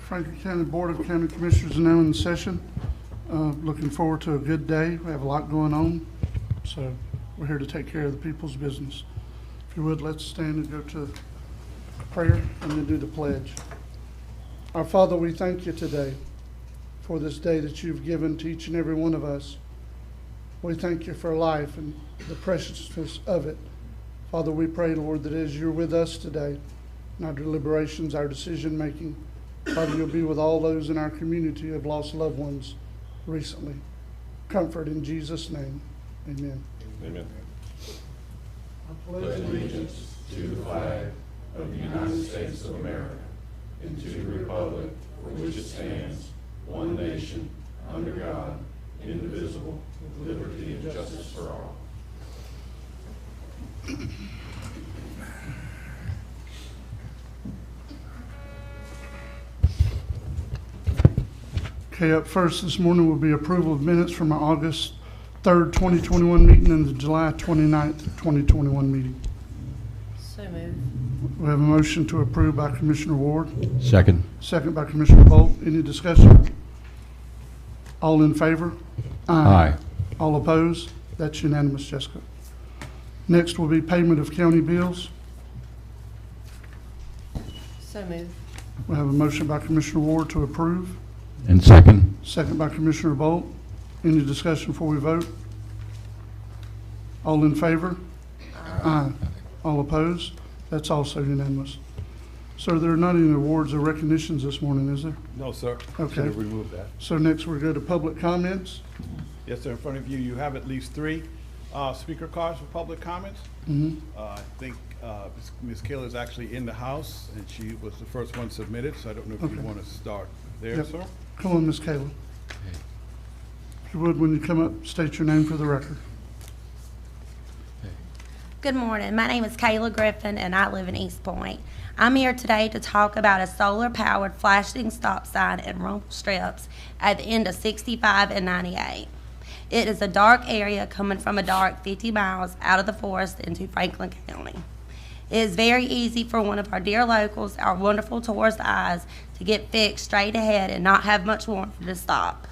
Franklin County Board of County Commissioners is now in session. Looking forward to a good day. We have a lot going on, so we're here to take care of the people's business. If you would, let's stand and go to prayer and then do the pledge. Our Father, we thank you today for this day that you've given to each and every one of us. We thank you for life and the preciousness of it. Father, we pray, Lord, that as you're with us today, in our deliberations, our decision-making, Father, you'll be with all those in our community who have lost loved ones recently. Comfort in Jesus' name. Amen. Amen. I pledge allegiance To the flag of the United States of America and to the republic for which it stands, one nation, under God, indivisible, with liberty and justice for all. Okay, up first this morning will be approval of minutes from our August 3rd, 2021 meeting and the July 29th, 2021 meeting. So moved. We have a motion to approve by Commissioner Ward, Second. second by Commissioner Bolt. Any discussion? All in favor? Aye. All opposed? That's unanimous, Jessica. Next will be payment of county bills. So moved. We have a motion by Commissioner Ward to approve, And second. second by Commissioner Bolt. Any discussion before we vote? All in favor? Aye. All opposed? That's also unanimous. Sir, there are not any awards or recognitions this morning, is there? No, sir. Okay. Should have removed that. So next we'll go to public comments. Yes, sir. In front of you, you have at least three speaker cards for public comments. I think Ms. Kayla is actually in the house, and she was the first one submitted, so I don't know if Okay. you want to start there, Yep. sir. Come on, Ms. Kayla. If you would, when you come up, state your name for the record. Good morning. My name is Kayla Griffin, and I live in East Point. I'm here today to talk about a solar-powered flashing stop sign and rumble strips at the end of 65 and 98. It is a dark area coming from a dark 50 miles out of the forest into Franklin County. It is very easy for one of our dear locals, our wonderful tourist eyes, to get fixed straight ahead and not have much warning to stop.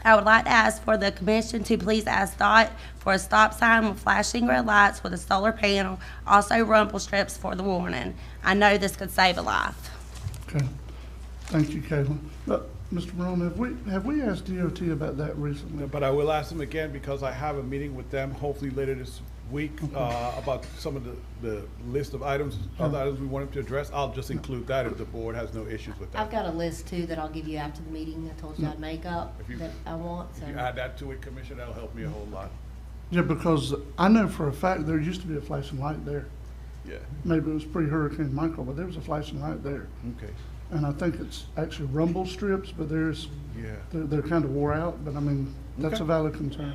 I would like to ask for the commission to please ask DOT for a stop sign with flashing red lights with a solar panel, also rumble strips for the warning. I know this could save a life. Okay. Thank you, Kayla. Mr. Morone, have we asked DOT about that recently? But I will ask them again because I have a meeting with them hopefully later this week about some of the list of items, other items we want them to address. I'll just include that if the board has no issues with that. I've got a list too that I'll give you after the meeting. I told you I'd make up If you- that I want, so. If you add that to it, Commissioner, that'll help me a whole lot. Yeah, because I know for a fact there used to be a flashing light there. Yeah, Maybe it was pre-Hurricane Michael, but there was a flashing light there. okay, And I think it's actually rumble strips, but yeah. they're kind of wore out, but I mean, that's Okay. a valid concern.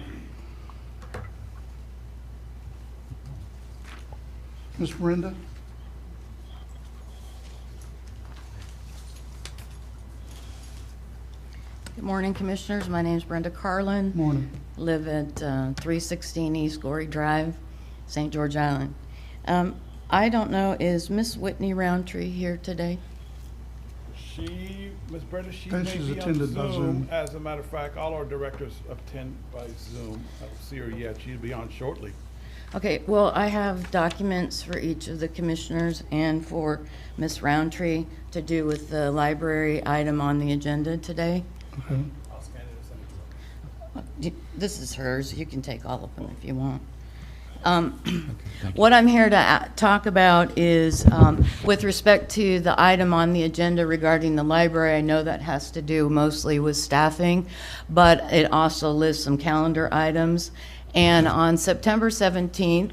Ms. Brenda? Good morning, Commissioners. My name is Brenda Carlin. Morning. Live at 316 East Glory Drive, St. George Island. I don't know, is Miss Whitney Roundtree here today? Ms. Brenda, she think may she's be on attended by Zoom. Zoom. As a matter of fact, all our directors attend by Zoom. I don't see her yet. She'll be on shortly. Okay, well, I have documents for each of the commissioners and for Miss Roundtree to do with the library item on the agenda today. Okay. I'll scan it and send it to her. This is hers. You can take all of them if you want. What I'm here to talk about is with respect to the item on the agenda regarding the library. I know that has to do mostly with staffing, but it also lists some calendar items. And on September 17th,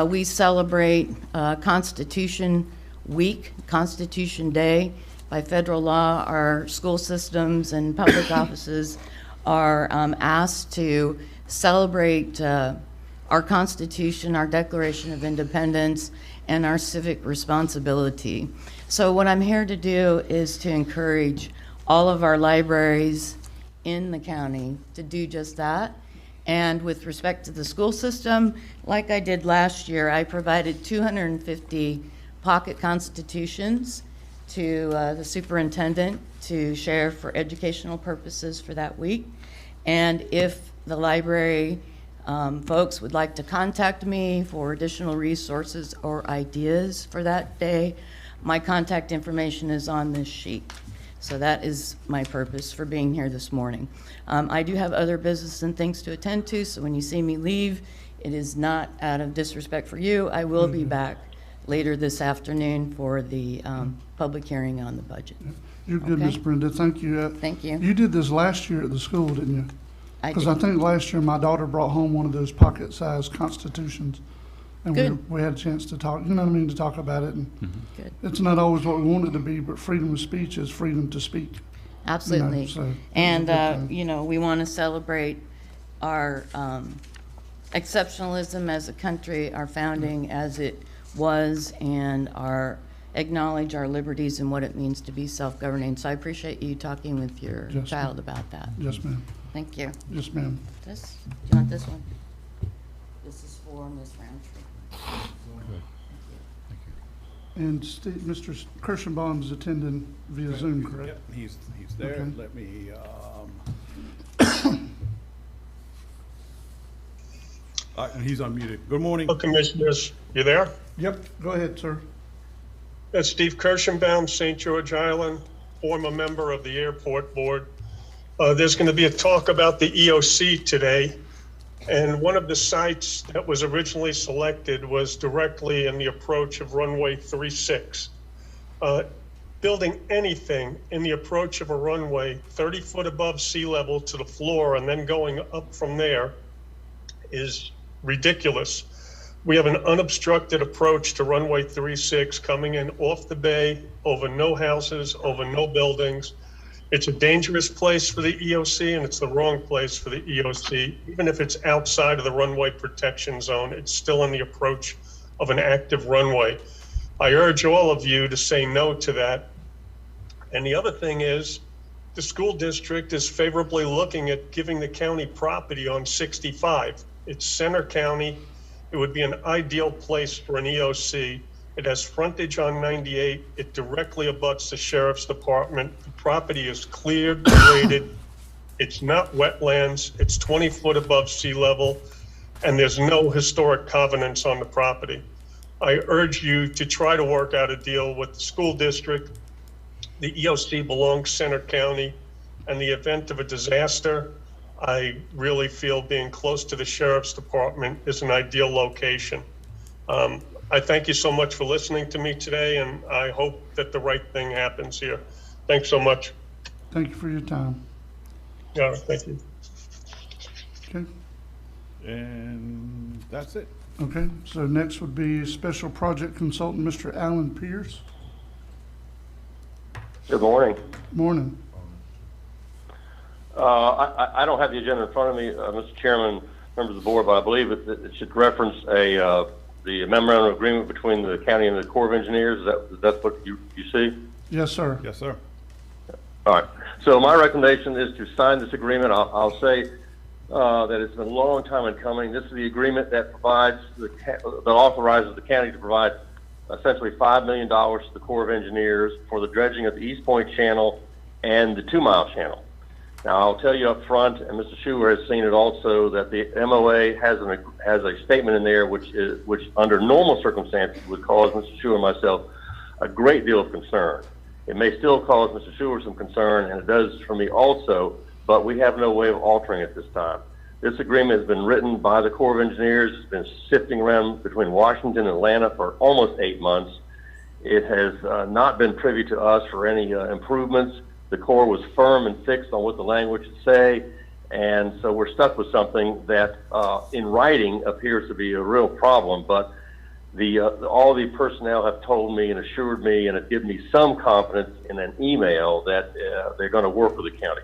we celebrate Constitution Week, Constitution Day. By federal law, our school systems and public offices are asked to celebrate our Constitution, our Declaration of Independence, and our civic responsibility. So what I'm here to do is to encourage all of our libraries in the county to do just that. And with respect to the school system, like I did last year, I provided 250 pocket constitutions to the superintendent to share for educational purposes for that week. And if the library folks would like to contact me for additional resources or ideas for that day, my contact information is on this sheet. So that is my purpose for being here this morning. I do have other business and things to attend to, so when you see me leave, it is not out of disrespect for you. I will be back later this afternoon for the public hearing on the budget. You're good, Okay. Ms. Brenda. Thank you. Thank you. You did this last year at the school, didn't you? I Because I did. think last year my daughter brought home one of those pocket-sized constitutions. And Good. we had a chance to talk, you know what I mean, to talk about it. And Good. it's not always what we want it to be, but freedom of speech is freedom to speak. Absolutely. so it's a And, good thing. you know, we want to celebrate our exceptionalism as a country, our founding as it was, and acknowledge our liberties and what it means to be self-governing. So I appreciate you talking with your Yes, child about that. Yes, ma'am. Thank you. Yes, ma'am. This, do you want this one? This is for Ms. Roundtree. And Steve, Mr. Kirschenbaum is attending via Zoom, correct? Yep, he's there. Okay. Let me, and he's unmuted. Good morning. Hello, Commissioners, you there? Yep, go ahead, sir. That's Steve Kirschenbaum, St. George Island, former member of the Airport Board. There's going to be a talk about the EOC today, and one of the sites that was originally selected was directly in the approach of runway 36. Building anything in the approach of a runway 30 foot above sea level to the floor and then going up from there is ridiculous. We have an unobstructed approach to runway 36 coming in off the bay, over no houses, over no buildings. It's a dangerous place for the EOC, and it's the wrong place for the EOC. Even if it's outside of the runway protection zone, it's still in the approach of an active runway. I urge all of you to say no to that. And the other thing is, the school district is favorably looking at giving the county property on 65. It's Center County. It would be an ideal place for an EOC. It has frontage on 98. It directly abuts the sheriff's department. The property is cleared, graded. It's not wetlands. It's 20 foot above sea level, and there's no historic covenants on the property. I urge you to try to work out a deal with the school district. The EOC belongs Center County. In the event of a disaster, I really feel being close to the sheriff's department is an ideal location. I thank you so much for listening to me today, and I hope that the right thing happens here. Thanks so much. Thank you for your time. Yeah, thank you. Okay, And that's it. okay. So next would be Special Project Consultant, Mr. Alan Pierce. Good morning. Morning. I don't have the agenda in front of me, Mr. Chairman, members of the board, but I believe it should reference the memorandum of agreement between the county and the Corps of Engineers. Is that what you see? Yes, sir. Yes, sir. All right. So my recommendation is to sign this agreement. I'll say that it's been a long time in coming. This is the agreement that provides that authorizes the county to provide essentially $5 million to the Corps of Engineers for the dredging of the East Point Channel and the 2 Mile Channel. Now, I'll tell you up front, and Mr. Schuler has seen it also, that the MOA has a statement in there which under normal circumstances would cause Mr. Schuler and myself a great deal of concern. It may still cause Mr. Schuler some concern, and it does for me also, but we have no way of altering it this time. This agreement has been written by the Corps of Engineers. It's been sifting around between Washington and Atlanta for almost 8 months. It has not been privy to us for any improvements. The Corps was firm and fixed on what the language should say, and so we're stuck with something that in writing appears to be a real problem, but all the personnel have told me and assured me and have given me some confidence in an email that they're going to work with the county.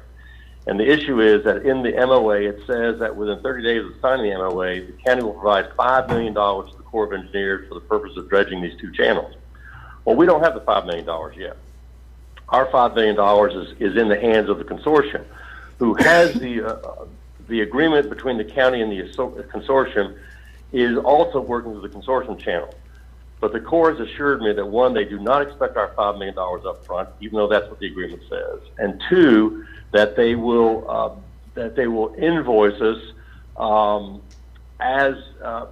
And the issue is that in the MOA, it says that within 30 days of signing the MOA, the county will provide $5 million to the Corps of Engineers for the purpose of dredging these 2 channels. Well, we don't have the $5 million yet. Our $5 million is in the hands of the consortium, who has the agreement between the county and the consortium is also working with the consortium channel. But the Corps has assured me that, one, they do not expect our $5 million up front, even though that's what the agreement says. And two, that they will invoice us as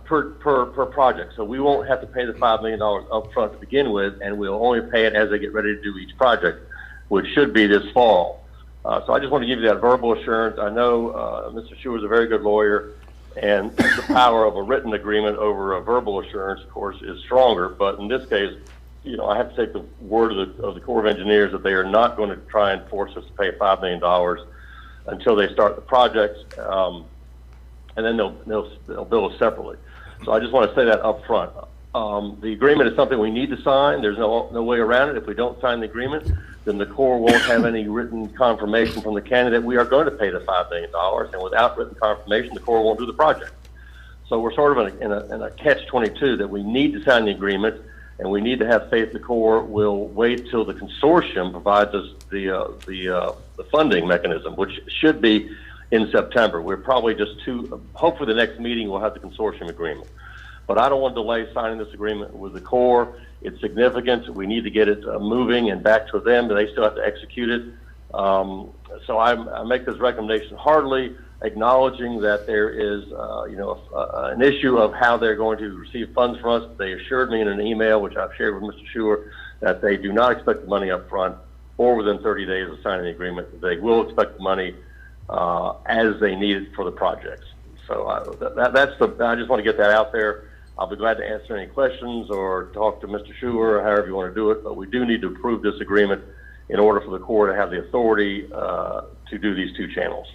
per project. So we won't have to pay the $5 million up front to begin with, and we'll only pay it as they get ready to do each project, which should be this fall. So I just want to give you that verbal assurance. I know Mr. Schuer is a very good lawyer, and the power of a written agreement over a verbal assurance, of course, is stronger. But in this case, you know, I have to take the word of the Corps of Engineers that they are not going to try and force us to pay $5 million until they start the projects, and then they'll bill us separately. So I just want to say that up front. The agreement is something we need to sign. There's no way around it. If we don't sign the agreement, then the Corps won't have any written confirmation from the candidate we are going to pay the $5 million, and without written confirmation, the Corps won't do the project. So we're sort of in a catch-22 that we need to sign the agreement, and we need to have faith the Corps will wait till the consortium provides us the funding mechanism, which should be in September. We're probably hopefully the next meeting we'll have the consortium agreement. But I don't want to delay signing this agreement with the Corps. It's significant. We need to get it moving and back to them, but they still have to execute it. So I make this recommendation heartily, acknowledging that there is, an issue of how they're going to receive funds from us. They assured me in an email, which I've shared with Mr. Schuer, that they do not expect the money up front or within 30 days of signing the agreement. They will expect the money as they need it for the projects. So I just want to get that out there. I'll be glad to answer any questions or talk to Mr. Schuer or however you want to do it, but we do need to approve this agreement in order for the Corps to have the authority to do these two channels.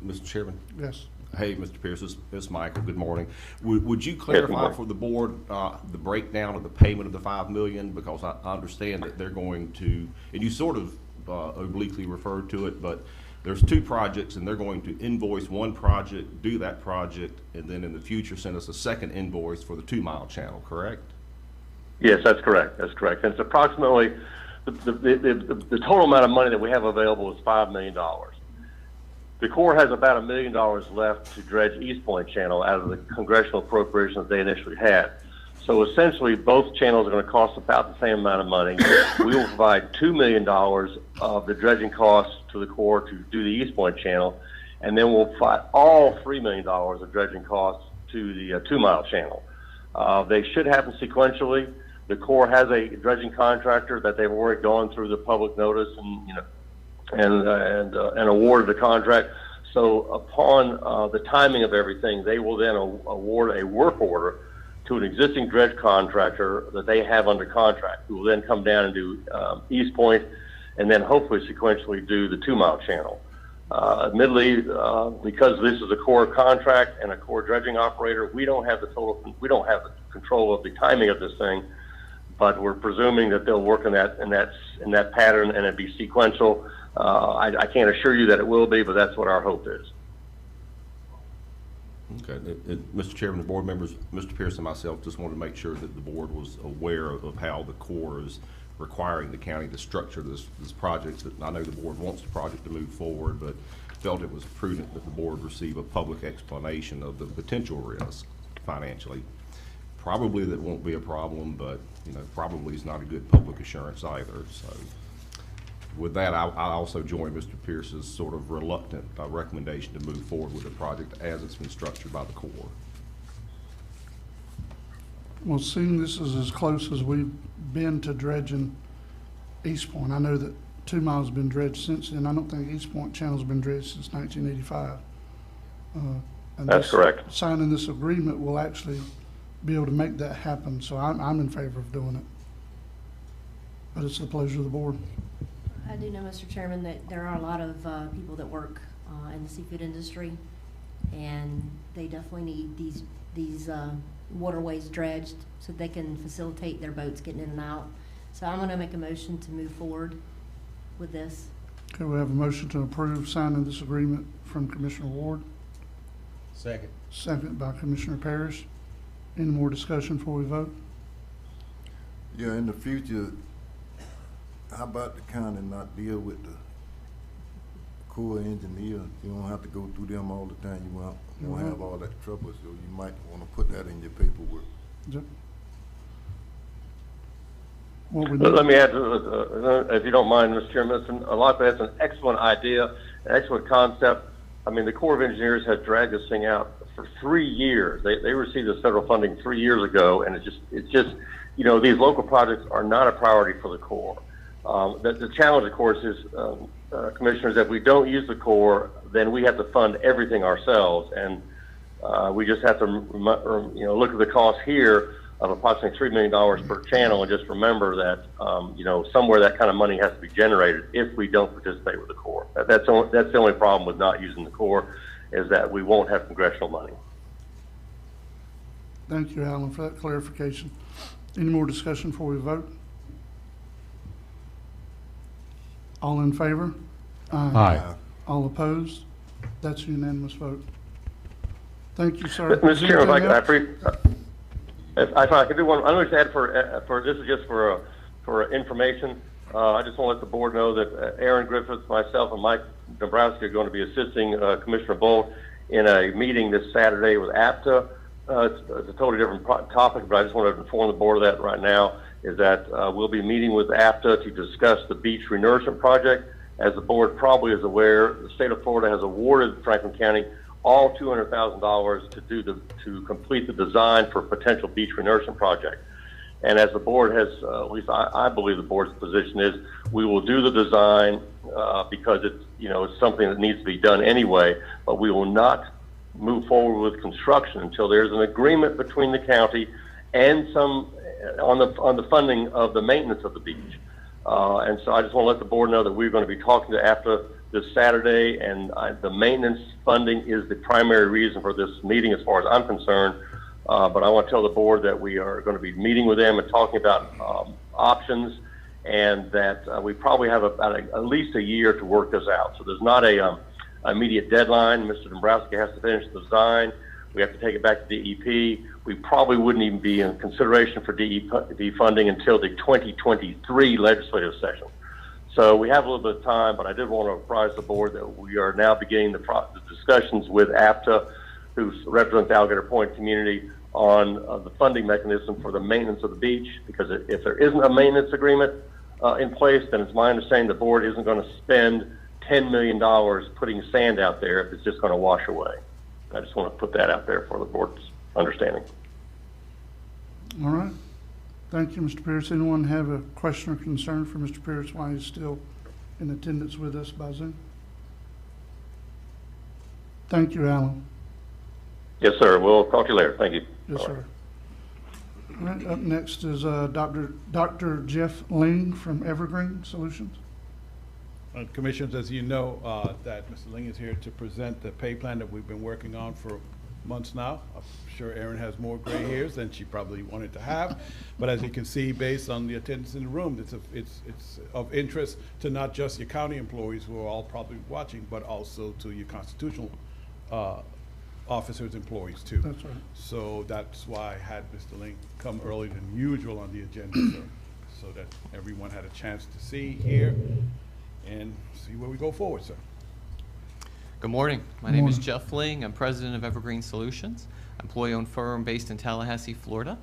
Mr. Chairman? Yes. Hey, Mr. Pierce, this is Michael. Good morning. Would you clarify morning. for the board the breakdown of the payment of the $5 million? Because I understand that they're going to, and you sort of obliquely referred to it, but there's two projects, and they're going to invoice one project, do that project, and then in the future send us a second invoice for the 2-mile channel, correct? Yes, that's correct. That's correct. And it's approximately, the total amount of money that we have available is $5 million. The Corps has about $1 million left to dredge East Point Channel out of the congressional appropriations they initially had. So essentially, both channels are going to cost about the same amount of money. We will provide $2 million of the dredging costs to the Corps to do the East Point Channel, and then we'll provide all $3 million of dredging costs to the 2-mile channel. They should happen sequentially. The Corps has a dredging contractor that they've already gone through the public notice and awarded the contract. So upon the timing of everything, they will then award a work order to an existing dredge contractor that they have under contract, who will then come down and do East Point, and then hopefully sequentially do the 2-mile channel. Admittedly, because this is a Corps contract and a Corps dredging operator, we don't have the control of the timing of this thing, but we're presuming that they'll work in that pattern and it'd be sequential. I can't assure you that it will be, but that's what our hope is. Okay, Mr. Chairman, the board members, Mr. Pierce and myself just wanted to make sure that the board was aware of how the Corps is requiring the county to structure this project. I know the board wants the project to move forward, but felt it was prudent that the board receive a public explanation of the potential risk financially. Probably that won't be a problem, but probably is not a good public assurance either. So with that, I also join Mr. Pierce's sort of reluctant recommendation to move forward with the project as it's been structured by the Corps. Well, seeing this is as close as we've been to dredging East Point, I know that 2 miles has been dredged since then. I don't think East Point Channel's been dredged since 1985. And That's correct. Signing this agreement will actually be able to make that happen, so I'm in favor of doing it. But it's the pleasure of the board. I do know, Mr. Chairman, that there are a lot of people that work in the seafood industry, and they definitely need these waterways dredged so they can facilitate their boats getting in and out. So I'm going to make a motion to move forward with this. Okay, we have a motion to approve signing this agreement from Commissioner Ward. Second. Second by Commissioner Parrish. Any more discussion before we vote? Yeah, in the future, how about the county not deal with the Corps engineer? You don't have to go through them all the time. You won't have all that trouble, so you might want to put that in your paperwork. Is it- What we Let need, me add, if you don't mind, Mr. Chairman, that's an excellent idea, an excellent concept. I mean, the Corps of Engineers has dragged this thing out for 3 years. They received this federal funding 3 years ago, and it's just, you know, these local projects are not a priority for the Corps. The challenge, of course, is, Commissioners, if we don't use the Corps, then we have to fund everything ourselves, and we just have to, you know, look at the cost here of approximately $3 million per channel, and just remember that, you know, somewhere that kind of money has to be generated if we don't participate with the Corps. That's the only problem with not using the Corps, is that we won't have congressional money. thank you, Alan, for that clarification. Any more discussion before we vote? All in favor? Aye. All opposed? That's a unanimous vote. Thank you, sir. Is Mr. Chairman, anything else? if I could do one, I'm going to add for this is just for information. I just want to let the board know that Aaron Griffith, myself, and Mike Dombrowski are going to be assisting Commissioner Bolt in a meeting this Saturday with APTA. It's a totally different topic, but I just want to inform the board of that right now, is that we'll be meeting with APTA to discuss the beach renourishment project. As the board probably is aware, the state of Florida has awarded Franklin County all $200,000 to complete the design for a potential beach renourishment project. And as the board has, at least I believe the board's position is, we will do the design because it's, you know, it's something that needs to be done anyway, but we will not move forward with construction until there's an agreement between the county and some on the funding of the maintenance of the beach. And so I just want to let the board know that we're going to be talking to APTA this Saturday, and the maintenance funding is the primary reason for this meeting as far as I'm concerned. But I want to tell the board that we are going to be meeting with them and talking about options, and that we probably have about at least a year to work this out. So there's not a immediate deadline. Mr. Dombrowski has to finish the design. We have to take it back to DEP. We probably wouldn't even be in consideration for DEP funding until the 2023 legislative session. So we have a little bit of time, but I did want to apprise the board that we are now beginning the discussions with APTA, who represents the Alligator Point community, on the funding mechanism for the maintenance of the beach. Because if there isn't a maintenance agreement in place, then it's my understanding the board isn't going to spend $10 million putting sand out there if it's just going to wash away. I just want to put that out there for the board's understanding. All right. Thank you, Mr. Pierce. Anyone have a question or concern for Mr. Pierce while he's still in attendance with us by Zoom? Thank you, Alan. Yes, sir. We'll talk to you later. Thank you. Yes, All sir. right. All right, up next is Dr. Jeff Ling from Evergreen Solutions. Commissioners, as you know, that Mr. Ling is here to present the pay plan that we've been working on for months now. I'm sure Erin has more gray hairs than she probably wanted to have, but as you can see, based on the attendance in the room, it's of interest to not just your county employees who are all probably watching, but also to your constitutional officers, employees too. That's right. So that's why I had Mr. Ling come earlier than usual on the agenda, so that everyone had a chance to see, hear, and see where we go forward, sir. Good morning. My Good name is morning. Jeff Ling. I'm president of Evergreen Solutions, employee-owned firm based in Tallahassee, Florida.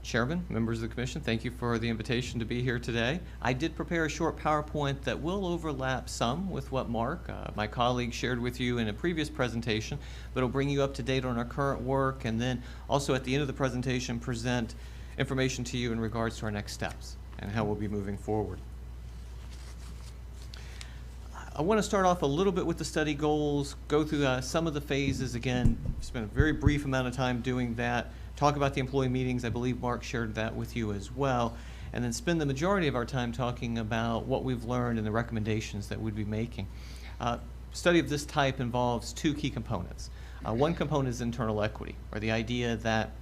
Chairman, members of the commission, thank you for the invitation to be here today. I did prepare a short PowerPoint that will overlap some with what Mark, my colleague, shared with you in a previous presentation, but it'll bring you up to date on our current work, and then also at the end of the presentation present information to you in regards to our next steps and how we'll be moving forward. I want to start off a little bit with the study goals, go through some of the phases again, spend a very brief amount of time doing that, talk about the employee meetings, I believe Mark shared that with you as well, and then spend the majority of our time talking about what we've learned and the recommendations that we'd be making. Study of this type involves two key components. One component is internal equity, or the idea that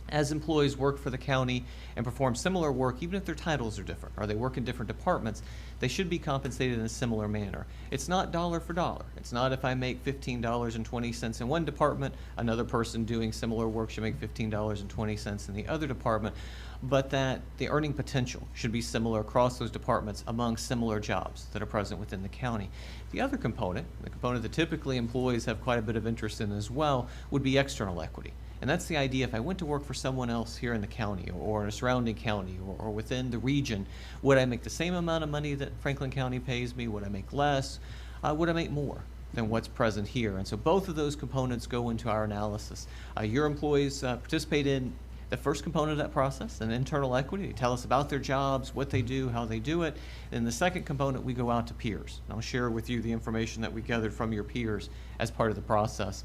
as employees work for the county and perform similar work, even if their titles are different, or they work in different departments, they should be compensated in a similar manner. It's not dollar for dollar. It's not if I make $15.20 in one department, another person doing similar work should make $15.20 in the other department, but that the earning potential should be similar across those departments among similar jobs that are present within the county. The other component, the component that typically employees have quite a bit of interest in as well, would be external equity. And that's the idea. If I went to work for someone else here in the county or in a surrounding county or within the region, would I make the same amount of money that Franklin County pays me? Would I make less? Would I make more than what's present here? And so both of those components go into our analysis. Your employees participate in the first component of that process, an internal equity. They tell us about their jobs, what they do, how they do it. And the second component, we go out to peers. And I'll share with you the information that we gathered from your peers as part of the process.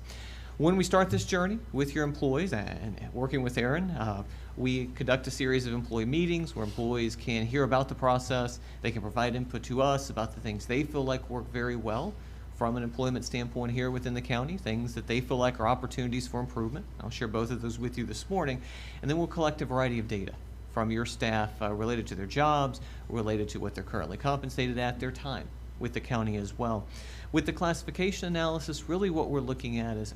When we start this journey with your employees and working with Aaron, we conduct a series of employee meetings where employees can hear about the process. They can provide input to us about the things they feel like work very well from an employment standpoint here within the county, things that they feel like are opportunities for improvement. I'll share both of those with you this morning, and then we'll collect a variety of data from your staff related to their jobs, related to what they're currently compensated at, their time with the county as well. With the classification analysis, really what we're looking at is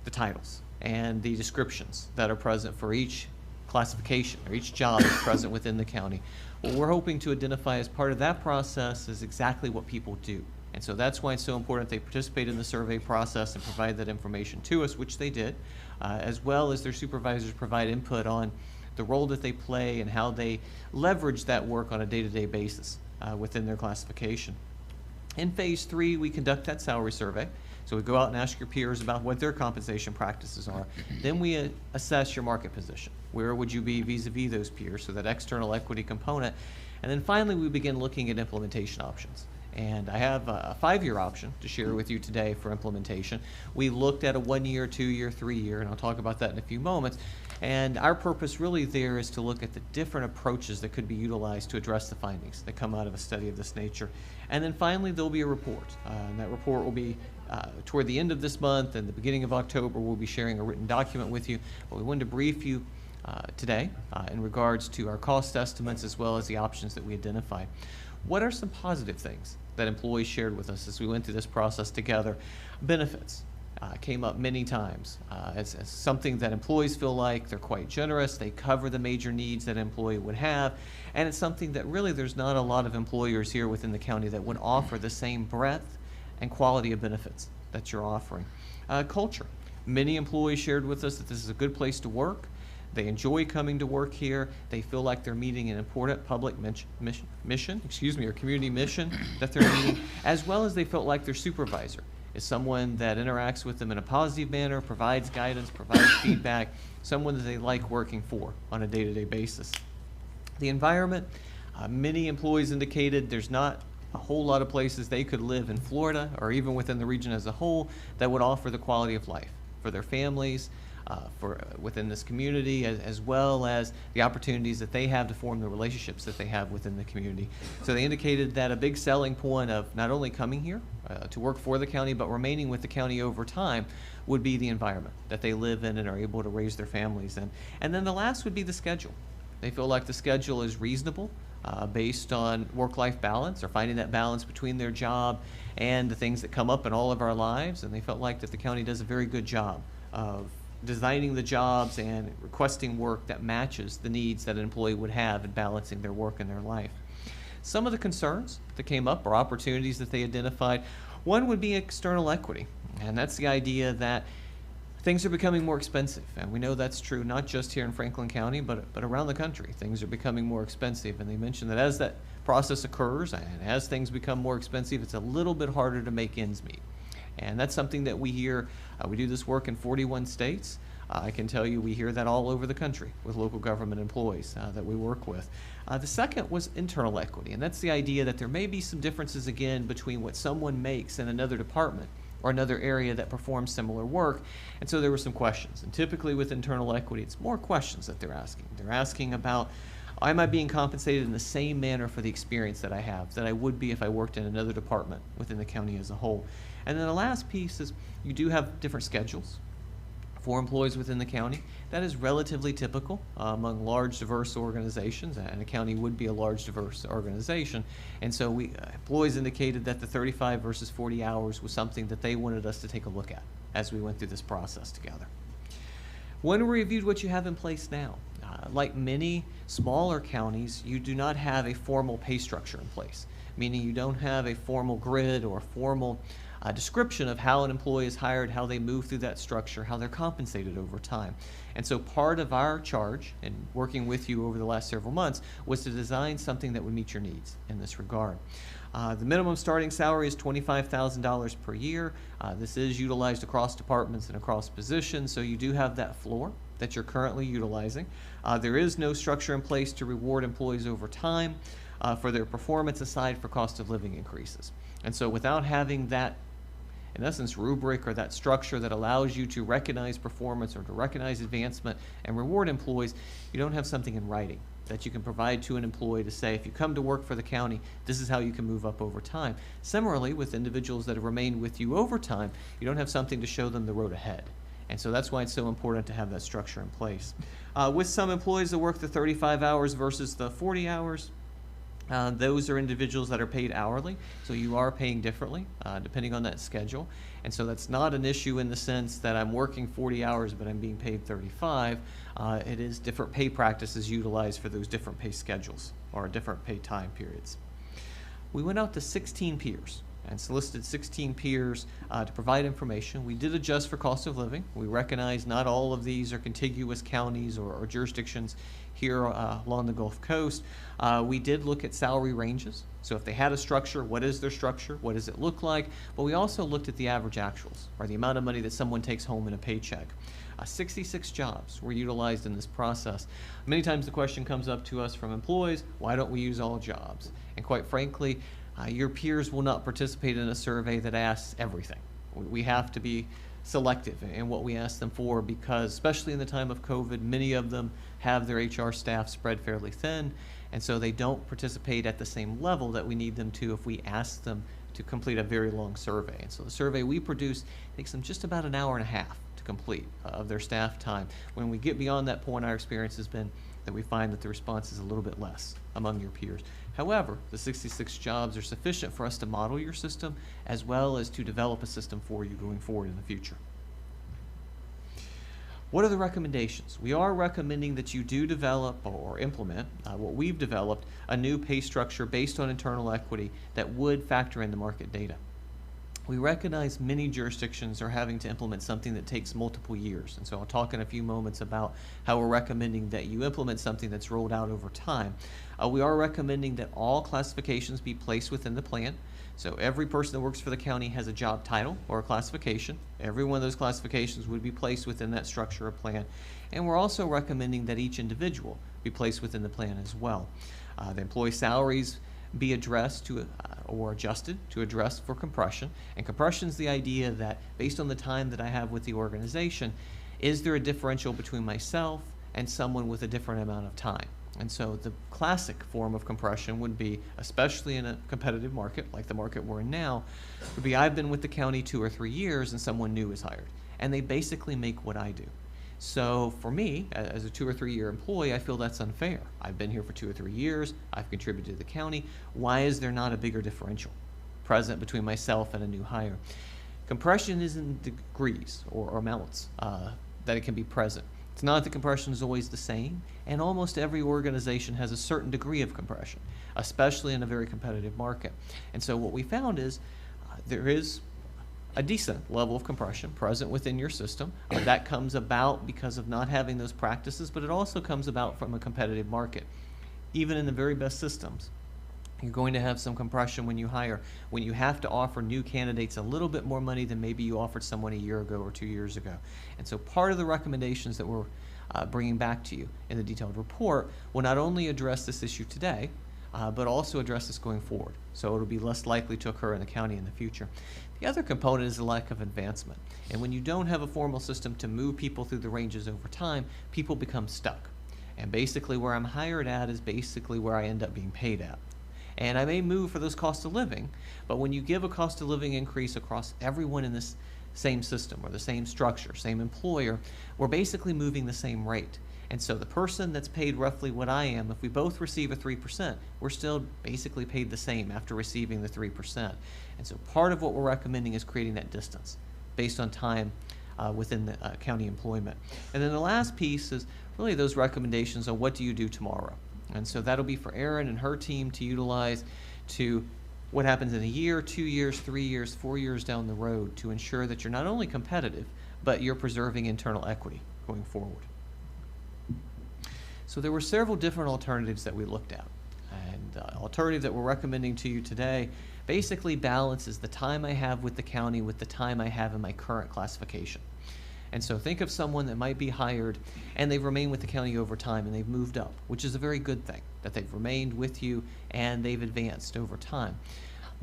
the titles and the descriptions that are present for each classification or each job that's present within the county. What we're hoping to identify as part of that process is exactly what people do. And so that's why it's so important they participate in the survey process and provide that information to us, which they did, as well as their supervisors provide input on the role that they play and how they leverage that work on a day-to-day basis within their classification. In phase 3, we conduct that salary survey. So we go out and ask your peers about what their compensation practices are. Then we assess your market position. Where would you be vis-a-vis those peers, so that external equity component. And then finally, we begin looking at implementation options. And I have a 5-year option to share with you today for implementation. We looked at a 1-year, 2-year, 3-year, and I'll talk about that in a few moments. And our purpose really there is to look at the different approaches that could be utilized to address the findings that come out of a study of this nature. And then finally, there'll be a report. And that report will be toward the end of this month and the beginning of October. We'll be sharing a written document with you. But we wanted to brief you today in regards to our cost estimates as well as the options that we identified. What are some positive things that employees shared with us as we went through this process together? Benefits came up many times as something that employees feel like they're quite generous. They cover the major needs that an employee would have. And it's something that really there's not a lot of employers here within the county that would offer the same breadth and quality of benefits that you're offering. Culture. Many employees shared with us that this is a good place to work. They enjoy coming to work here. They feel like they're meeting an important public mission, or community mission that they're meeting, as well as they felt like their supervisor is someone that interacts with them in a positive manner, provides guidance, provides feedback, someone that they like working for on a day-to-day basis. The environment, many employees indicated there's not a whole lot of places they could live in Florida or even within the region as a whole that would offer the quality of life for their families, within this community, as well as the opportunities that they have to form the relationships that they have within the community. So they indicated that a big selling point of not only coming here to work for the county, but remaining with the county over time would be the environment that they live in and are able to raise their families in. And then the last would be the schedule. They feel like the schedule is reasonable based on work-life balance or finding that balance between their job and the things that come up in all of our lives. And they felt like that the county does a very good job of designing the jobs and requesting work that matches the needs that an employee would have in balancing their work and their life. Some of the concerns that came up or opportunities that they identified, one would be external equity. And that's the idea that things are becoming more expensive. And we know that's true not just here in Franklin County, but around the country. Things are becoming more expensive. And they mentioned that as that process occurs and as things become more expensive, it's a little bit harder to make ends meet. And that's something that we hear. We do this work in 41 states. I can tell you we hear that all over the country with local government employees that we work with. The second was internal equity, and that's the idea that there may be some differences, again, between what someone makes in another department or another area that performs similar work. And so there were some questions. And typically with internal equity, it's more questions that they're asking. They're asking about, am I being compensated in the same manner for the experience that I have that I would be if I worked in another department within the county as a whole? And then the last piece is you do have different schedules for employees within the county. That is relatively typical among large, diverse organizations, and a county would be a large, diverse organization. And so employees indicated that the 35 versus 40 hours was something that they wanted us to take a look at as we went through this process together. When we reviewed what you have in place now, like many smaller counties, you do not have a formal pay structure in place, meaning you don't have a formal grid or formal description of how an employee is hired, how they move through that structure, how they're compensated over time. And so part of our charge in working with you over the last several months was to design something that would meet your needs in this regard. The minimum starting salary is $25,000 per year. This is utilized across departments and across positions, so you do have that floor that you're currently utilizing. There is no structure in place to reward employees over time for their performance aside for cost of living increases. And so without having that, in essence, rubric or that structure that allows you to recognize performance or to recognize advancement and reward employees, you don't have something in writing that you can provide to an employee to say, if you come to work for the county, this is how you can move up over time. Similarly, with individuals that have remained with you over time, you don't have something to show them the road ahead. And so that's why it's so important to have that structure in place. With some employees that work the 35 hours versus the 40 hours, those are individuals that are paid hourly, so you are paying differently depending on that schedule. And so that's not an issue in the sense that I'm working 40 hours but I'm being paid 35. It is different pay practices utilized for those different pay schedules or different pay time periods. We went out to 16 peers and solicited 16 peers to provide information. We did adjust for cost of living. We recognize not all of these are contiguous counties or jurisdictions here along the Gulf Coast. We did look at salary ranges. So if they had a structure, what is their structure? What does it look like? But we also looked at the average actuals, or the amount of money that someone takes home in a paycheck. 66 jobs were utilized in this process. Many times the question comes up to us from employees, why don't we use all jobs? And quite frankly, your peers will not participate in a survey that asks everything. We have to be selective in what we ask them for because, especially in the time of COVID, many of them have their HR staff spread fairly thin, and so they don't participate at the same level that we need them to if we ask them to complete a very long survey. And so the survey we produce takes them just about an hour and a half to complete of their staff time. When we get beyond that point, our experience has been that we find that the response is a little bit less among your peers. However, the 66 jobs are sufficient for us to model your system as well as to develop a system for you going forward in the future. What are the recommendations? We are recommending that you do develop or implement what we've developed, a new pay structure based on internal equity that would factor in the market data. We recognize many jurisdictions are having to implement something that takes multiple years. And so I'll talk in a few moments about how we're recommending that you implement something that's rolled out over time. We are recommending that all classifications be placed within the plan. So every person that works for the county has a job title or a classification. Every one of those classifications would be placed within that structure or plan. And we're also recommending that each individual be placed within the plan as well. The employee salaries be addressed to or adjusted to address for compression. And compression is the idea that based on the time that I have with the organization, is there a differential between myself and someone with a different amount of time? And so the classic form of compression would be, especially in a competitive market like the market we're in now, would be I've been with the county 2 or 3 years and someone new is hired. And they basically make what I do. So for me, as a 2 or 3 year employee, I feel that's unfair. I've been here for 2 or 3 years. I've contributed to the county. Why is there not a bigger differential present between myself and a new hire? Compression is in degrees or amounts that it can be present. It's not that compression is always the same, and almost every organization has a certain degree of compression, especially in a very competitive market. And so what we found is there is a decent level of compression present within your system. That comes about because of not having those practices, but it also comes about from a competitive market. Even in the very best systems, you're going to have some compression when you hire, when you have to offer new candidates a little bit more money than maybe you offered someone a year ago or 2 years ago. And so part of the recommendations that we're bringing back to you in the detailed report will not only address this issue today, but also address this going forward. So it'll be less likely to occur in the county in the future. The other component is the lack of advancement. And when you don't have a formal system to move people through the ranges over time, people become stuck. And basically where I'm hired at is basically where I end up being paid at. And I may move for those cost of living, but when you give a cost of living increase across everyone in this same system or the same structure, same employer, we're basically moving the same rate. And so the person that's paid roughly what I am, if we both receive a 3%, we're still basically paid the same after receiving the 3%. And so part of what we're recommending is creating that distance based on time within the county employment. And then the last piece is really those recommendations on what do you do tomorrow. And so that'll be for Erin and her team to utilize to what happens in a year, 2 years, 3 years, 4 years down the road to ensure that you're not only competitive, but you're preserving internal equity going forward. So there were several different alternatives that we looked at. And the alternative that we're recommending to you today basically balances the time I have with the county with the time I have in my current classification. And so think of someone that might be hired and they've remained with the county over time and they've moved up, which is a very good thing, that they've remained with you and they've advanced over time.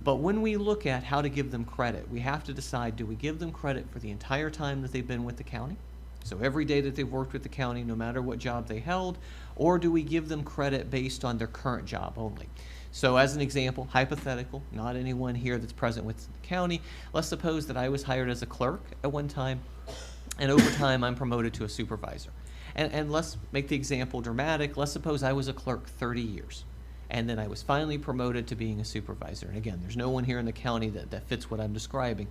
But when we look at how to give them credit, we have to decide, do we give them credit for the entire time that they've been with the county? So every day that they've worked with the county, no matter what job they held, or do we give them credit based on their current job only? So as an example, hypothetical, not anyone here that's present with the county, let's suppose that I was hired as a clerk at one time, and over time I'm promoted to a supervisor. And let's make the example dramatic. Let's suppose I was a clerk 30 years, and then I was finally promoted to being a supervisor. And again, there's no one here in the county that fits what I'm describing.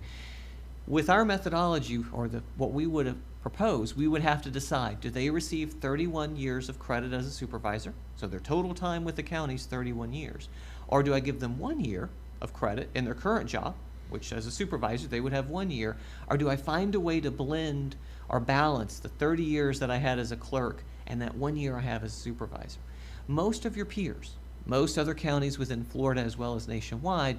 With our methodology, or what we would have proposed, we would have to decide, do they receive 31 years of credit as a supervisor? So their total time with the county is 31 years. Or do I give them 1 year of credit in their current job, which as a supervisor they would have 1 year? Or do I find a way to blend or balance the 30 years that I had as a clerk and that 1 year I have as a supervisor? Most of your peers, most other counties within Florida as well as nationwide,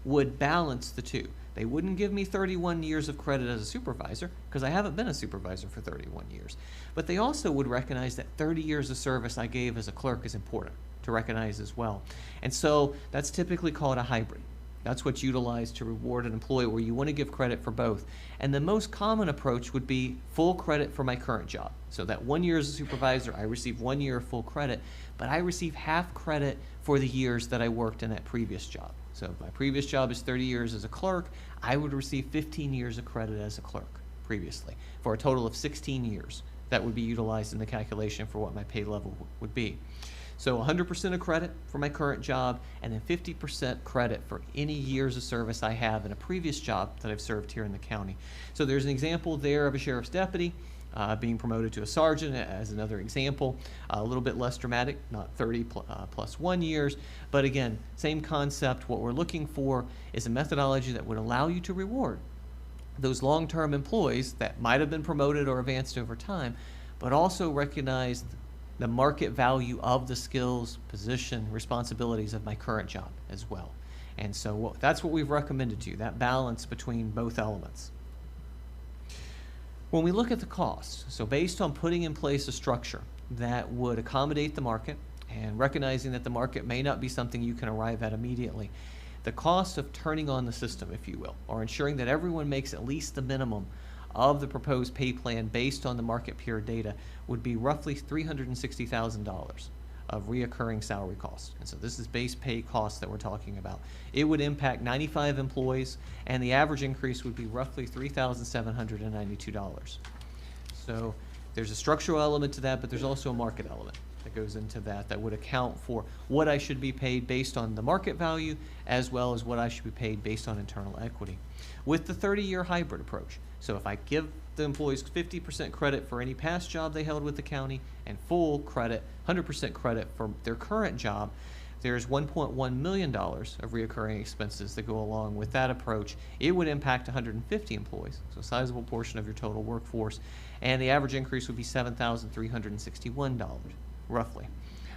would balance the two. They wouldn't give me 31 years of credit as a supervisor because I haven't been a supervisor for 31 years. But they also would recognize that 30 years of service I gave as a clerk is important to recognize as well. And so that's typically called a hybrid. That's what's utilized to reward an employee, where you want to give credit for both. And the most common approach would be full credit for my current job. So that 1 year as a supervisor, I receive 1 year of full credit, but I receive half credit for the years that I worked in that previous job. So if my previous job is 30 years as a clerk, I would receive 15 years of credit as a clerk previously, for a total of 16 years that would be utilized in the calculation for what my pay level would be. So 100% of credit for my current job, and then 50% credit for any years of service I have in a previous job that I've served here in the county. So there's an example there of a sheriff's deputy being promoted to a sergeant as another example, a little bit less dramatic, not 30 plus 1 years, but again, same concept. What we're looking for is a methodology that would allow you to reward those long-term employees that might have been promoted or advanced over time, but also recognize the market value of the skills, position, responsibilities of my current job as well. And so that's what we've recommended to you, that balance between both elements. When we look at the costs, so based on putting in place a structure that would accommodate the market and recognizing that the market may not be something you can arrive at immediately, the cost of turning on the system, if you will, or ensuring that everyone makes at least the minimum of the proposed pay plan based on the market peer data would be roughly $360,000 of reoccurring salary costs. And so this is base pay costs that we're talking about. It would impact 95 employees, and the average increase would be roughly $3,792. So there's a structural element to that, but there's also a market element that goes into that would account for what I should be paid based on the market value, as well as what I should be paid based on internal equity. With the 30-year hybrid approach, so if I give the employees 50% credit for any past job they held with the county and full credit, 100% credit for their current job, there's $1.1 million of reoccurring expenses that go along with that approach. It would impact 150 employees, so a sizable portion of your total workforce, and the average increase would be $7,361, roughly.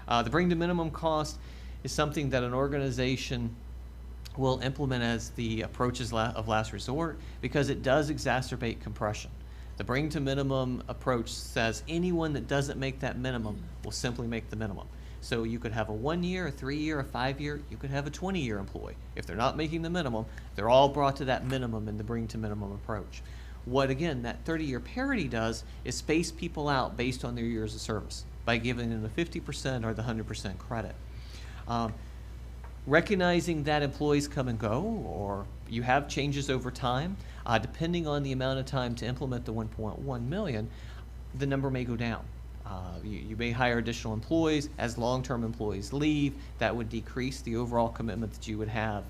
The bring to minimum cost is something that an organization will implement as the approaches of last resort, because it does exacerbate compression. The bring to minimum approach says anyone that doesn't make that minimum will simply make the minimum. So you could have a 1 year, a 3 year, a 5 year, you could have a 20-year employee. If they're not making the minimum, they're all brought to that minimum in the bring to minimum approach. What again, that 30-year parity does is space people out based on their years of service by giving them the 50% or the 100% credit. Recognizing that employees come and go, or you have changes over time, depending on the amount of time to implement the 1.1 million, the number may go down. You may hire additional employees. As long-term employees leave, that would decrease the overall commitment that you would have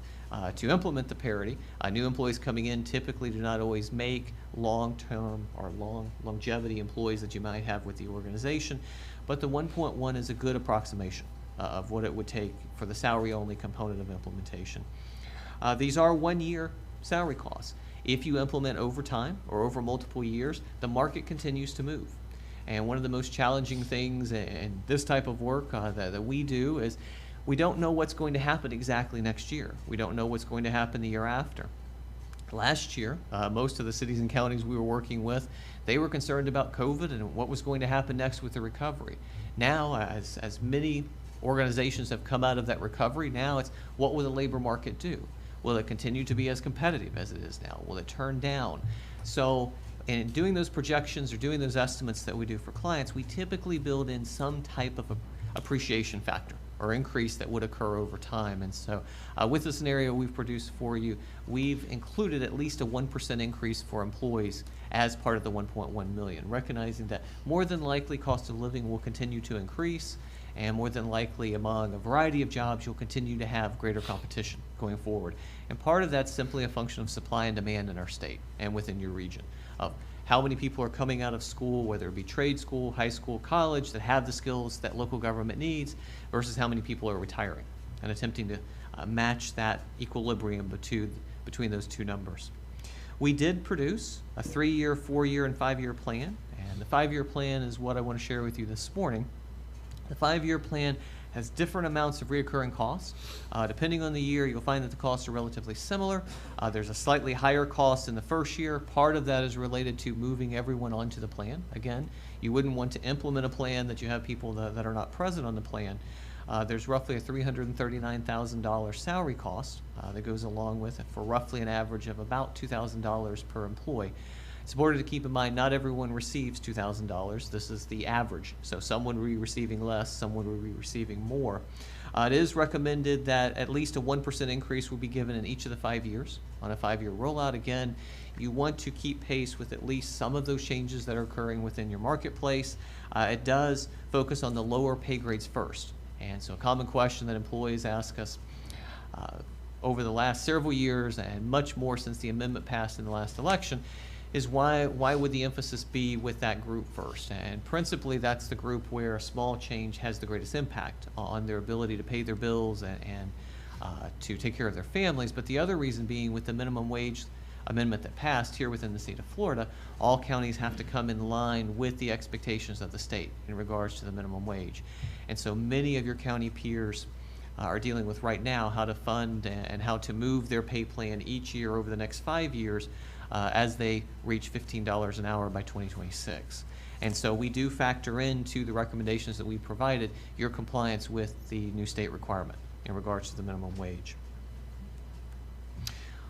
to implement the parity. New employees coming in typically do not always make long-term or longevity employees that you might have with the organization, but the 1.1 is a good approximation of what it would take for the salary-only component of implementation. These are one-year salary costs. If you implement overtime or over multiple years, the market continues to move. And one of the most challenging things in this type of work that we do is we don't know what's going to happen exactly next year. We don't know what's going to happen the year after. Last year, most of the cities and counties we were working with, they were concerned about COVID and what was going to happen next with the recovery. Now, as many organizations have come out of that recovery, now it's what will the labor market do? Will it continue to be as competitive as it is now? Will it turn down? So in doing those projections or doing those estimates that we do for clients, we typically build in some type of appreciation factor or increase that would occur over time. And so with the scenario we've produced for you, we've included at least a 1% increase for employees as part of the 1.1 million, recognizing that more than likely cost of living will continue to increase, and more than likely among a variety of jobs you'll continue to have greater competition going forward. And part of that's simply a function of supply and demand in our state and within your region, of how many people are coming out of school, whether it be trade school, high school, college, that have the skills that local government needs, versus how many people are retiring, and attempting to match that equilibrium between those two numbers. We did produce a 3-year, 4-year, and 5-year plan, and the 5-year plan is what I want to share with you this morning. The 5-year plan has different amounts of reoccurring costs. Depending on the year, you'll find that the costs are relatively similar. There's a slightly higher cost in the first year. Part of that is related to moving everyone onto the plan. Again, you wouldn't want to implement a plan that you have people that are not present on the plan. There's roughly a $339,000 salary cost that goes along with it, for roughly an average of about $2,000 per employee. It's important to keep in mind not everyone receives $2,000. This is the average. So some would be receiving less, some would be receiving more. It is recommended that at least a 1% increase will be given in each of the 5 years. On a 5-year rollout, again, you want to keep pace with at least some of those changes that are occurring within your marketplace. It does focus on the lower pay grades first. And so a common question that employees ask us over the last several years, and much more since the amendment passed in the last election, is why would the emphasis be with that group first? And principally, that's the group where a small change has the greatest impact on their ability to pay their bills and to take care of their families. But the other reason being, with the minimum wage amendment that passed here within the state of Florida, all counties have to come in line with the expectations of the state in regards to the minimum wage. And so many of your county peers are dealing with right now how to fund and how to move their pay plan each year over the next 5 years as they reach $15 an hour by 2026. And so we do factor into the recommendations that we provided your compliance with the new state requirement in regards to the minimum wage.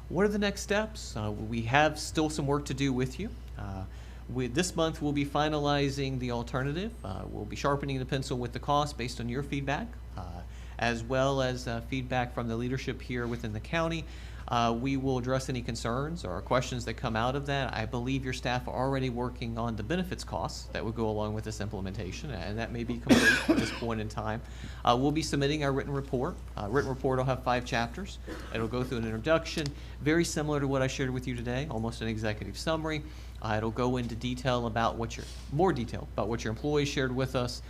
What are the next steps? We have still some work to do with you. This month we'll be finalizing the alternative. We'll be sharpening the pencil with the cost based on your feedback, as well as feedback from the leadership here within the county. We will address any concerns or questions that come out of that. I believe your staff are already working on the benefits costs that would go along with this implementation, and that may be complete at this point in time. We'll be submitting our written report. Written report will have 5 chapters. It'll go through an introduction, very similar to what I shared with you today, almost an executive summary. It'll go into detail about more detail about what your employees shared with us,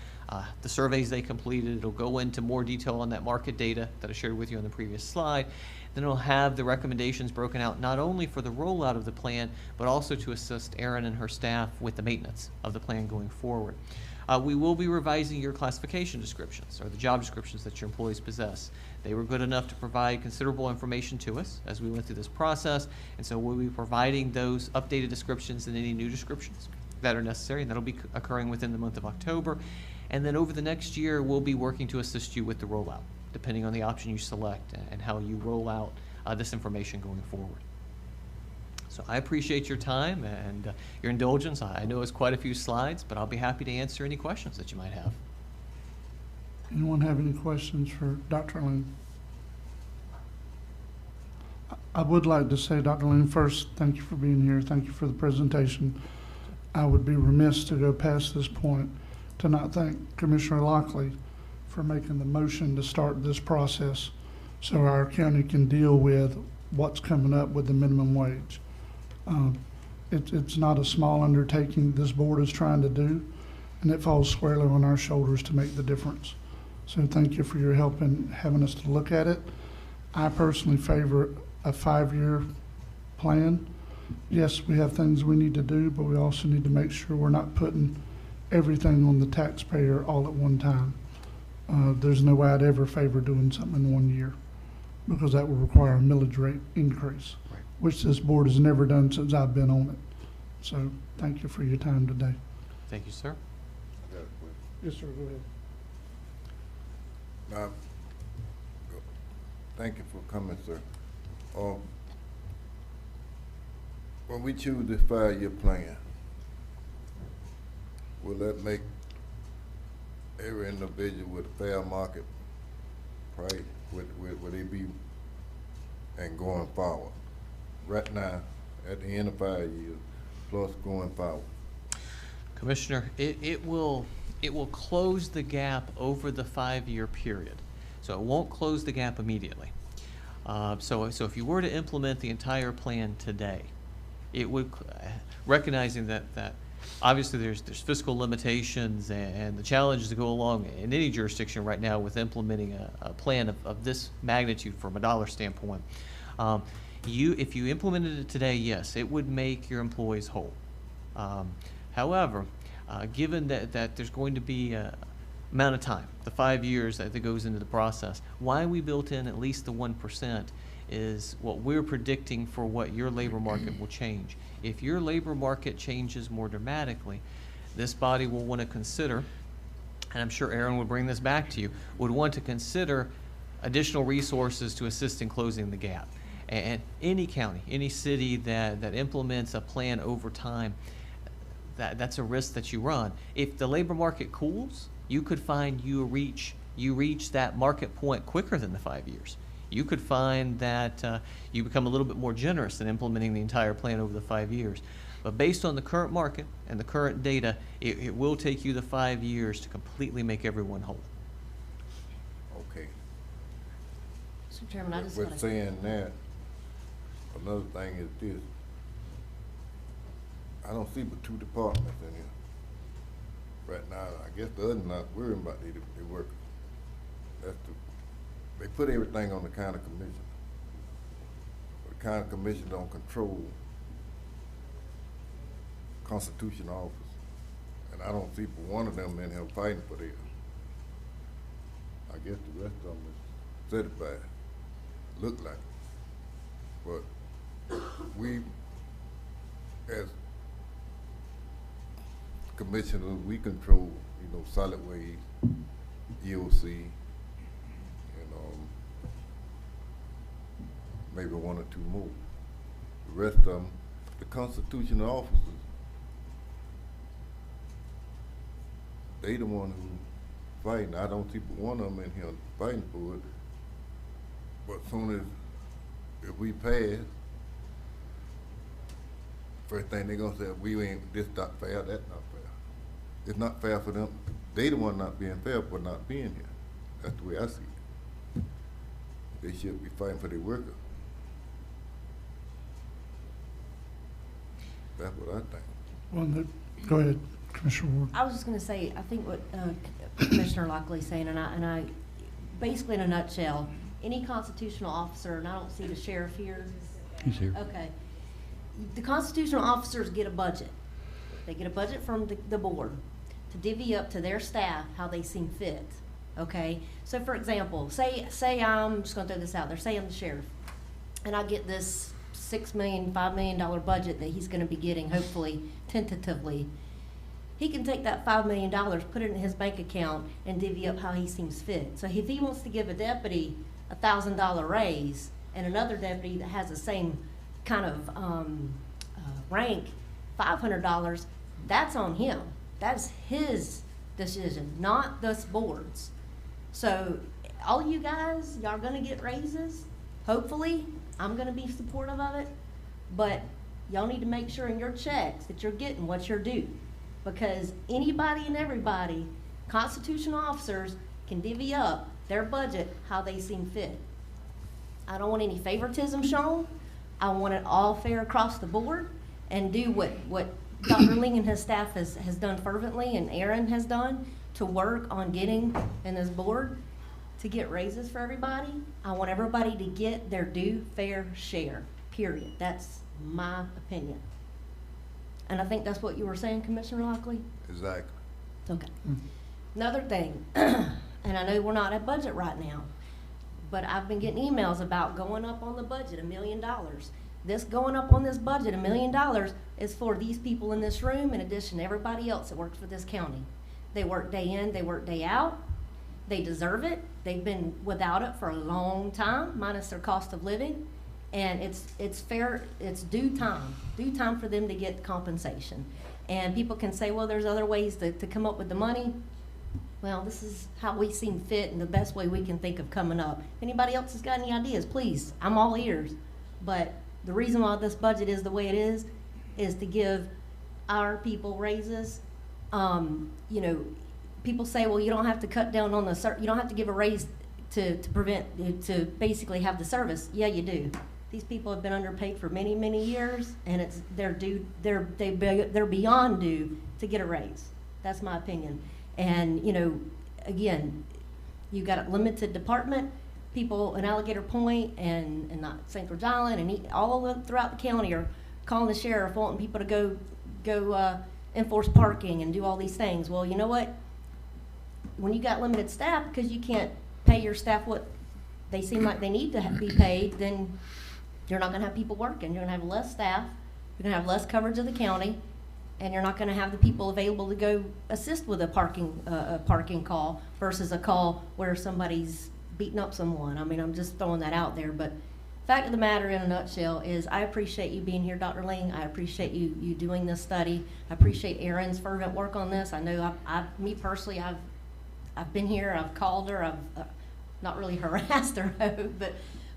the surveys they completed. It'll go into more detail on that market data that I shared with you on the previous slide. Then it'll have the recommendations broken out not only for the rollout of the plan, but also to assist Erin and her staff with the maintenance of the plan going forward. We will be revising your classification descriptions, or the job descriptions that your employees possess. They were good enough to provide considerable information to us as we went through this process, and so we'll be providing those updated descriptions and any new descriptions that are necessary, and that'll be occurring within the month of October. And then over the next year, we'll be working to assist you with the rollout, depending on the option you select and how you roll out this information going forward. So I appreciate your time and your indulgence. I know it's quite a few slides, but I'll be happy to answer any questions that you might have. Anyone have any questions for Dr. Loon? I would like to say, Dr. Loon, first, thank you for being here. Thank you for the presentation. I would be remiss to go past this point to not thank Commissioner Lockley for making the motion to start this process so our county can deal with what's coming up with the minimum wage. It's not a small undertaking this board is trying to do, and it falls squarely on our shoulders to make the difference. So thank you for your help in having us to look at it. I personally favor a 5-year plan. Yes, we have things we need to do, but we also need to make sure we're not putting everything on the taxpayer all at one time. There's no way I'd ever favor doing something in 1 year, because that would require a millage rate increase, which this board has never done since I've been on it. So thank you for your time today. Thank you, sir. I got a question. Yes, sir, go ahead. Now, thank you for coming, sir. When we choose this 5-year plan, will that make every individual with a fair market price, would they be, and going forward? Right now, at the end of 5 years, plus going forward. Commissioner, it will close the gap over the 5-year period. So it won't close the gap immediately. So if you were to implement the entire plan today, it would, recognizing that obviously there's fiscal limitations and the challenges that go along in any jurisdiction right now with implementing a plan of this magnitude from a dollar standpoint. If you implemented it today, yes, it would make your employees whole. However, given that there's going to be a amount of time, the 5 years that goes into the process, why we built in at least the 1% is what we're predicting for what your labor market will change. If your labor market changes more dramatically, this body will want to consider, and I'm sure Aaron would bring this back to you, would want to consider additional resources to assist in closing the gap. And any county, any city that implements a plan over time, that's a risk that you run. If the labor market cools, you could find you reach that market point quicker than the 5 years. You could find that you become a little bit more generous in implementing the entire plan over the 5 years. But based on the current market and the current data, it will take you the 5 years to completely make everyone whole. Okay. Mr. Chairman, I just With got saying that, another thing is this. I don't see but 2 departments in here. Right now, I guess the other not worrying about their workers. They put everything on the county commission. But the county commission don't control constitutional office. And I don't see but one of them in here fighting for this. I guess the rest of them is certified, look like it. But we, as commissioners, we control, solid waste, EOC, maybe 1 or 2 more. The rest of them, the constitutional officers, they the one who fighting. I don't see but one of them in here fighting for it. But soon as, if we pass, first thing they're gonna say, this not fair, that's not fair. It's not fair for them. They the one not being fair for not being here. That's the way I see it. They should be fighting for their workers. That's what I think. Well, go ahead, Commissioner Ward. I was just going to say, I think what Commissioner Lockley's saying, and I, basically in a nutshell, any constitutional officer, and I don't see the sheriff here. He's here. Okay. The constitutional officers get a budget. They get a budget from the board to divvy up to their staff how they seem fit. Okay? So for example, say I'm just going to throw this out there. Say I'm the sheriff, and I get this $6 million, $5 million budget that he's going to be getting, hopefully, tentatively. He can take that $5 million, put it in his bank account, and divvy up how he seems fit. So if he wants to give a deputy a $1,000 raise and another deputy that has the same kind of rank, $500, that's on him. That's his decision, not this board's. So all you guys, y'all gonna get raises, hopefully. I'm gonna be supportive of it, but y'all need to make sure in your checks that you're getting what you're due. Because anybody and everybody, constitutional officers, can divvy up their budget how they seem fit. I don't want any favoritism shown. I want it all fair across the board and do what Dr. Ling and his staff has done fervently and Aaron has done to work on getting in this board to get raises for everybody. I want everybody to get their due fair share, period. That's my opinion. And I think that's what you were saying, Commissioner Lockley? Exactly. Okay. Another thing, and I know we're not at budget right now, but I've been getting emails about going up on the budget $1 million. This going up on this budget $1 million is for these people in this room in addition to everybody else that works for this county. They work day in, they work day out. They deserve it. They've been without it for a long time, minus their cost of living. And it's fair, it's due time for them to get compensation. And people can say, well, there's other ways to come up with the money. Well, this is how we seem fit and the best way we can think of coming up. If anybody else has got any ideas, please, I'm all ears. But the reason why this budget is the way it is to give our people raises. You know, people say, well, you don't have to cut down on you don't have to give a raise to basically have the service. Yeah, you do. These people have been underpaid for many, many years, and they're beyond due to get a raise. That's my opinion. And, you know, again, you got a limited department. People in Alligator Point and not St. George Island and all throughout the county are calling the sheriff, wanting people to go enforce parking and do all these things. Well, you know what? When you got limited staff because you can't pay your staff what they seem like they need to be paid, then you're not going to have people working. You're going to have less staff. You're going to have less coverage of the county, and you're not going to have the people available to go assist with a parking call versus a call where somebody's beating up someone. I mean, I'm just throwing that out there. But fact of the matter in a nutshell is I appreciate you being here, Dr. Ling. I appreciate you doing this study. I appreciate Erin's fervent work on this. I know me personally, I've been here, I've called her, I've not really harassed her, but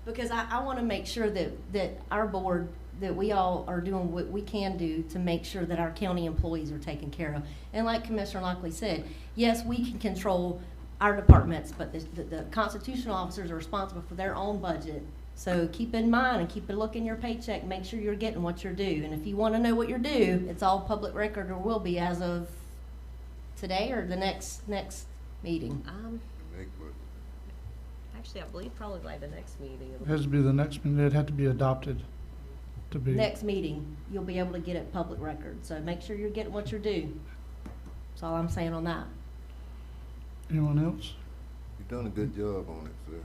because I want to make sure that our board, that we all are doing what we can do to make sure that our county employees are taken care of. And like Commissioner Lockley said, yes, we can control our departments, but the constitutional officers are responsible for their own budget. So keep in mind and keep a look in your paycheck, make sure you're getting what you're due. And if you want to know what you're due, it's all public record or will be as of today or the next meeting. Actually, I believe probably by the next meeting. It has to be the next meeting. It'd have to be adopted to be. Next meeting, you'll be able to get it public record. So make sure you're getting what you're due. That's all I'm saying on that. Anyone else? You've done a good job on it, sir.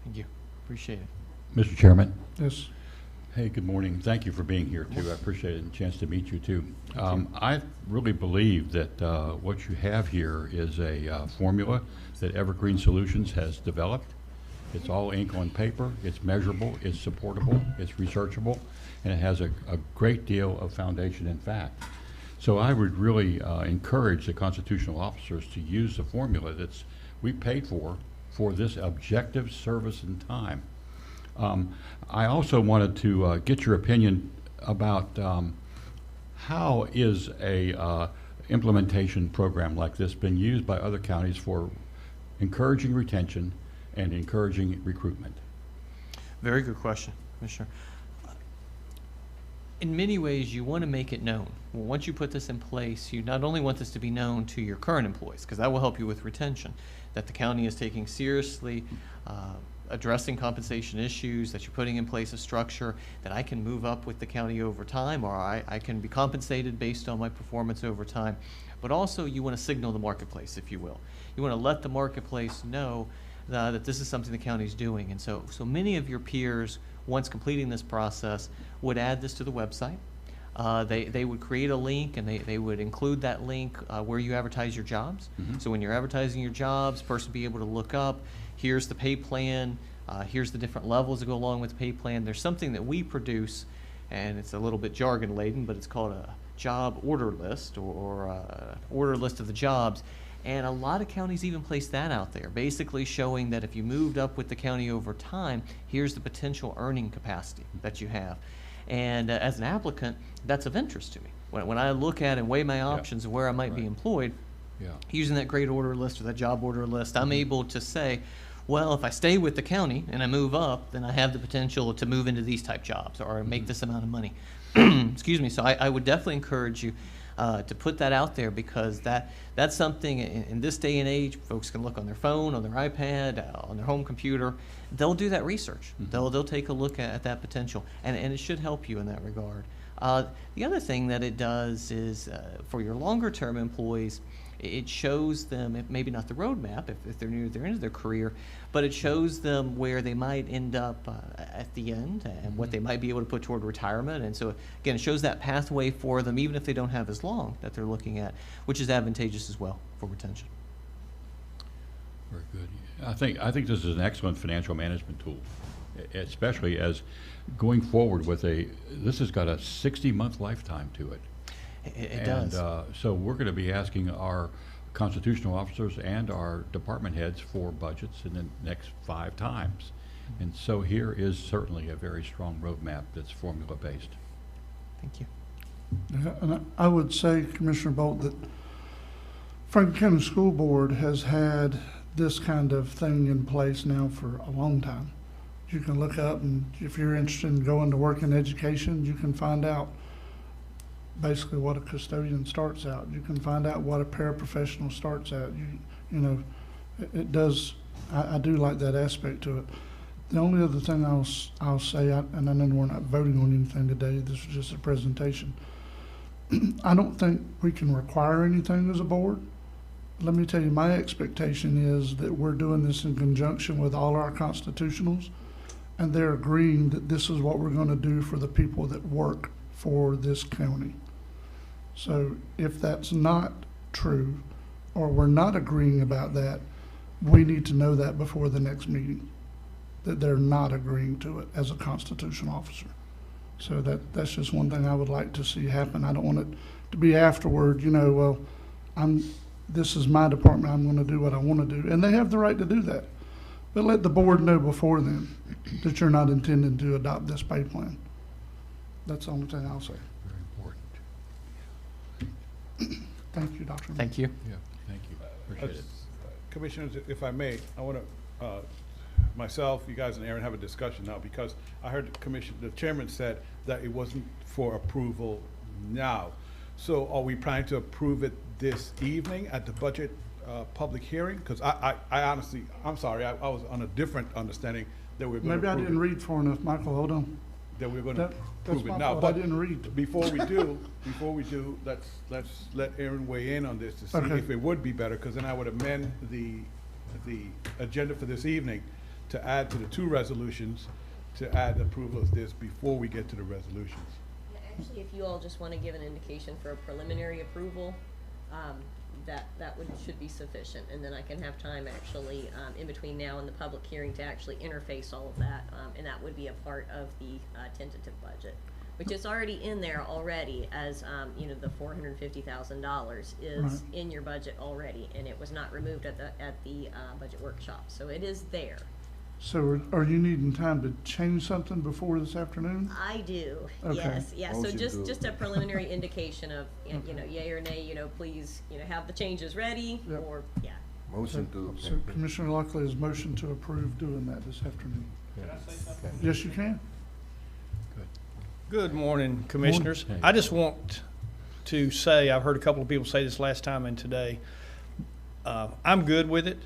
Thank you. Appreciate it. Mr. Chairman. Yes. Hey, good morning. Thank you for being here, too. I appreciate it and a chance to meet you, too. I really believe that what you have here is a formula that Evergreen Solutions has developed. It's all ink on paper. It's measurable. It's supportable. It's researchable. And it has a great deal of foundation in fact. So I would really encourage the constitutional officers to use the formula that's we paid for this objective service and time. I also wanted to get your opinion about how is a implementation program like this been used by other counties for encouraging retention and encouraging recruitment? Very good question, Commissioner. In many ways, you want to make it known. Well, once you put this in place, you not only want this to be known to your current employees, because that will help you with retention, that the county is taking seriously addressing compensation issues, that you're putting in place a structure that I can move up with the county over time, or I can be compensated based on my performance over time. But also you want to signal the marketplace, if you will. You want to let the marketplace know that this is something the county's doing. And so many of your peers, once completing this process, would add this to the website. They would create a link, and they would include that link where you advertise your jobs. Mm-hmm. So when you're advertising your jobs, person be able to look up, here's the pay plan, here's the different levels that go along with the pay plan. There's something that we produce, and it's a little bit jargon laden, but it's called a job order list, or order list of the jobs. And a lot of counties even place that out there, basically showing that if you moved up with the county over time, here's the potential earning capacity that you have. And as an applicant, that's of interest to me. When I look at and weigh my options of where I might be employed, using that grade order list or that job order list, I'm able to say, well, if I stay with the county and I move up, then I have the potential to move into these type jobs or make this amount of money. Excuse me. So I would definitely encourage you to put that out there, because that's something in this day and age, folks can look on their phone, on their iPad, on their home computer. They'll do that research. They'll take a look at that potential, and it should help you in that regard. The other thing that it does is for your longer term employees, it shows them, maybe not the roadmap if they're near the end of their career, but it shows them where they might end up at the end and what they might be able to put toward retirement. And so, again, it shows that pathway for them, even if they don't have as long that they're looking at, which is advantageous as well for retention. Very good. I think this is an excellent financial management tool, especially as going forward with this has got a 60-month lifetime to it. It does. So we're going to be asking our constitutional officers and our department heads for budgets in the next 5 times. And so here is certainly a very strong roadmap that's formula-based. Thank you. Yeah, and I would say, Commissioner Bolt, that Franklin County School Board has had this kind of thing in place now for a long time. You can look up, and if you're interested in going to work in education, you can find out basically what a custodian starts out. You can find out what a paraprofessional starts at. You know, it does. I do like that aspect to it. The only other thing I'll say, and I know we're not voting on anything today. This is just a presentation. I don't think we can require anything as a board. Let me tell you, my expectation is that we're doing this in conjunction with all our constitutionals, and they're agreeing that this is what we're going to do for the people that work for this county. So if that's not true, or we're not agreeing about that, we need to know that before the next meeting, that they're not agreeing to it as a constitutional officer. So that's just one thing I would like to see happen. I don't want it to be afterward, you know, well, this is my department, I'm going to do what I want to do. And they have the right to do that. But let the board know before then that you're not intending to adopt this pay plan. That's the only thing I'll say. Very important. Thank you, Dr. Thank you. Yeah, thank you. Appreciate it. Commissioners, if I may, I want to, myself, you guys and Aaron have a discussion now, because I heard the chairman said that it wasn't for approval now. So are we planning to approve it this evening at the budget public hearing? Because I honestly, I'm sorry, I was on a different understanding that we were going to Maybe I approve didn't it. read far enough, Michael, hold on. That we were going to That's approve my it now. fault, I But didn't read. before we do, let's let Aaron weigh in on this to see Okay. if it would be better, because then I would amend the agenda for this evening to add to the 2 resolutions, to add approval of this before we get to the resolutions. Actually, if you all just want to give an indication for a preliminary approval, that should be sufficient, and then I can have time actually in between now and the public hearing to actually interface all of that, and that would be a part of the tentative budget, which is already in there already as you know, the $450,000 is Right. in your budget already, and it was not removed at the budget workshop, so it is there. So are you needing time to change something before this afternoon? I do, Okay. yes, yeah, so Motion to- just a preliminary indication of, you know, yay or nay, you know, please, you know, have the changes ready, Yep. or, yeah. Motion to. So Commissioner Lockley has motioned to approve doing that this afternoon. Can I say something? Yes, you can. Good morning, Commissioners. Morning. I just want to say, I've heard a couple of people say this last time and today, I'm good with it,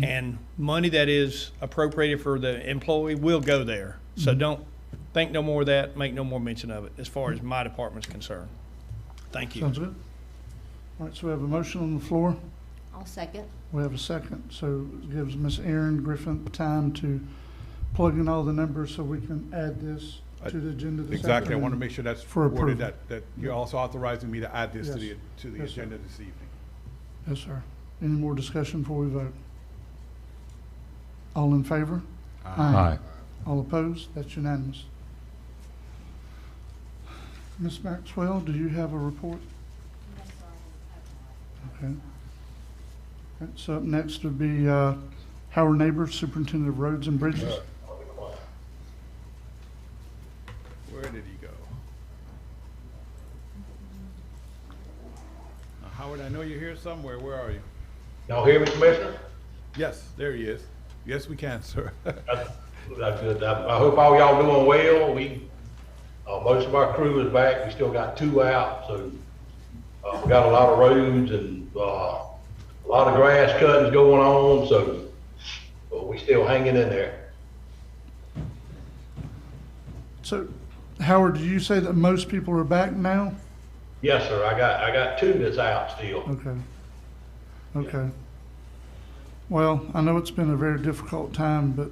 and money that is appropriated for the employee will go there. So don't think no more of that, make no more mention of it, as far as my department's concerned. Thank you. Sounds good. All right, so we have a motion on the floor. I'll second. We have a second. So it gives Ms. Erin Griffin time to plug in all the numbers so we can add this to the agenda this afternoon. Exactly, I want to make sure that's For worded, approval. that you're also authorizing me to add this to Yes. the Yes, sir. agenda this evening. Yes, sir. Any more discussion before we vote? All in favor? Aye. All opposed? That's unanimous. Ms. Maxwell, do you have a report? Okay. Okay, so up next would be Howard Neighbor, Superintendent of Roads and Bridges. Where did he go? Now, Howard, I know you're here somewhere, where are you? Y'all hear me, Commissioner? Yes, there he is. Yes, we can, sir. That's good. I hope all y'all doing well. Most of our crew is back. We still got 2 out, so We got a lot of roads and, a lot of grass cuttings going on, so we still hanging in there. So, Howard, did you say that most people are back now? Yes, sir. I got two that's out still. Okay. Okay. Well, I know it's been a very difficult time, but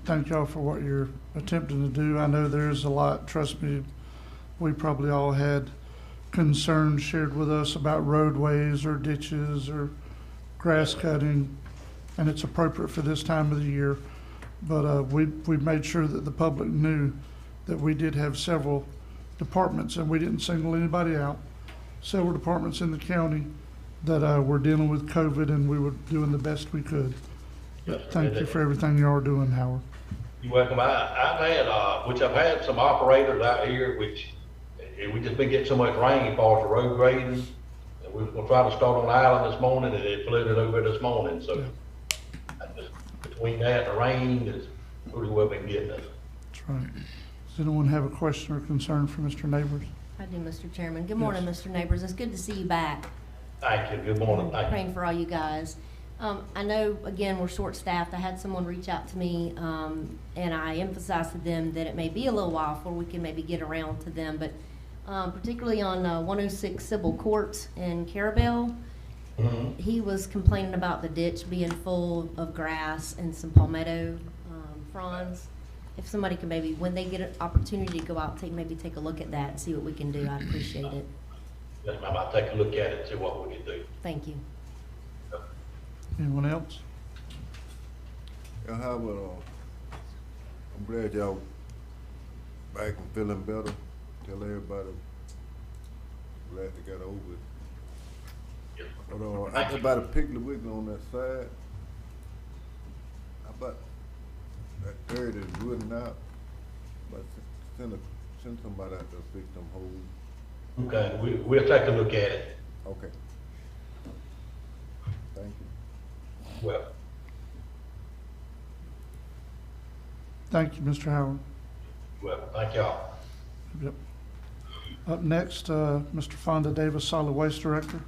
thank y'all for what you're attempting to do. I know there's a lot, trust me, we probably all had concerns shared with us about roadways or ditches or grass cutting, and it's appropriate for this time of the year. But we made sure that the public knew that we did have several departments, and we didn't single anybody out, several departments in the county that were dealing with COVID, and we were doing the best we could. Yes, But thank you for everything you are doing, Howard. You're welcome. I've had some operators out here, which we just been getting so much rain as far as the road grading. And we was gonna try to start on the island this morning, and it flooded over this morning, so between that and the rain, it's pretty well been getting us. That's right. Does anyone have a question or concern for Mr. Neighbors? I do, Mr. Chairman. Good morning, Mr. Neighbors. It's good to see you back. Thank you. Good morning. Thank you. Praying for all you guys. I know, again, we're short-staffed. I had someone reach out to me, and I emphasized to them that it may be a little while before we can maybe get around to them, but particularly on 106 Sybil Court in Carabel, he was complaining about the ditch being full of grass and some palmetto fronds. If somebody can maybe, when they get an opportunity to go out, maybe take a look at that and see what we can do, I'd appreciate it. Yes, ma'am. I'll take a look at it and see what we can do. Thank you. Anyone else? Yeah, Howard, I'm glad y'all back and feeling better. Tell everybody glad they got over it. Yes. But I about a Piggly Wiggly on that side. How about that dirt is rooting out? But send somebody out there to fix them holes. Okay, we'll take a look at it. Okay. Thank you. Well, Thank you, Mr. Howard. well, thank y'all. Yep. Up next, Mr. Fonda Davis, Solid Waste Director.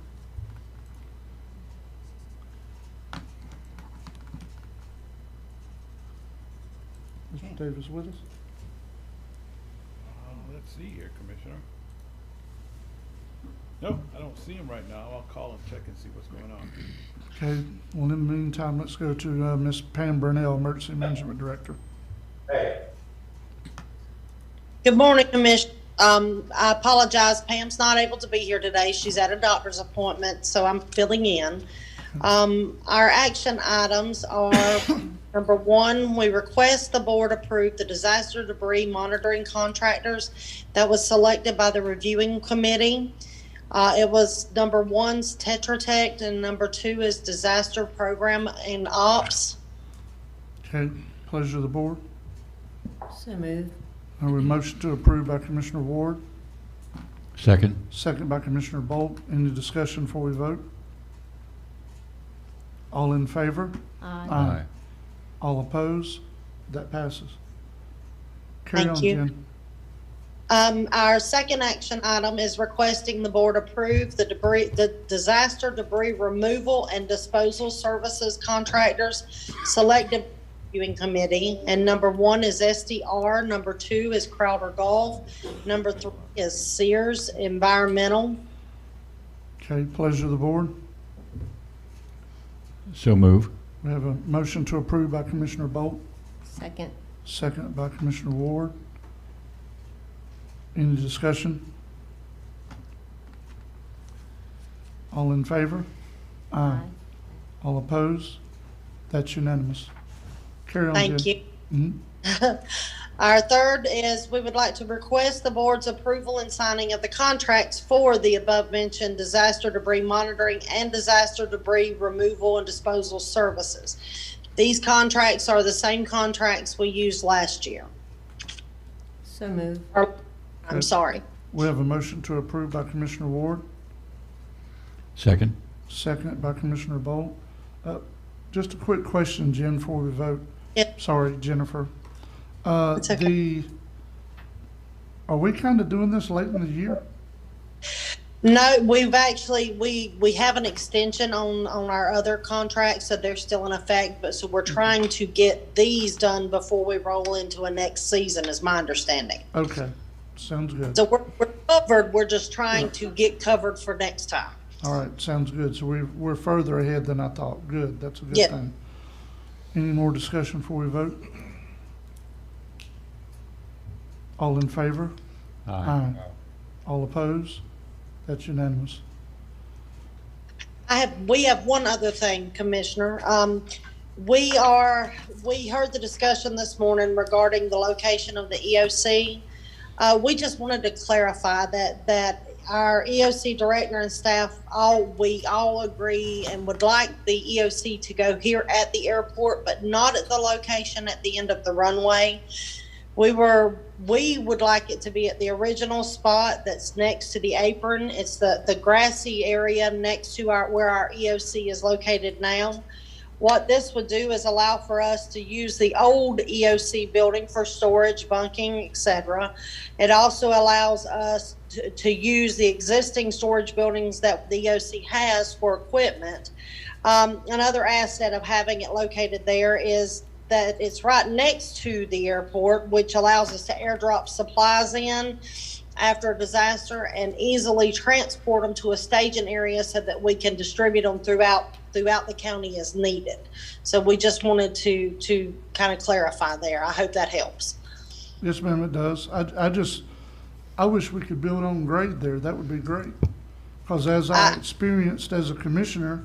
Mr. Davis with us? Let's see here, Commissioner. No, I don't see him right now. I'll call and check and see what's going on. Okay, well, in the meantime, let's go to Ms. Pam Burnell, Emergency Management Director. Hey. Good morning, Commissioner. I apologize, Pam's not able to be here today. She's at a doctor's appointment, so I'm filling in. Our action items are, number one, we request the board approve the disaster debris monitoring contractors that was selected by the reviewing committee. It was number one's Tetra Tech, and number two is Disaster Program and Ops. Okay, pleasure of the board. So moved. We motion to approve by Commissioner Ward, Second. second by Commissioner Bolt. Any discussion before we vote? All in favor? Aye. All opposed? That passes. Carry Thank on, you. Jen. Our second action item is requesting the board approve the disaster debris removal and disposal services contractors selected by the reviewing committee. And number one is SDR, number two is Crowder Golf, number three is Sears Environmental. Okay, pleasure of the board. So move. We have a motion to approve by Commissioner Bolt, Second. second by Commissioner Ward. Any discussion? All in favor? Aye. All opposed? That's unanimous. Carry on, Jen. Thank you. Mhm. Our third is we would like to request the board's approval and signing of the contracts for the above-mentioned disaster debris monitoring and disaster debris removal and disposal services. These contracts are the same contracts we used last year. So moved. I'm sorry. We have a motion to approve by Commissioner Ward, Second. second by Commissioner Bolt. Just a quick question, Jen, before we vote. Yep. Sorry, Jennifer. It's okay. Are we kind of doing this late in the year? No, we've actually, we have an extension on our other contracts, so they're still in effect, but so we're trying to get these done before we roll into a next season, is my understanding. Okay, sounds good. So we're covered, we're just trying to get covered for next time. All right, sounds good. So we're further ahead than I thought. Good, that's a good Yeah. thing. Any more discussion before we vote? All in favor? Aye. All opposed? That's unanimous. We have one other thing, Commissioner. We heard the discussion this morning regarding the location of the EOC. We just wanted to clarify that our EOC director and staff, we all agree and would like the EOC to go here at the airport, but not at the location at the end of the runway. We would like it to be at the original spot that's next to the apron. It's the grassy area next to where our EOC is located now. What this would do is allow for us to use the old EOC building for storage, bunking, etc. It also allows us to use the existing storage buildings that the EOC has for equipment. Another asset of having it located there is that it's right next to the airport, which allows us to airdrop supplies in after a disaster and easily transport them to a staging area so that we can distribute them throughout the county as needed. So we just wanted to kind of clarify there. I hope that helps. Yes, ma'am, it does. I wish we could build on grade there. That would be great. Because as I experienced as a commissioner,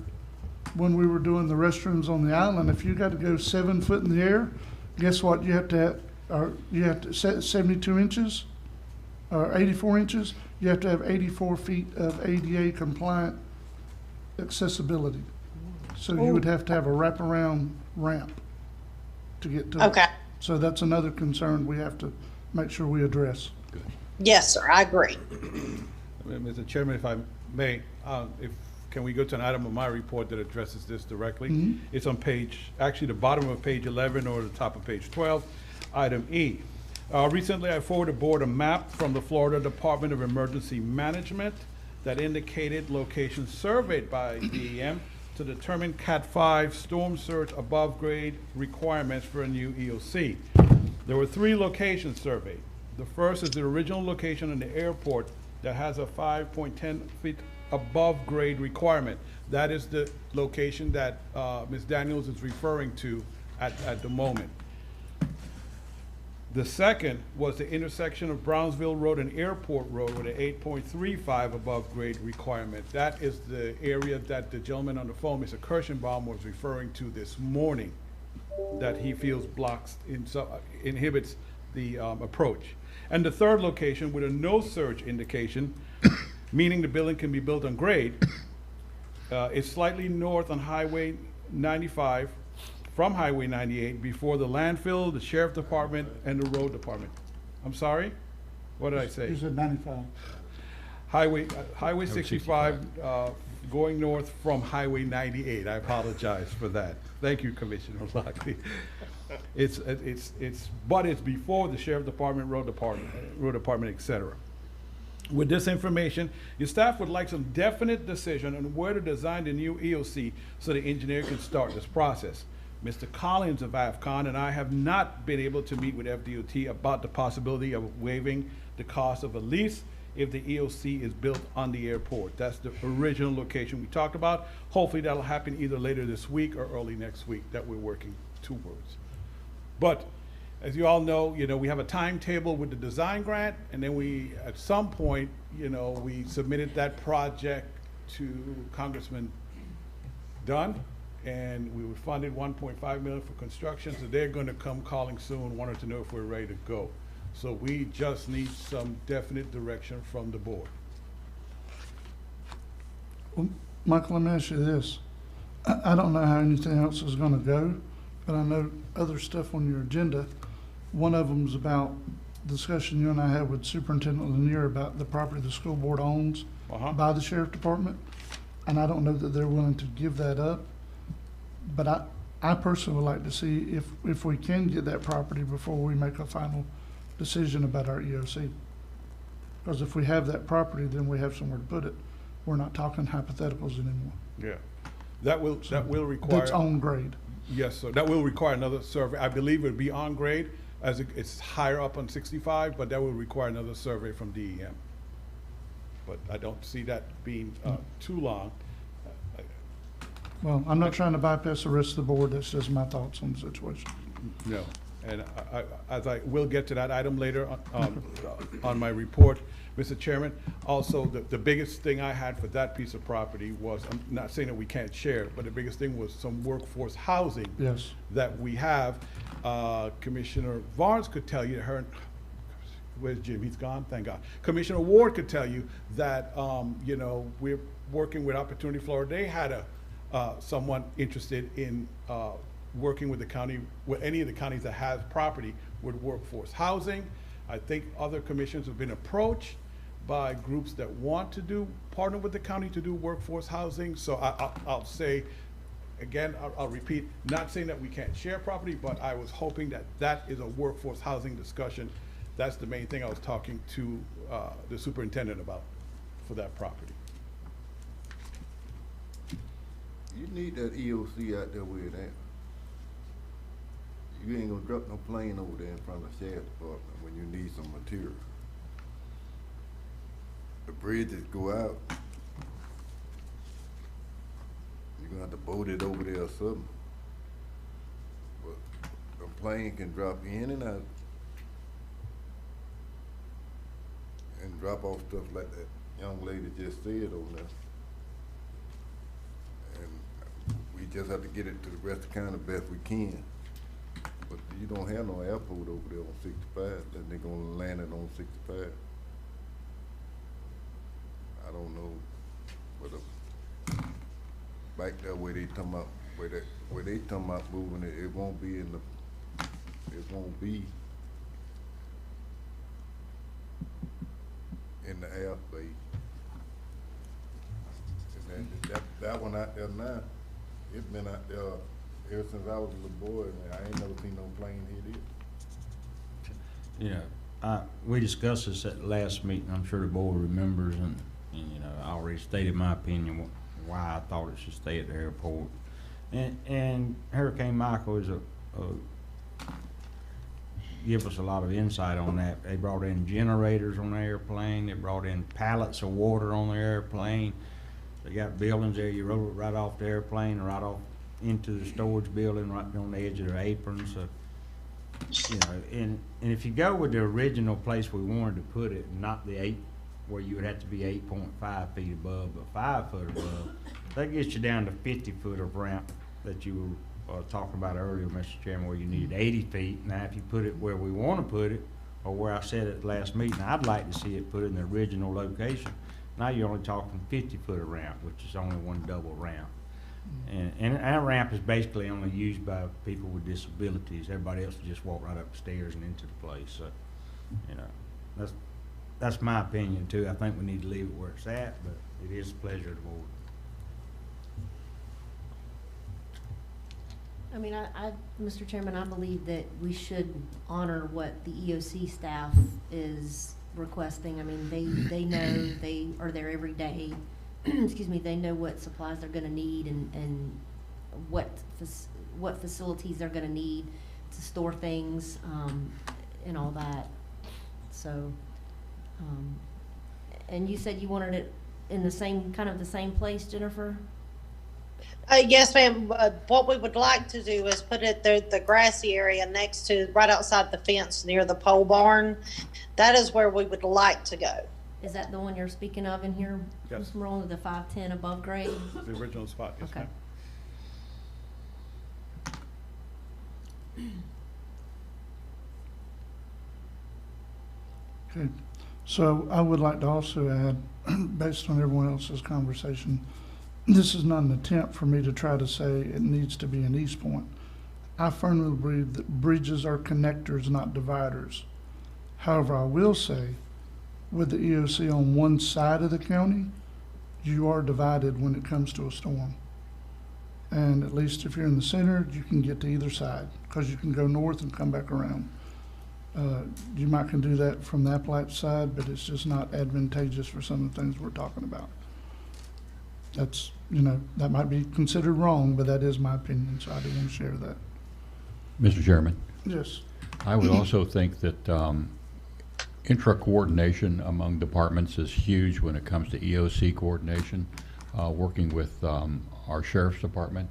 when we were doing the restrooms on the island, if you got to go 7 foot in the air, guess what? You have to set 72 inches or 84 inches. You have to have 84 feet of ADA compliant accessibility. So you would have to have a wraparound ramp to get to it. Okay. So that's another concern we have to make sure we address. Yes, sir. I agree. Mr. Chairman, if I may, can we go to an item of my report that addresses this directly? It's on the bottom of page 11 or the top of page 12, item E. Recently, I forwarded the board a map from the Florida Department of Emergency Management that indicated locations surveyed by DEM to determine Cat 5 storm surge above grade requirements for a new EOC. There were 3 locations surveyed. The first is the original location in the airport that has a 5.10 feet above grade requirement. That is the location that Ms. Daniels is referring to at the moment. The second was the intersection of Brownsville Road and Airport Road with an 8.35 above grade requirement. That is the area that the gentleman on the phone, Mr. Kirschenbaum, was referring to this morning, that he feels inhibits the approach. And the third location with a no surge indication, meaning the building can be built on grade, is slightly north on Highway 95 from Highway 98 before the landfill, the sheriff department, and the road department. I'm sorry? What did I say? You said 95. Highway 65 going north from Highway 98. I apologize for that. Thank you, Commissioner Lockley. But it's before the sheriff department, road department, et cetera. With this information, your staff would like some definite decision on where to design the new EOC so the engineer can start this process. Mr. Collins of AFCON and I have not been able to meet with FDOT about the possibility of waiving the cost of a lease if the EOC is built on the airport. That's the original location we talked about. Hopefully that'll happen either later this week or early next week that we're working towards. But as you all know, we have a timetable with the design grant, and then we, at some point, we submitted that project to Congressman Dunn, and we were funded $1.5 million for construction, so they're gonna come calling soon, wanted to know if we're ready to go. So we just need some definite direction from the board. Well, Michael, let me ask you this. I don't know how anything else is gonna go, but I know other stuff on your agenda. One of them is about discussion you and I had with Superintendent Lanier about the property the school board owns by the sheriff department. And I don't know that they're willing to give that up. But I personally would like to see if we can get that property before we make a final decision about our EOC. Because if we have that property, then we have somewhere to put it. we're not talking hypotheticals anymore. Yeah. That will require. That's on grade. Yes, sir. That will require another survey. I believe it would be on grade as it's higher up on 65, but that will require another survey from DEM. But I don't see that being too long. Well, I'm not trying to bypass the rest of the board. That's just my thoughts on the situation. No, and we'll get to that item later on my report, Mr. Chairman. Also, the biggest thing I had for that piece of property was, I'm not saying that we can't share, but the biggest thing was some workforce housing. Yes. That we have. Commissioner Barnes could tell you, where's Jim? He's gone, thank God. Commissioner Ward could tell you that, you know, we're working with Opportunity Florida. They had someone interested in working with the county, with any of the counties that has property with workforce housing. I think other commissions have been approached by groups that want to partner with the county to do workforce housing. So I'll say, again, I'll repeat, not saying that we can't share property, but I was hoping that is a workforce housing discussion. That's the main thing I was talking to the superintendent about for that property. You need that EOC out there where it at. You ain't gonna drop no plane over there in front of the sheriff department when you need some material. The bridges go out. You're gonna have to boat it over there or something. But the plane can drop in and out and drop off stuff like that young lady just said over there. And we just have to get it to the rest of the county best we can. But you don't have no airport over there on 65, then they're gonna land it on 65. I don't know whether back there where they talking about, where they talking about moving it, it won't be in the airspace. And then that one out there now, it's been out there ever since I was a little boy, and I ain't never seen no plane hit it. You know, we discussed this at the last meeting. I'm sure the board remembers, and you know, I already stated my opinion why I thought it should stay at the airport. And Hurricane Michael is give us a lot of insight on that. They brought in generators on the airplane. They brought in pallets of water on the airplane. They got buildings there. You roll it right off the airplane, right off into the storage building, right on the edge of their apron. So, you know, and if you go with the original place we wanted to put it, not the 8, where you would have to be 8.5 feet above, but 5 foot above, that gets you down to 50 foot of ramp that you were talking about earlier, Mr. Chairman, where you needed 80 feet. Now, if you put it where we want to put it, or where I said at the last meeting, I'd like to see it put in the original location. Now you're only talking 50 foot of ramp, which is only one double ramp. And our ramp is basically only used by people with disabilities. Everybody else just walk right up the stairs and into the place. So, you know, that's my opinion too. I think we need to leave it where it's at, but it is a pleasure of the board. I mean, Mr. Chairman, I believe that we should honor what the EOC staff is requesting. I mean, they know, they are there every day. Excuse me, they know what supplies they're gonna need and what facilities they're gonna need to store things, and all that. So, and you said you wanted it in the same, kind of the same place, Jennifer? Yes, ma'am. What we would like to do is put it the grassy area next to, right outside the fence near the pole barn. That is where we would like to go. Is that the one you're speaking of in here? Yes. Mr. Morone, the 510 above grade? The original spot, yes, Okay. ma'am. Okay, so I would like to also add, based on everyone else's conversation, this is not an attempt for me to try to say it needs to be an East Point. I firmly believe that bridges are connectors, not dividers. However, I will say, with the EOC on one side of the county, you are divided when it comes to a storm. And at least if you're in the center, you can get to either side, because you can go north and come back around. You might can do that from the Appalachia side, but it's just not advantageous for some of the things we're talking about. that's, you know, that might be considered wrong, but that is my opinion, so I do want to share that. Mr. Chairman, Yes. I would also think that intra-coordination among departments is huge when it comes to EOC coordination. Working with our sheriff's department,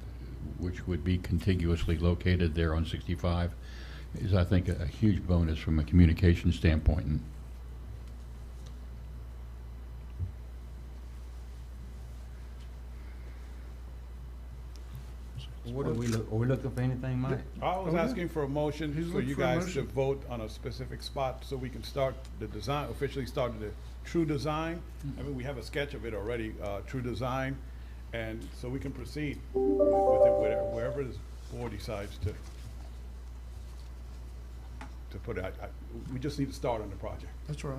which would be contiguously located there on 65, is, I think, a huge bonus from a communication standpoint. And What are we looking for anything, Mike? I was asking for a motion He's for looking you for a guys to motion. vote on a specific spot so we can start the design, officially start the true design. I mean, we have a sketch of it already, true design, and so we can proceed with it wherever the board decides to put it. We just need to start on the project. That's right.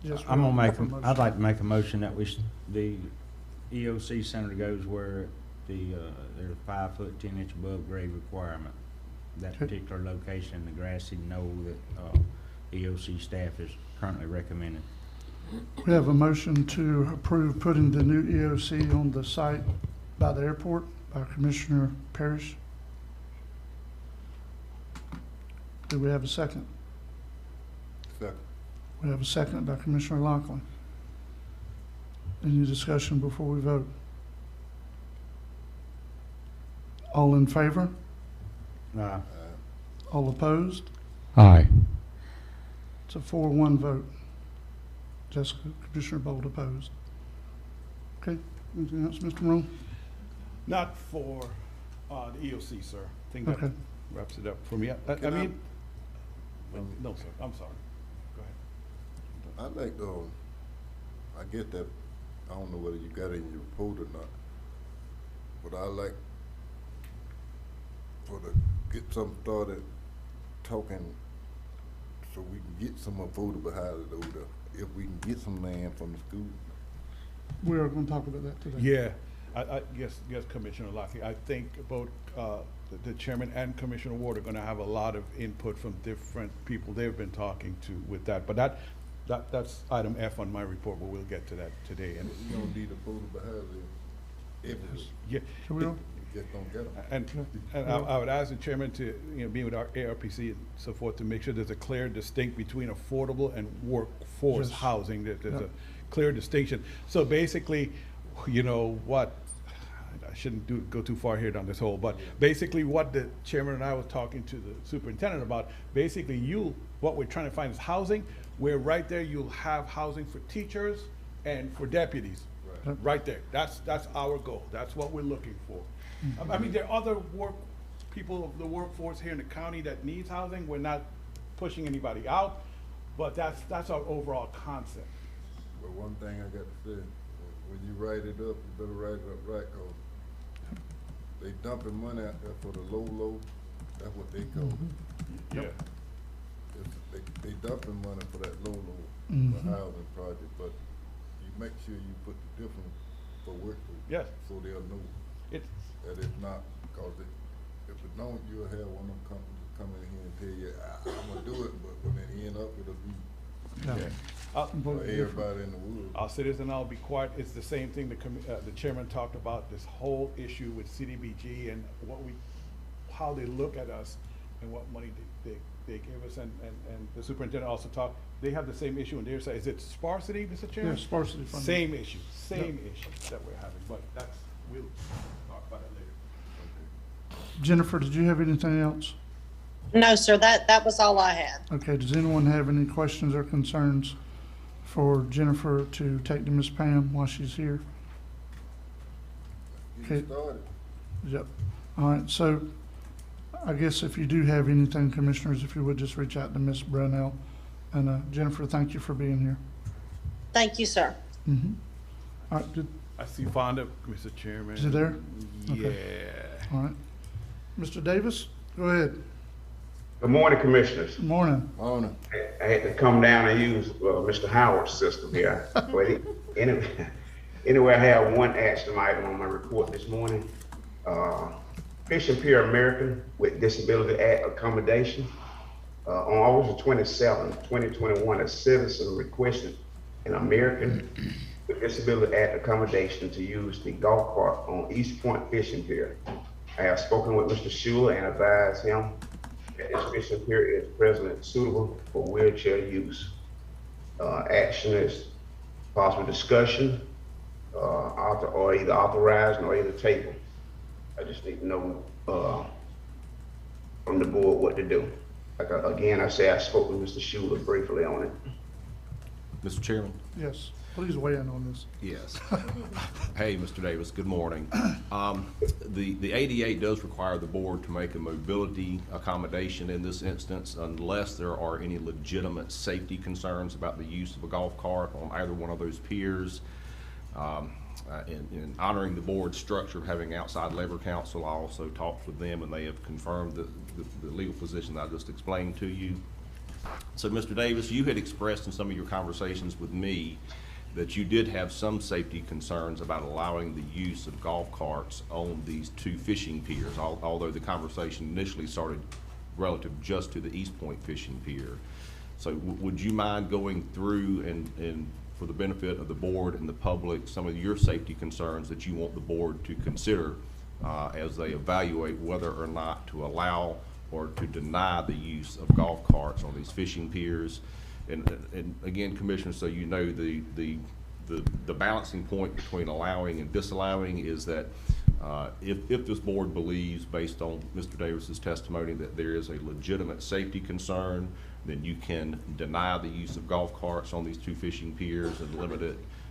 Yes, I'm we're gonna make, for motion. I'd like to make a motion that the EOC center goes where there's 5 foot 10 inch above grade requirement. That Okay. particular location, the grassy knoll that, EOC staff is currently recommending. We have a motion to approve putting the new EOC on the site by the airport by Commissioner Parrish. Do we have a second? Second. We have a second by Commissioner Lockley. Any discussion before we vote? All in favor? All opposed? aye. It's a 4-1 vote. Jessica, Commissioner Bolt opposed. Okay, anything else, Mr. Morone? Not for the EOC, sir. I think that Okay. wraps it up for me. I Can I- mean, no, sir, I'm sorry. Go ahead. I like, I get that, I don't know whether you got it in your report or not, but I like get something started talking so we can get some affordable houses over there. If we can get some land from the school. We are going to talk about that today. Yeah, yes, Commissioner Lockley, I think both the chairman and Commissioner Ward are gonna have a lot of input from different people they've been talking to with that, but that's item F on my report, but we'll get to that today. And You don't need affordable houses everywhere. yeah, So we don't, You just don't get them. and I would ask the chairman to, you know, be with our ARPC and so forth, to make sure there's a clear distinct between affordable and workforce Yes. housing, that there's Yep. a clear distinction. So basically, you know, what, I shouldn't go too far here down this hole, but basically what the chairman and I was talking to the superintendent about, basically what we're trying to find is housing, where right there you'll have housing for teachers and for deputies. Right. Right there. That's our goal. That's what we're looking for. I mean, there are other people of the workforce here in the county that needs housing. We're not pushing anybody out, but that's our overall concept. But one thing I got to say, when you write it up, you better write it up right, 'cause they dumping money out there for the low, that's what they call it. Yeah. They dumping money for that low, Mhm. for housing project, but you make sure you put the difference for work, Yes. so they'll know It's, that it's not, cause if it don't, you'll have one of them companies come in here and tell you, I'm gonna do it, but when it end up, it'll be yeah. I'll- for everybody in the world. I'll say this and I'll be quiet. It's the same thing the chairman talked about, this whole issue with CDBG and how they look at us and what money they give us. And the superintendent also talked, they have the same issue on their side. Is it sparsity, Mr. Chairman? Yeah, sparsity funding. Same issue that we're having, but we'll talk about it later. Jennifer, did you have anything else? No, sir, that was all I had. Okay, does anyone have any questions or concerns for Jennifer to take to Miss Pam while she's here? Get Okay. started. Yep. All right, so I guess if you do have anything, commissioners, if you would just reach out to Miss Brunel. And Jennifer, thank you for being here. Thank you, sir. Mm-hmm. All right, good. I see Fonda, Mr. Chairman. Is it there? Yeah. Okay. All right. Mr. Davis, go ahead. Good morning, Commissioners. Good morning. Morning. I had to come down and use Mr. Howard's system here. But anyway, I have one action item on my report this morning. Christian Peer American with Disability Act Accommodation. On August 27, 2021, a citizen requested an American with Disability Act accommodation to use the golf cart on East Point Fishing Pier. I have spoken with Mr. Schuler and advised him that this fishing pier is presently suitable for wheelchair use. Action is possible discussion, or either authorizing or either table. I just need to know from the board what to do. Like again, I say I spoke with Mr. Schuler briefly on it. Mr. Chairman? Yes, please weigh in on this. Yes. Hey, Mr. Davis, good morning. The ADA does require the board to make a mobility accommodation in this instance unless there are any legitimate safety concerns about the use of a golf cart on either one of those piers. In honoring the board structure, having outside labor counsel, I also talked with them and they have confirmed the legal position that I just explained to you. So, Mr. Davis, you had expressed in some of your conversations with me that you did have some safety concerns about allowing the use of golf carts on these two fishing piers, although the conversation initially started relative just to the East Point Fishing Pier. So would you mind going through and for the benefit of the board and the public, some of your safety concerns that you want the board to consider as they evaluate whether or not to allow or to deny the use of golf carts on these fishing piers? And again, Commissioner, so you know, the balancing point between allowing and disallowing is that if this board believes, based on Mr. Davis's testimony, that there is a legitimate safety concern, then you can deny the use of golf carts on these two fishing piers and limit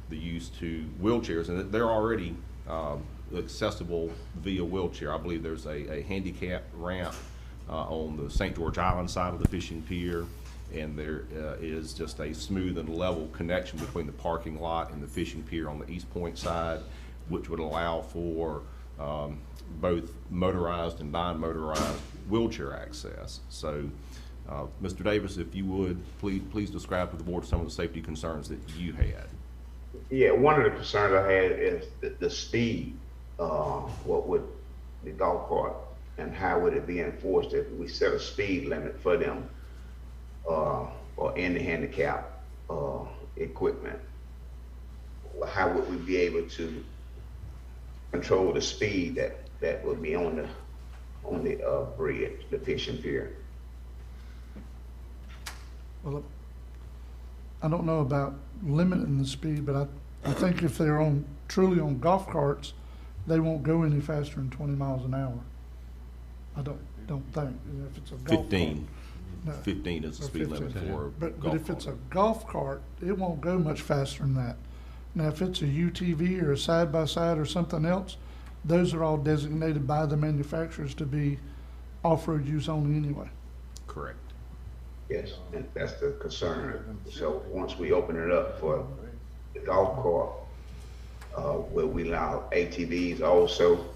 the use to wheelchairs. And they're already accessible via wheelchair. I believe there's a handicap ramp on the St. George Island side of the fishing pier, and there is just a smooth and level connection between the parking lot and the fishing pier on the East Point side, which would allow for both motorized and non-motorized wheelchair access. So, Mr. Davis, if you would, please describe to the board some of the safety concerns that you had. Yeah, one of the concerns I had is the speed. What would the golf cart and how would it be enforced if we set a speed limit for them or in the handicap equipment? How would we be able to control the speed that would be on the bridge, the fishing pier? Well, I don't know about limiting the speed, but I think if they're truly on golf carts, they won't go any faster than 20 miles an hour. I don't think. If it's a golf 15. No. 15 is the speed limit for a But golf if it's cart. a golf cart, it won't go much faster than that. Now, if it's a UTV or a side-by-side or something else, those are all designated by the manufacturers to be off-road use only anyway. Correct. Yes, and that's the concern. So once we open it up for the golf cart, will we allow ATVs also?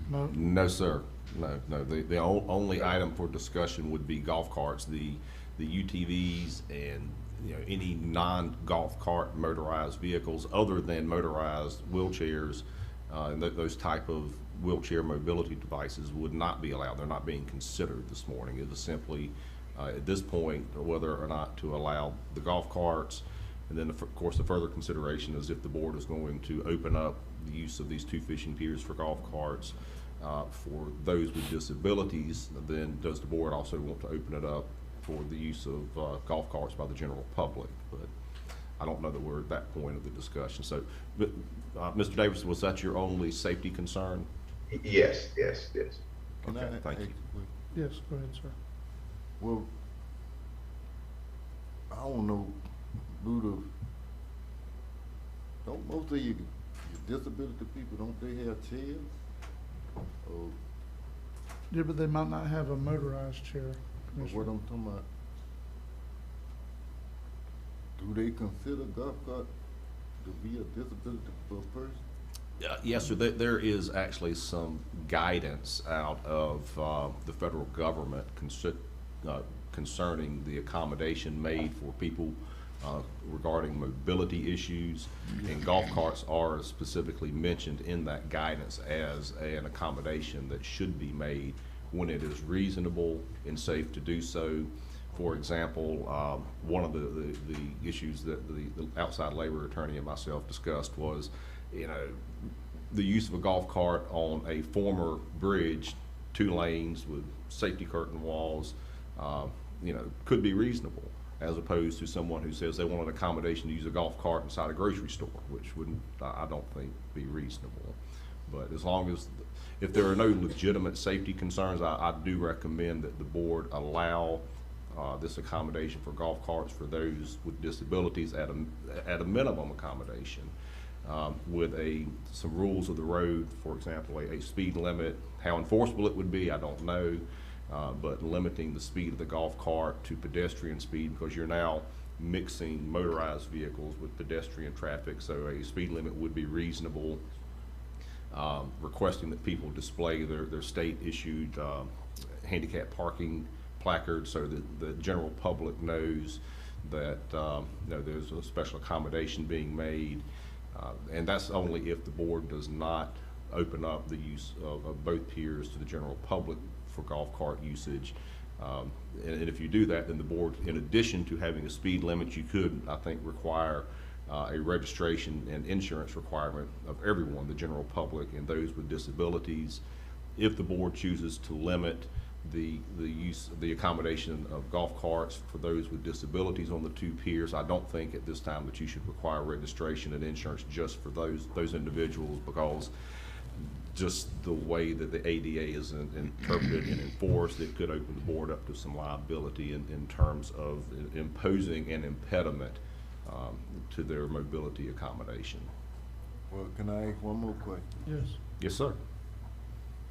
No. No, sir. No. The only item for discussion would be golf carts. The UTVs and any non-golf cart motorized vehicles other than motorized wheelchairs and those type of wheelchair mobility devices would not be allowed. They're not being considered this morning. It is simply at this point whether or not to allow the golf carts. And then, of course, the further consideration is if the board is going to open up the use of these two fishing piers for golf carts for those with disabilities, then does the board also want to open it up for the use of golf carts by the general public? But I don't know that we're at that point of the discussion. So, but, Mr. Davis, was that your only safety concern? Yes. Okay, thank you. Yes, go ahead, sir. Well, I don't know, don't most of your disability people, don't they have chairs? Yeah, but they might not have a motorized chair, Commissioner. What I'm talking about, do they consider golf cart to be a disability for a person? Yes, sir. There is actually some guidance out of the federal government concerning the accommodation made for people regarding mobility issues, and golf carts are specifically mentioned in that guidance as an accommodation that should be made when it is reasonable and safe to do so. For example, one of the issues that the outside labor attorney and myself discussed was, you know, the use of a golf cart on a former bridge, 2 lanes with safety curtain walls, you know, could be reasonable, as opposed to someone who says they want an accommodation to use a golf cart inside a grocery store, which wouldn't, I don't think, be reasonable. But as long as, if there are no legitimate safety concerns, I do recommend that the board allow this accommodation for golf carts for those with disabilities at a minimum accommodation, with some rules of the road. For example, a speed limit. How enforceable it would be, I don't know, but limiting the speed of the golf cart to pedestrian speed, because you're now mixing motorized vehicles with pedestrian traffic, so a speed limit would be reasonable. Requesting that people display their state-issued handicap parking placards so that the general public knows that you know, there's a special accommodation being made, and that's only if the board does not open up the use of both piers to the general public for golf cart usage. And if you do that, then the board, in addition to having a speed limit, you could, I think, require a registration and insurance requirement of everyone, the general public and those with disabilities. If the board chooses to limit the use of the accommodation of golf carts for those with disabilities on the 2 piers, I don't think at this time that you should require registration and insurance just for those individuals, because just the way that the ADA is interpreted and enforced, it could open the board up to some liability in terms of imposing an impediment to their mobility accommodation. Well, can I ask one more question? Yes. Yes, sir.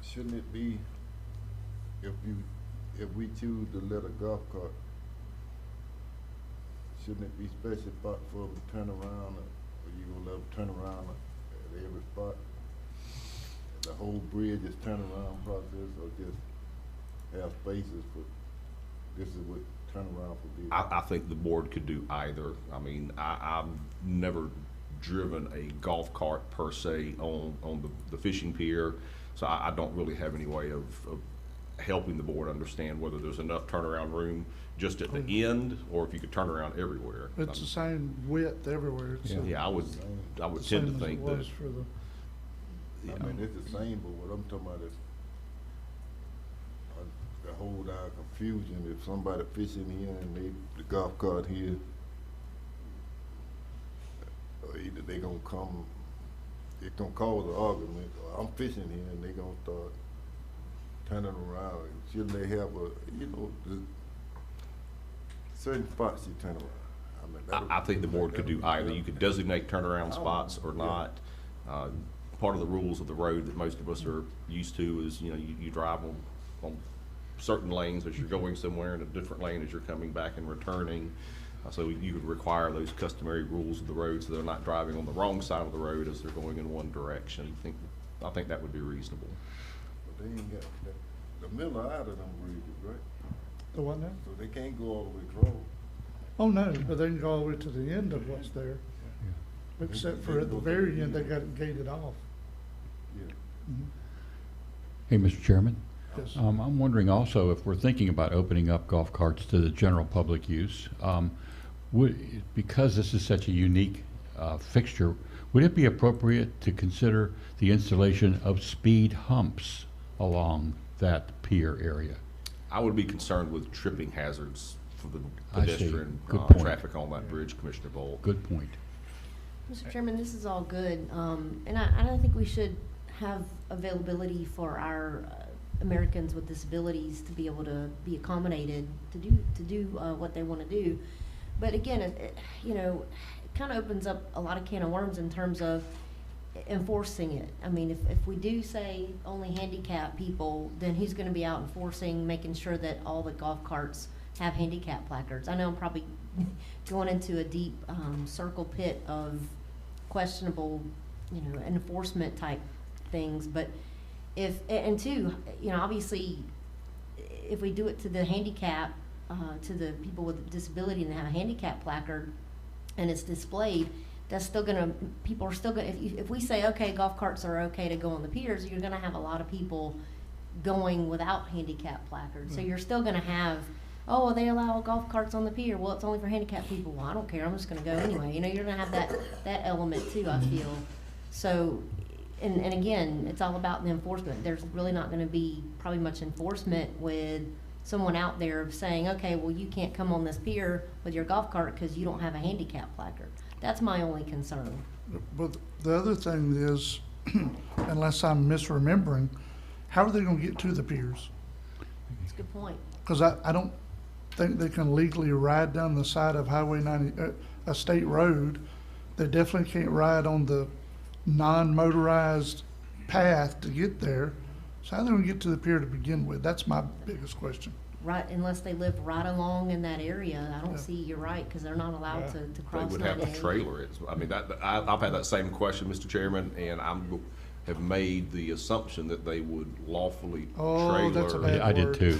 Shouldn't it be, if we choose to let a golf cart, shouldn't it be specified for them to turn around, or you gonna let them turn around at every spot? The whole bridge is turnaround process, or just have spaces for, this is what turnaround for be? I think the board could do either. I mean, I've never driven a golf cart per se on the fishing pier, so I don't really have any way of helping the board understand whether there's enough turnaround room just at the end, or if you could turn around everywhere. It's the same width everywhere. It's Yeah, I would tend same to as think it that. was for the. I mean, it's the same, but what I'm talking about is the whole confusion. If somebody fishing here and the golf cart here, or either they gonna come, it's gonna cause an argument, or I'm fishing here and they gonna start turning around. Shouldn't they have certain spots you turn around? I think the board could do either. You could designate turnaround spots or not. Part of the rules of the road that most of us are used to is, you know, you drive on certain lanes as you're going somewhere, and a different lane as you're coming back and returning. So you would require those customary rules of the road so they're not driving on the wrong side of the road as they're going in one direction. I think that would be reasonable. But they ain't got the middle out of them bridges, right? The what now? So they can't go all the way across. Oh, no, but they can go all the way to the end of what's there. Except for at the very end, they got it gated off. Hey, Mr. Chairman. Yes. I'm wondering also, if we're thinking about opening up golf carts to the general public use, because this is such a unique fixture, would it be appropriate to consider the installation of speed humps along that pier area? I would be concerned with tripping hazards for the I see. pedestrian Good point. traffic on that bridge, Commissioner Bolt. Good point. Mr. Chairman, this is all good, and I think we should have availability for our Americans with disabilities to be able to be accommodated to do what they want to do. But again, it kind of opens up a lot of can of worms in terms of enforcing it. I mean, if we do say only handicapped people, then who's going to be out enforcing, making sure that all the golf carts have handicap placards? I know I'm probably going into a deep circle pit of questionable, enforcement type things, but obviously, if we do it to the handicap, to the people with disability and they have a handicap placard, and it's displayed, that's still gonna, people are still gonna, if we say, okay, golf carts are okay to go on the piers, you're gonna have a lot of people going without handicap placards. So you're still gonna have oh, well, they allow golf carts on the pier. Well, it's only for handicapped people. Well, I don't care. I'm just gonna go anyway. You know, you're gonna have that element too, I feel. So, and again, it's all about the enforcement. There's really not gonna be probably much enforcement with someone out there saying, okay, well, you can't come on this pier with your golf cart because you don't have a handicap placard. That's my only concern. But the other thing is, unless I'm misremembering, how are they gonna get to the piers? That's a good point. Because I don't think they can legally ride down the side of Highway 90, a state road. They definitely can't ride on the non-motorized path to get there. So how are they gonna get to the pier to begin with? That's my biggest question. Right, unless they live right along in that area. I don't see, you're right, because they're not allowed to They cross would have to 98. trailer it. I mean, I've had that same question, Mr. Chairman, and have made the assumption that they would lawfully Oh, trailer. that's a bad I did word. too.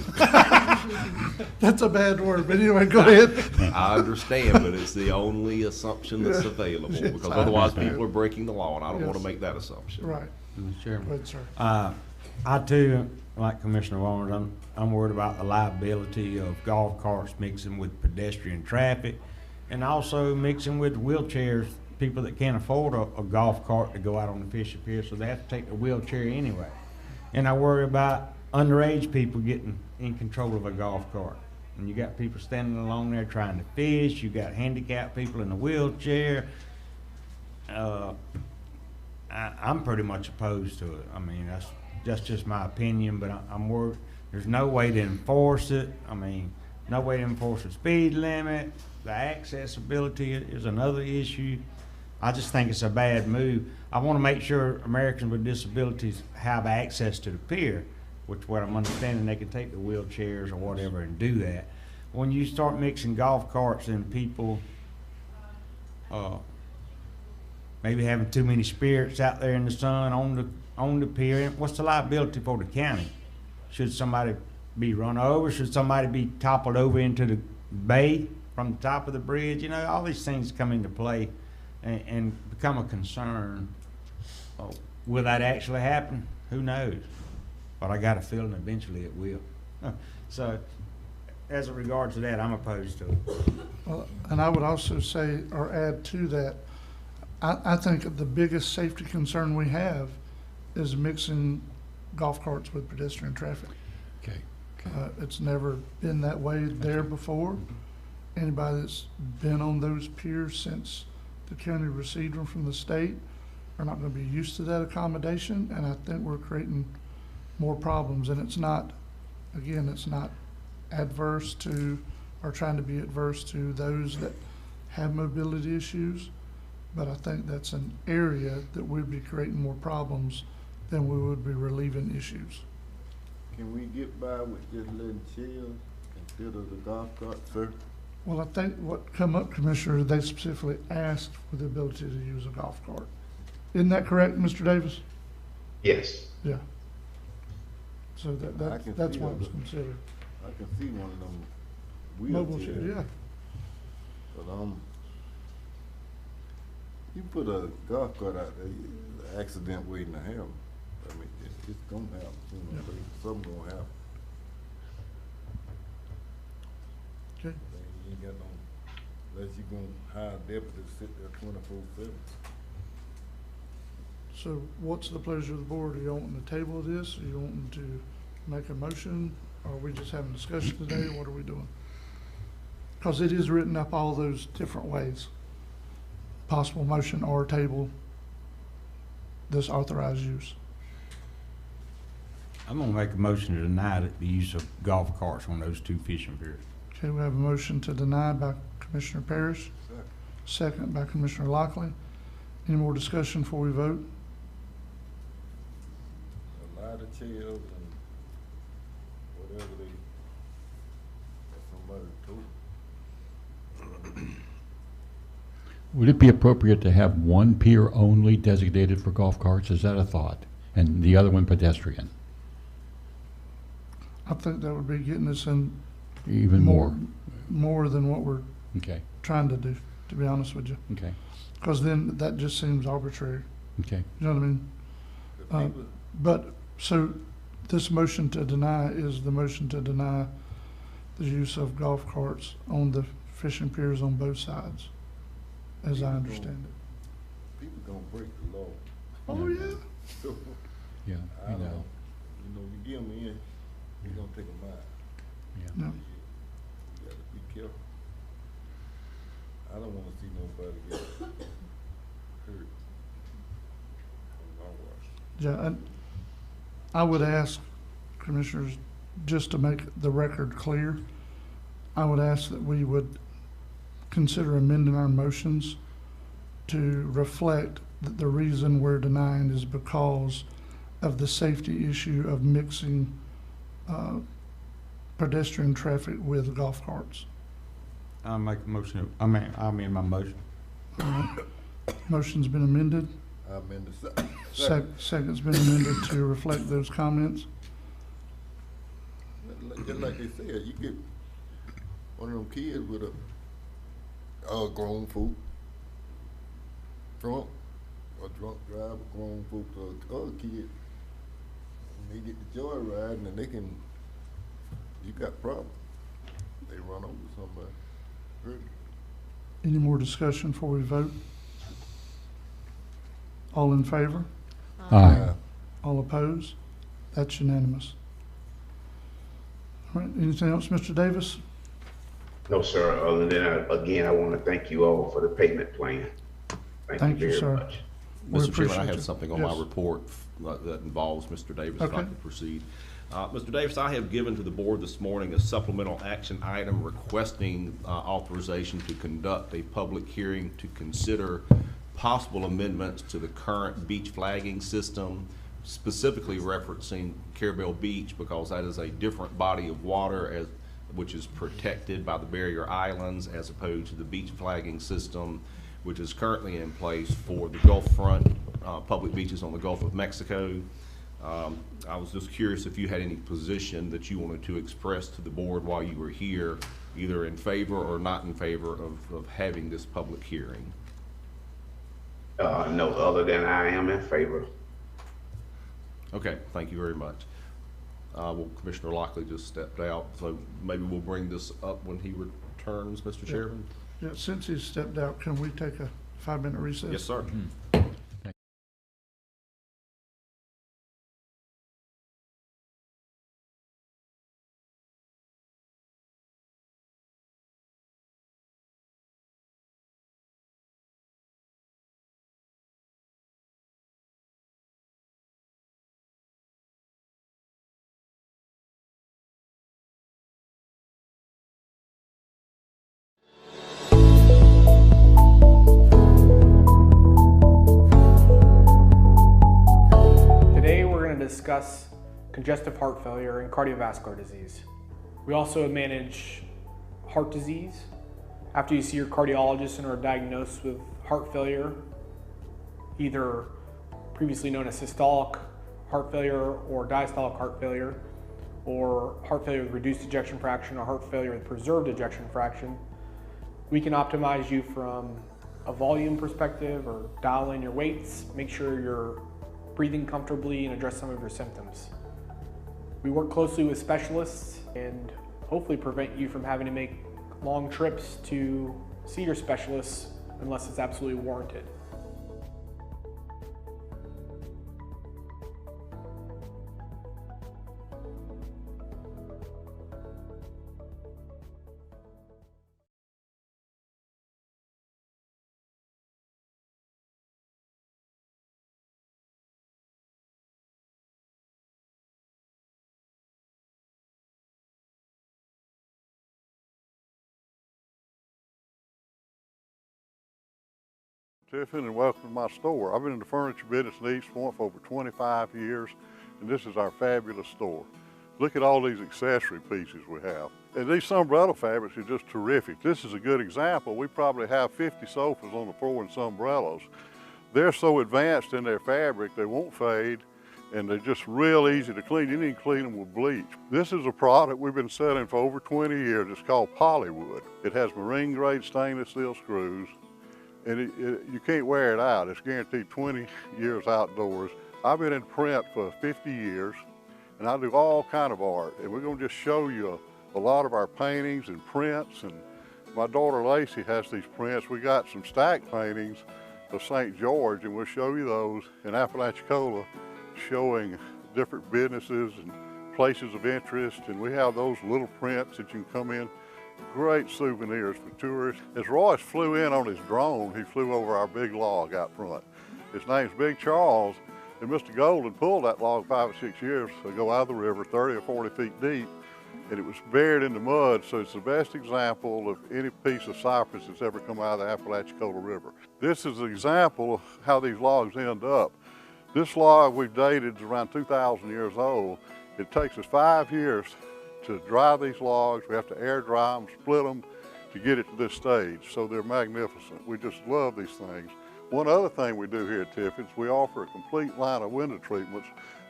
That's a bad word, but anyway, go ahead. I understand, but it's the only assumption that's available, Yes, because I otherwise understand. people are breaking the law, and I don't want Yes. to make that assumption. Right. Mr. Chairman. Go ahead, sir. I too, like Commissioner Walner, I'm worried about the liability of golf carts mixing with pedestrian traffic and also mixing with wheelchairs, people that can't afford a golf cart to go out on the fishing pier, so they have to take the wheelchair anyway. And I worry about underage people getting in control of a golf cart. And you got people standing along there trying to fish, you got handicapped people in a wheelchair. I'm pretty much opposed to it. I mean, that's just my opinion, but I'm worried. There's no way to enforce it. I mean, no way to enforce the speed limit. The accessibility is another issue. I just think it's a bad move. I want to make sure Americans with disabilities have access to the pier, which what I'm understanding, they can take the wheelchairs or whatever and do that. When you start mixing golf carts and people maybe having too many spirits out there in the sun on the pier, what's the liability for the county? Should somebody be run over? Should somebody be toppled over into the bay from the top of the bridge? You know, all these things come into play and become a concern. Will that actually happen? Who knows? But I got a feeling eventually it will. So, as it regards to that, I'm opposed to it. Well, and I would also say, or add to that, I think the biggest safety concern we have is mixing golf carts with pedestrian traffic. Okay. It's never been that way there before. Anybody that's been on those piers since the county received them from the state are not going to be used to that accommodation, and I think we're creating more problems. And it's not, again, it's not adverse to or trying to be adverse to those that have mobility issues, but I think that's an area that we'd be creating more problems than we would be relieving issues. Can we get by with just letting chairs instead of the golf cart, sir? Well, I think what come up, Commissioner, they specifically asked for the ability to use a golf cart. Isn't that correct, Mr. Davis? Yes. Yeah. So I can that's see what it. was considered. I can see one of them Mobile wheelchairs. chair, yeah. But you put a golf cart out there, the accident waiting to happen. I mean, it's gonna happen. You know, something gonna happen. Okay. You ain't got no, unless you gonna hire a deputy to sit there 24/7. So what's the pleasure of the board? Are you wanting to table this? Are you wanting to make a motion? Or are we just having a discussion today? What are we doing? Because it is written up all those different ways. Possible motion or table this authorized use. I'm gonna make a motion to deny the use of golf carts on those two fishing piers. Okay, we have a motion to deny by Commissioner Parrish, second by Commissioner Lockley. Any more discussion before we vote? A lot of chairs and whatever they, somebody told. Would it be appropriate to have one pier only designated for golf carts? Is that a thought? And the other one pedestrian? I think that would be getting us in Even more? more than what we're Okay. trying to do, to be honest with you. Okay. Because then that just seems arbitrary. Okay. You know what I mean? But, so this motion to deny is the motion to deny the use of golf carts on the fishing piers on both sides, as I understand it. People gonna break the law. Oh, yeah. So, Yeah, I don't know. You know, you give them in, you're gonna take them out. Yeah. No. You gotta be careful. I don't wanna see nobody get hurt. Yeah, and I would ask Commissioners, just to make the record clear, I would ask that we would consider amending our motions to reflect that the reason we're denying is because of the safety issue of mixing pedestrian traffic with golf carts. I'll make a motion, I'll amend my motion. All right. Motion's been amended. I amend the second. Second's been amended to reflect those comments. Just like they said, you get one of them kids with a grown folk drunk, a drunk driver, grown folk to other kid, and they get the joy riding, and you got problems. They run over somebody, hurt them. Any more discussion before we vote? All in favor? Aye. All opposed? That's unanimous. All right, anything else, Mr. Davis? No, sir, other than, again, I want to thank you all for the payment plan. Thank you, very sir. much. We Mr. Chairman, I appreciate have you. something on my Yes. report that involves Mr. Davis, if I Okay. could proceed. Mr. Davis, I have given to the board this morning a supplemental action item requesting authorization to conduct a public hearing to consider possible amendments to the current beach flagging system, specifically referencing Carabel Beach, because that is a different body of water which is protected by the barrier islands as opposed to the beach flagging system, which is currently in place for the Gulf front public beaches on the Gulf of Mexico. I was just curious if you had any position that you wanted to express to the board while you were here, either in favor or not in favor of having this public hearing. No, other than I am in favor. Okay, thank you very much. Well, Commissioner Lockley just stepped out, so maybe we'll bring this up when he returns, Mr. Chairman. Yeah, since he's stepped out, can we take a 5-minute recess? Yes, sir. Today we're going to discuss congestive heart failure and cardiovascular disease. We also manage heart disease. After you see your cardiologist and are diagnosed with heart failure, either previously known as systolic heart failure or diastolic heart failure, or heart failure with reduced ejection fraction or heart failure with preserved ejection fraction, we can optimize you from a volume perspective or dial in your weights, make sure you're breathing comfortably, and address some of your symptoms. We work closely with specialists and hopefully prevent you from having to make long trips to see your specialists unless it's absolutely warranted. Tiffin, and welcome to my store. I've been in the furniture business in East Point for over 25 years, and this is our fabulous store. Look at all these accessory pieces we have. And these umbrella fabrics are just terrific. This is a good example. We probably have 50 sofas on the floor in umbrellas. They're so advanced in their fabric, they won't fade, and they're just real easy to clean. You need to clean them with bleach. This is a product we've been selling for over 20 years. It's called Polywood. It has marine grade stainless steel screws, and you can't wear it out. It's guaranteed 20 years outdoors. I've been in print for 50 years, and I do all kind of art, and we're gonna just show you a lot of our paintings and prints, and my daughter Lacey has these prints. We got some stack paintings of St. George, and we'll show you those in Apalachicola, showing different businesses and places of interest, and we have those little prints that you can come in. Great souvenirs for tourists. As Royce flew in on his drone, he flew over our big log out front. His name's Big Charles, and Mr. Golden pulled that log 5 or 6 years ago out of the river, 30 or 40 feet deep, and it was buried in the mud, so it's the best example of any piece of cypress that's ever come out of the Apalachicola River. This is an example of how these logs end up. This log we've dated is around 2,000 years old. It takes us 5 years to dry these logs. We have to air dry them, split them to get it to this stage. So they're magnificent. We just love these things. One other thing we do here at Tiffin's, we offer a complete line of window treatments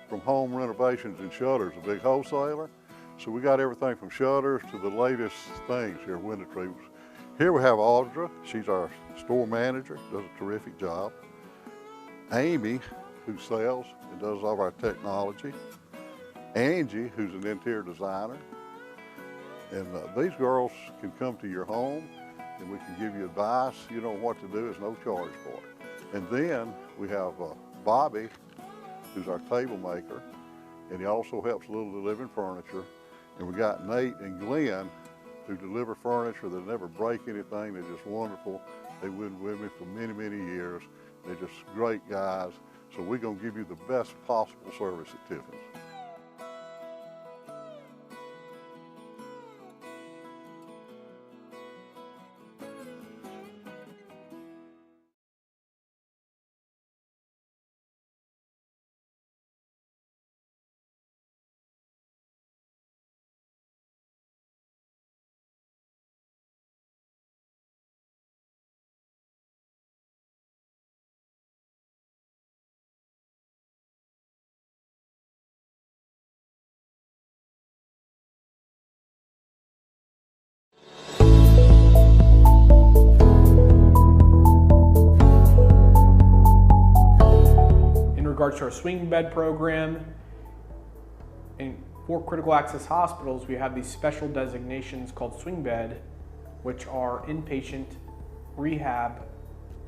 from Home Renovations and Shutters, a big wholesaler. So we got everything from shutters to the latest things here, window treatments. Here we have Audra. She's our store manager, does a terrific job. Amy, who sells and does all of our technology. Angie, who's an interior designer. And these girls can come to your home and we can give you advice. You know what to do, there's no charge for it. And then we have Bobby, who's our table maker, and he also helps a little delivering furniture. And we got Nate and Glenn, who deliver furniture that never break anything. They're just wonderful. They've been with me for many, many years. They're just great guys. So we're gonna give you the best possible service at Tiffin's. In regards to our swing bed program, for critical access hospitals, we have these special designations called swing bed, which are inpatient rehab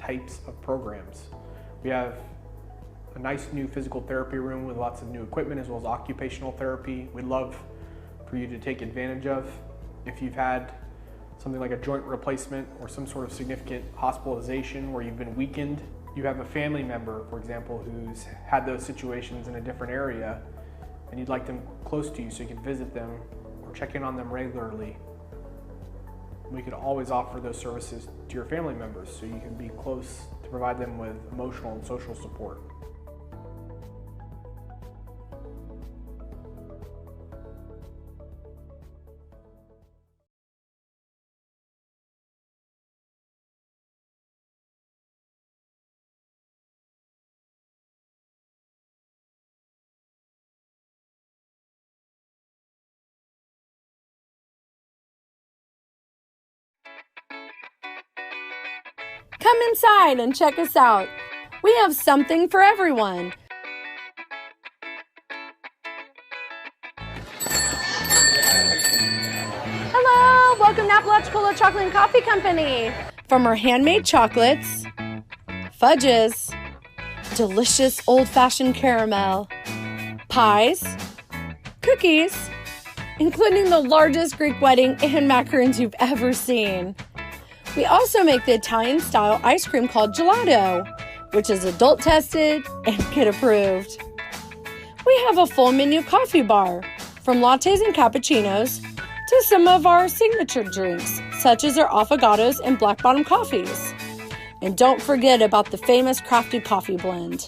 types of programs. We have a nice new physical therapy room with lots of new equipment as well as occupational therapy. We'd love for you to take advantage of. If you've had something like a joint replacement or some sort of significant hospitalization where you've been weakened, you have a family member, for example, who's had those situations in a different area and you'd like them close to you so you can visit them or check in on them regularly, we could always offer those services to your family members so you can be close to provide them with emotional and social support. Come inside and check us out. We have something for everyone. Hello, welcome to Apalachicola Chocolate and Coffee Company. From our handmade chocolates, fudges, delicious old-fashioned caramel, pies, cookies, including the largest Greek wedding and macaroons you've ever seen. We also make the Italian-style ice cream called gelato, which is adult-tested and kid-approved. We have a full menu coffee bar, from lattes and cappuccinos to some of our signature drinks, such as our affogatos and black bottom coffees. And don't forget about the famous crafted coffee blend.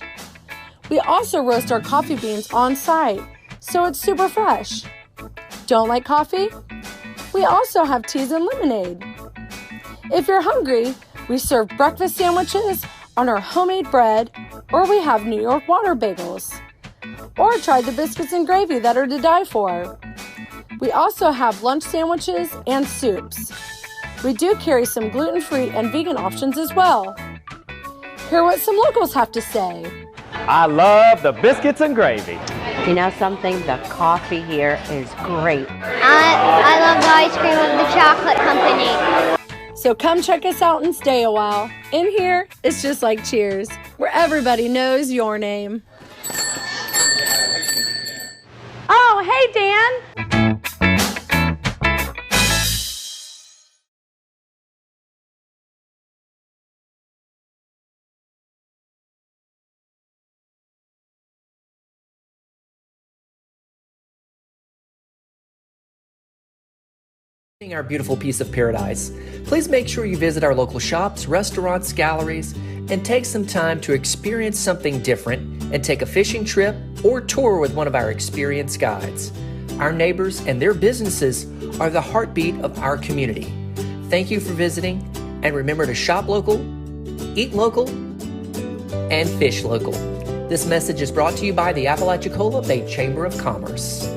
We also roast our coffee beans on site, so it's super fresh. Don't like coffee? We also have teas and lemonade. If you're hungry, we serve breakfast sandwiches on our homemade bread, or we have New York water bagels. Or try the biscuits and gravy that are to die for. We also have lunch sandwiches and soups. We do carry some gluten-free and vegan options as well. Hear what some locals have to say. I love the biscuits and gravy. You know something? The coffee here is great. I love the ice cream of the chocolate company. So come check us out and stay a while. In here, it's just like Cheers, where everybody knows your name. Oh, hey, Dan. Our beautiful piece of paradise, please make sure you visit our local shops, restaurants, galleries, and take some time to experience something different and take a fishing trip or tour with one of our experienced guides. Our neighbors and their businesses are the heartbeat of our community. Thank you for visiting, and remember to shop local, eat local, and fish local. This message is brought to you by the Apalachicola Bay Chamber of Commerce.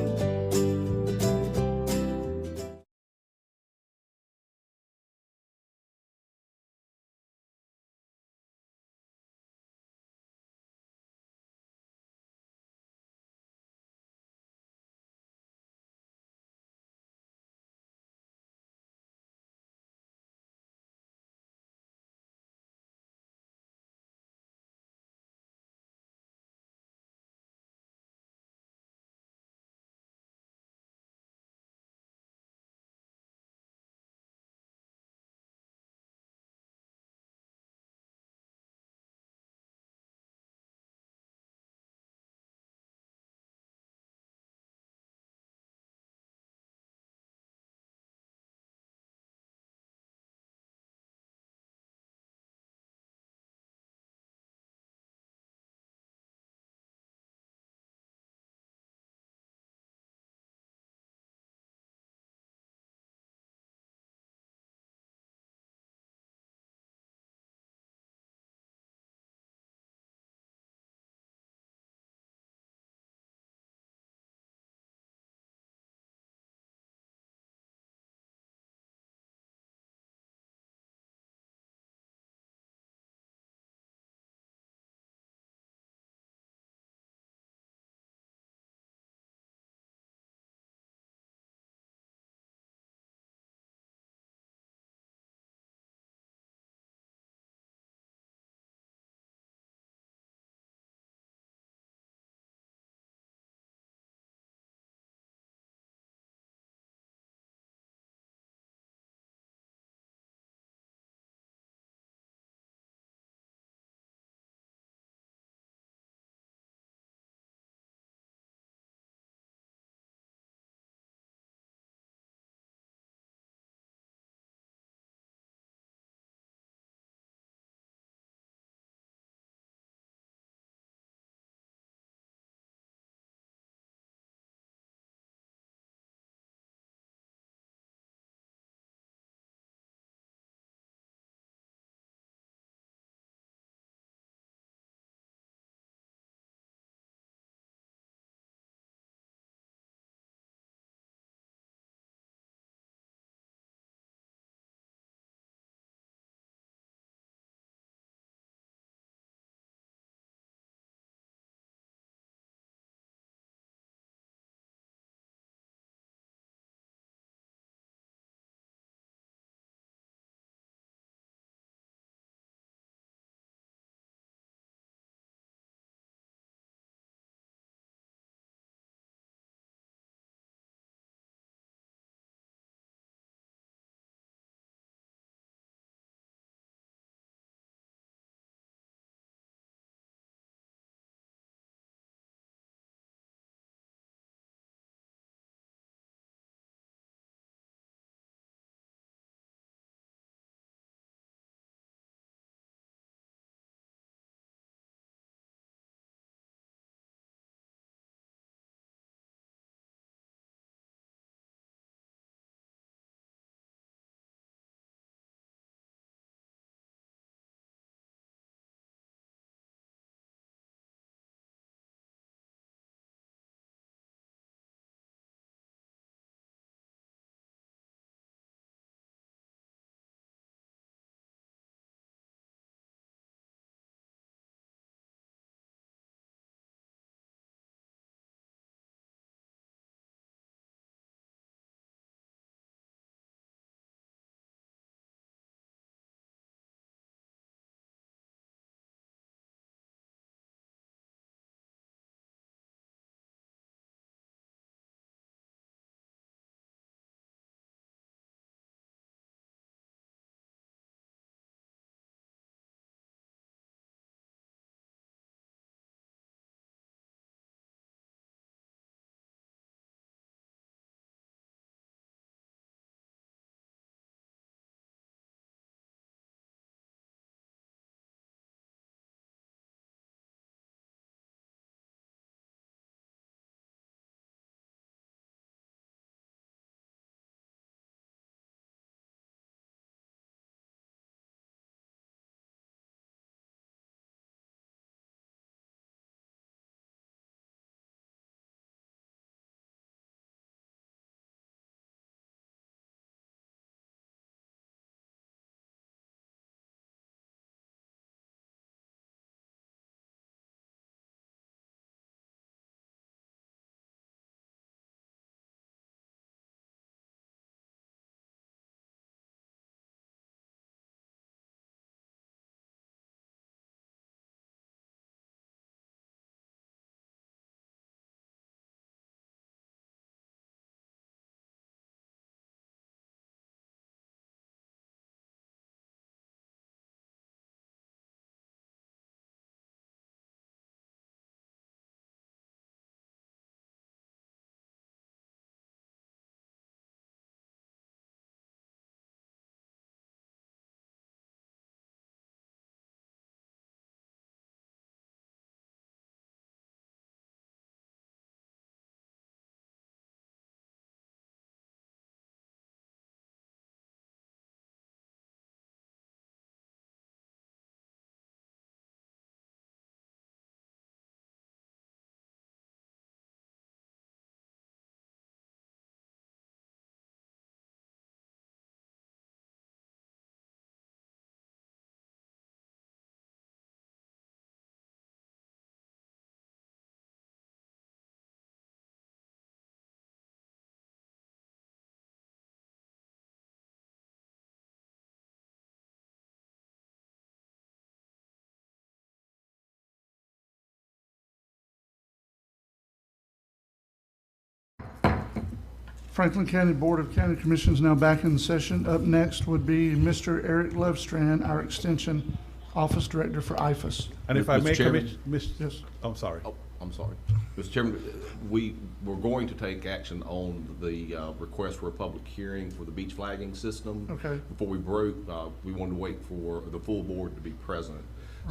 Franklin County Board of County Commissioners now back in session. Up next would be Mr. Eric Lovestrand, our Extension Office Director for IFAS. And if I Mr. may, Chairman? Yes. I'm sorry. Oh, I'm sorry. Mr. Chairman, we're going to take action on the request for a public hearing for the beach flagging system. Okay. Before we broke, we wanted to wait for the full board to be present.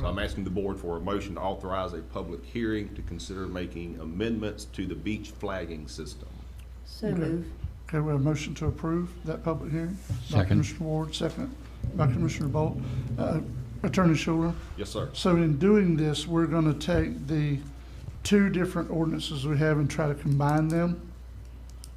So I'm asking the board for a motion to authorize a public hearing to consider making amendments to the beach flagging system. So Okay. move. Okay, we have a motion to approve that public hearing. By Second. Commissioner Ward, second by Commissioner Bolt. Attorney Schuler? Yes, sir. So in doing this, we're going to take the two different ordinances we have and try to combine them?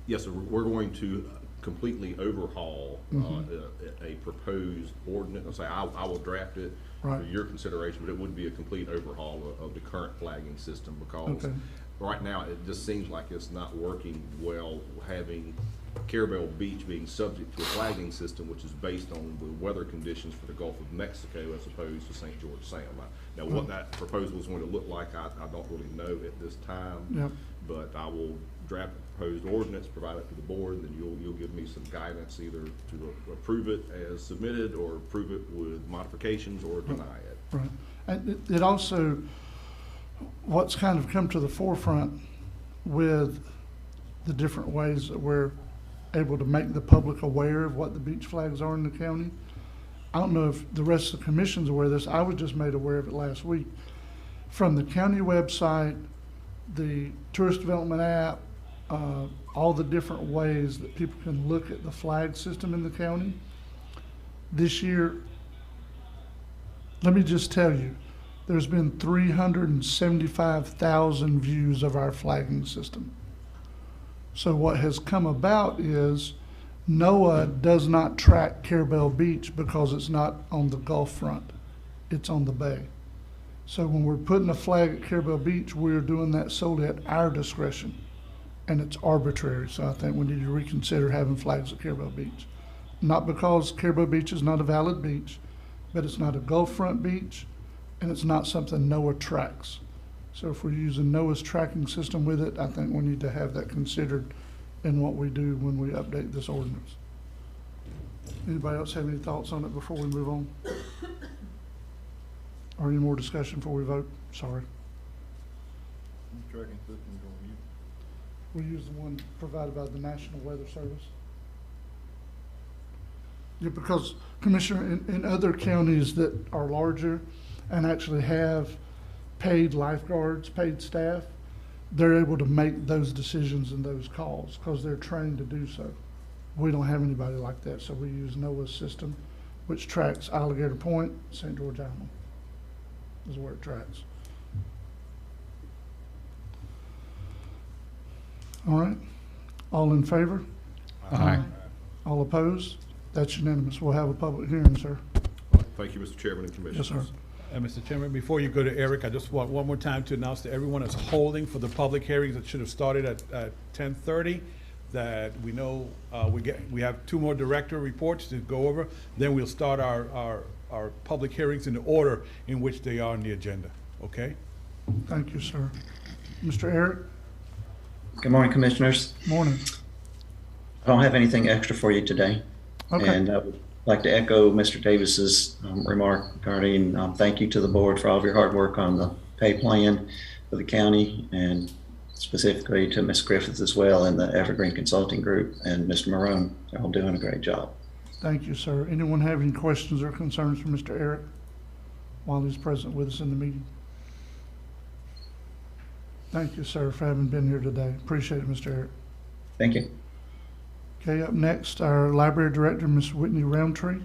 Yes, sir. We're going to completely overhaul a proposed ordinance. I will draft it Right. for your consideration, but it would be a complete overhaul of the current flagging system because Okay. right now it just seems like it's not working well, having Carabel Beach being subject to a flagging system which is based on the weather conditions for the Gulf of Mexico as opposed to St. George Sound. Now, what that proposal is going to look like, I don't really know at this time. Yep. But I will draft a proposed ordinance, provide it to the board, and then you'll give me some guidance either to approve it as submitted or approve it with modifications or deny it. Right. And it also, what's kind of come to the forefront with the different ways that we're able to make the public aware of what the beach flags are in the county. I don't know if the rest of the commission's aware of this. I was just made aware of it last week. From the county website, the tourist development app, all the different ways that people can look at the flag system in the county. This year, let me just tell you, there's been 375,000 views of our flagging system. So what has come about is NOAA does not track Carabel Beach because it's not on the Gulf front, it's on the bay. So when we're putting a flag at Carabel Beach, we're doing that solely at our discretion, and it's arbitrary. So I think we need to reconsider having flags at Carabel Beach. Not because Carabel Beach is not a valid beach, but it's not a Gulf front beach, and it's not something NOAA tracks. So if we're using NOAA's tracking system with it, I think we need to have that considered in what we do when we update this ordinance. Anybody else have any thoughts on it before we move on? Or any more discussion before we vote? Sorry. Tracking system gonna use? We use the one provided by the National Weather Service. Yeah, because Commissioner, in other counties that are larger and actually have paid lifeguards, paid staff, they're able to make those decisions and those calls because they're trained to do so. We don't have anybody like that, so we use NOAA's system, which tracks Alligator Point, St. George Island, is where it tracks. All right, all in favor? Aye. All opposed? That's unanimous. We'll have a public hearing, sir. Thank you, Mr. Chairman and Commissioners. Yes, sir. Mr. Chairman, before you go to Eric, I just want one more time to announce to everyone that's holding for the public hearings that should have started at 10:30, that we know we have two more director reports to go over. Then we'll start our public hearings in the order in which they are on the agenda. Okay? Thank you, sir. Mr. Eric? Good morning, Commissioners. Morning. I don't have anything extra for you today. Okay. And I would like to echo Mr. Davis's remark regarding thank you to the board for all of your hard work on the pay plan for the county, and specifically to Ms. Griffith as well and the Evergreen Consulting Group and Mr. Marone. They're all doing a great job. Thank you, sir. Anyone have any questions or concerns for Mr. Eric while he's present with us in the meeting? Thank you, sir, for having been here today. Appreciate it, Mr. Eric. Thank you. Okay, up next, our library director, Ms. Whitney Roundtree.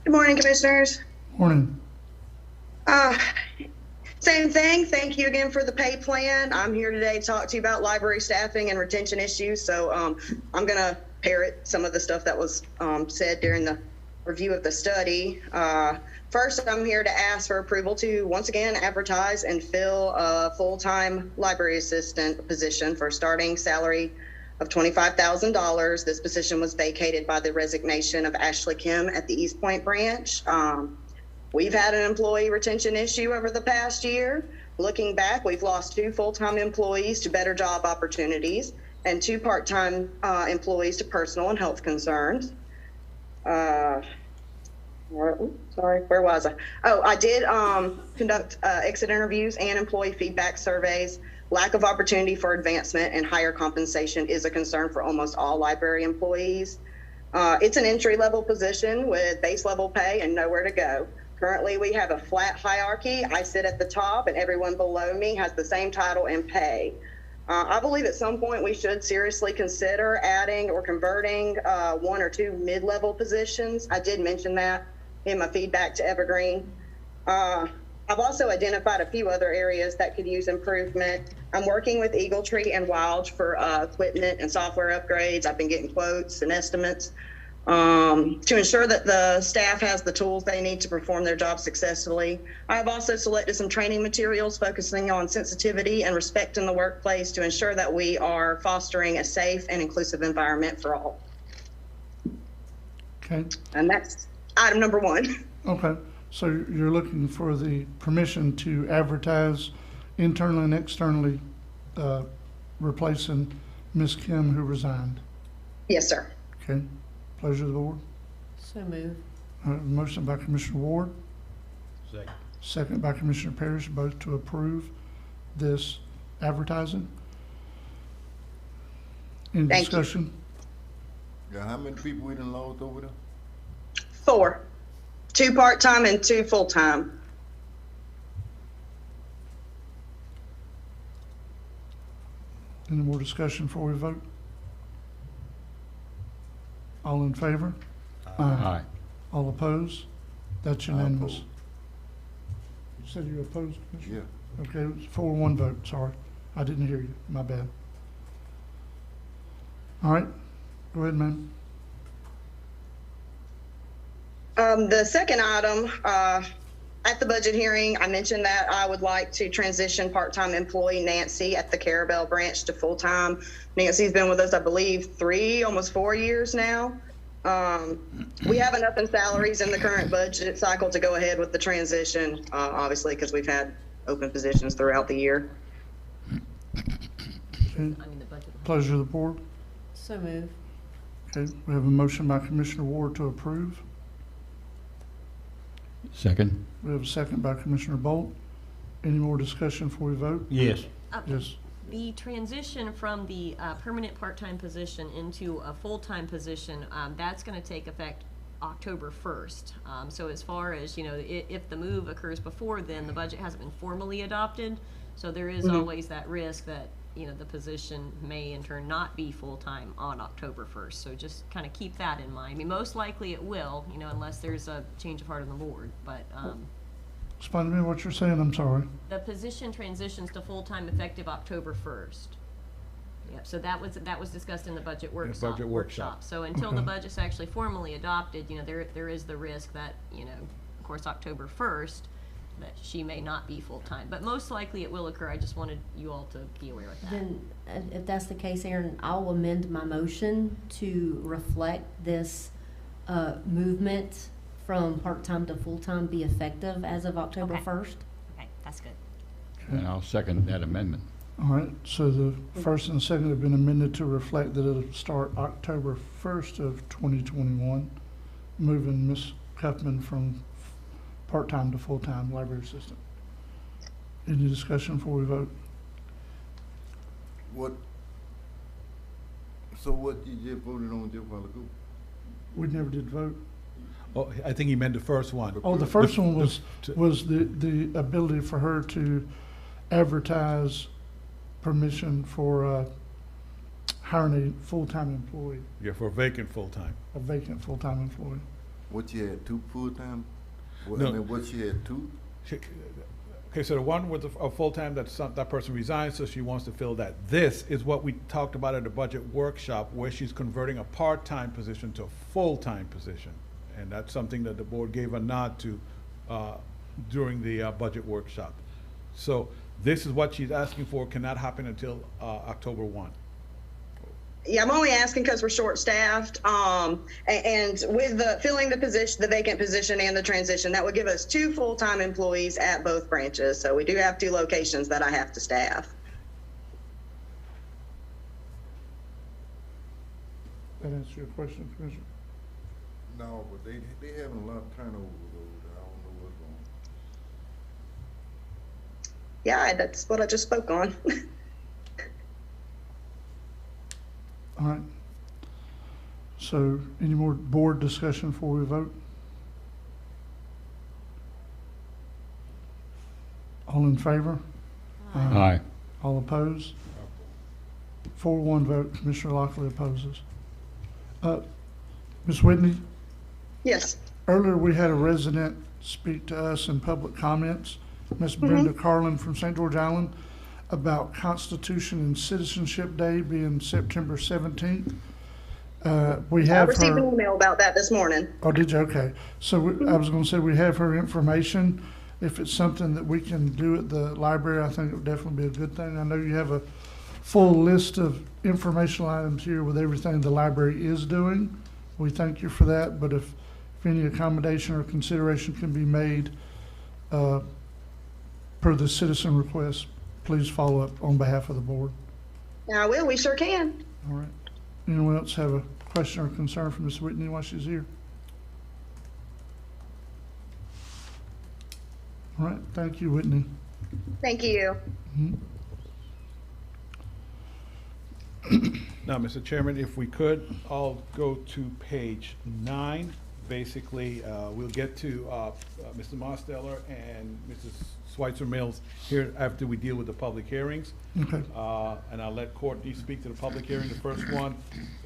Good morning, Commissioners. Morning. Same thing. Thank you again for the pay plan. I'm here today to talk to you about library staffing and retention issues. So I'm going to parrot some of the stuff that was said during the review of the study. First, I'm here to ask for approval to once again advertise and fill a full-time library assistant position for a starting salary of $25,000. This position was vacated by the resignation of Ashley Kim at the East Point branch. We've had an employee retention issue over the past year. Looking back, we've lost 2 full-time employees to better job opportunities and 2 part-time employees to personal and health concerns. Sorry, where was I? Oh, I did conduct exit interviews and employee feedback surveys. Lack of opportunity for advancement and higher compensation is a concern for almost all library employees. It's an entry-level position with base level pay and nowhere to go. Currently, we have a flat hierarchy. I sit at the top and everyone below me has the same title and pay. I believe at some point we should seriously consider adding or converting 1 or 2 mid-level positions. I did mention that in my feedback to Evergreen. I've also identified a few other areas that could use improvement. I'm working with EagleTree and Wild for equipment and software upgrades. I've been getting quotes and estimates to ensure that the staff has the tools they need to perform their job successfully. I've also selected some training materials focusing on sensitivity and respect in the workplace to ensure that we are fostering a safe and inclusive environment for all. Okay. And that's item number 1. Okay, so you're looking for the permission to advertise internally and externally, replacing Ms. Kim, who resigned. Yes, sir. Okay, pleasure of the board. So move. Motion by Commissioner Ward, Second. second by Commissioner Parrish, both to approve this advertising. Any Thank you. discussion? Yeah, how many people we done lost over there? 4, 2 part-time and 2 full-time. Any more discussion before we vote? All in favor? Aye. All opposed? That's I unanimous. oppose. You said you opposed, Commissioner? Yeah. Okay, it was 4-1 vote, sorry. I didn't hear you, my bad. All right, go ahead, ma'am. The second item, at the budget hearing, I mentioned that I would like to transition part-time employee Nancy at the Carabel branch to full-time. Nancy's been with us, I believe, 3, almost 4 years now. We have enough in salaries in the current budget cycle to go ahead with the transition, obviously, because we've had open positions throughout the year. Okay. Pleasure of the board. So move. Okay, we have a motion by Commissioner Ward to approve. Second. We have a second by Commissioner Bolt. Any more discussion before we vote? Yes. Yes. The transition from the permanent part-time position into a full-time position, that's going to take effect October 1st. So as far as, you know, if the move occurs before then, the budget hasn't been formally adopted. So there is always that risk that, you know, the position may in turn not be full-time on October 1st. So just kind of keep that in mind. I mean, most likely it will, you know, unless there's a change of heart on the board. But Explain to me what you're saying, I'm sorry. the position transitions to full-time effective October 1st. Yep, so that was discussed in the budget workshop. So until the budget's actually formally adopted, you know, there is the risk that, you know, of course, October 1st, that she may not be full-time. But most likely it will occur. I just wanted you all to be aware of that. Then, if that's the case, Aaron, I'll amend my motion to reflect this movement from part-time to full-time be effective as of October 1st. Okay, that's good. And I'll second that amendment. All right, so the first and second have been amended to reflect that it'll start October 1st of 2021, moving Ms. Cuffman from part-time to full-time library assistant. Any discussion before we vote? So what you just voted on just a while ago? We never did vote. Oh, I think he meant the first one. Oh, the first one was the ability for her to advertise permission for hiring a full-time employee, Yeah, for vacant full-time. a vacant full-time employee. What you had 2 full-time? No. I mean, what she had 2? Okay, so the one with a full-time, that person resigns, so she wants to fill that. This is what we talked about at the budget workshop, where she's converting a part-time position to a full-time position. And that's something that the board gave a nod to during the budget workshop. So this is what she's asking for, cannot happen until October 1. Yeah, I'm only asking because we're short-staffed. And with the filling the position, the vacant position and the transition, that would give us 2 full-time employees at both branches. So we do have 2 locations that I have to staff. That answer your question, Commissioner? No, but they having a lot of turnover though. I don't know what's going on. Yeah, that's what I just spoke on. All right. So any more board discussion before we vote? All in favor? Aye. All opposed? 4-1 vote. Commissioner Lockley opposes. Ms. Whitney, Yes. earlier we had a resident speak to us in public comments, Ms. Brenda Carlin from St. George Island, about Constitution and Citizenship Day being September 17th. We I have received an her. email about that this morning. Oh, did you? Okay. So I was going to say we have her information. If it's something that we can do at the library, I think it would definitely be a good thing. I know you have a full list of informational items here with everything the library is doing. We thank you for that, but if any accommodation or consideration can be made per the citizen request, please follow up on behalf of the board. I will, we sure can. All right. Anyone else have a question or concern for Ms. Whitney while she's here? All right, thank you, Whitney. Thank you. Now, Mr. Chairman, if we could, I'll go to page 9. Basically, we'll get to Mr. Mosteller and Mrs. Schweitzer Mills here after we deal with the public hearings. Okay. And I'll let Courtney speak to the public hearing. The first one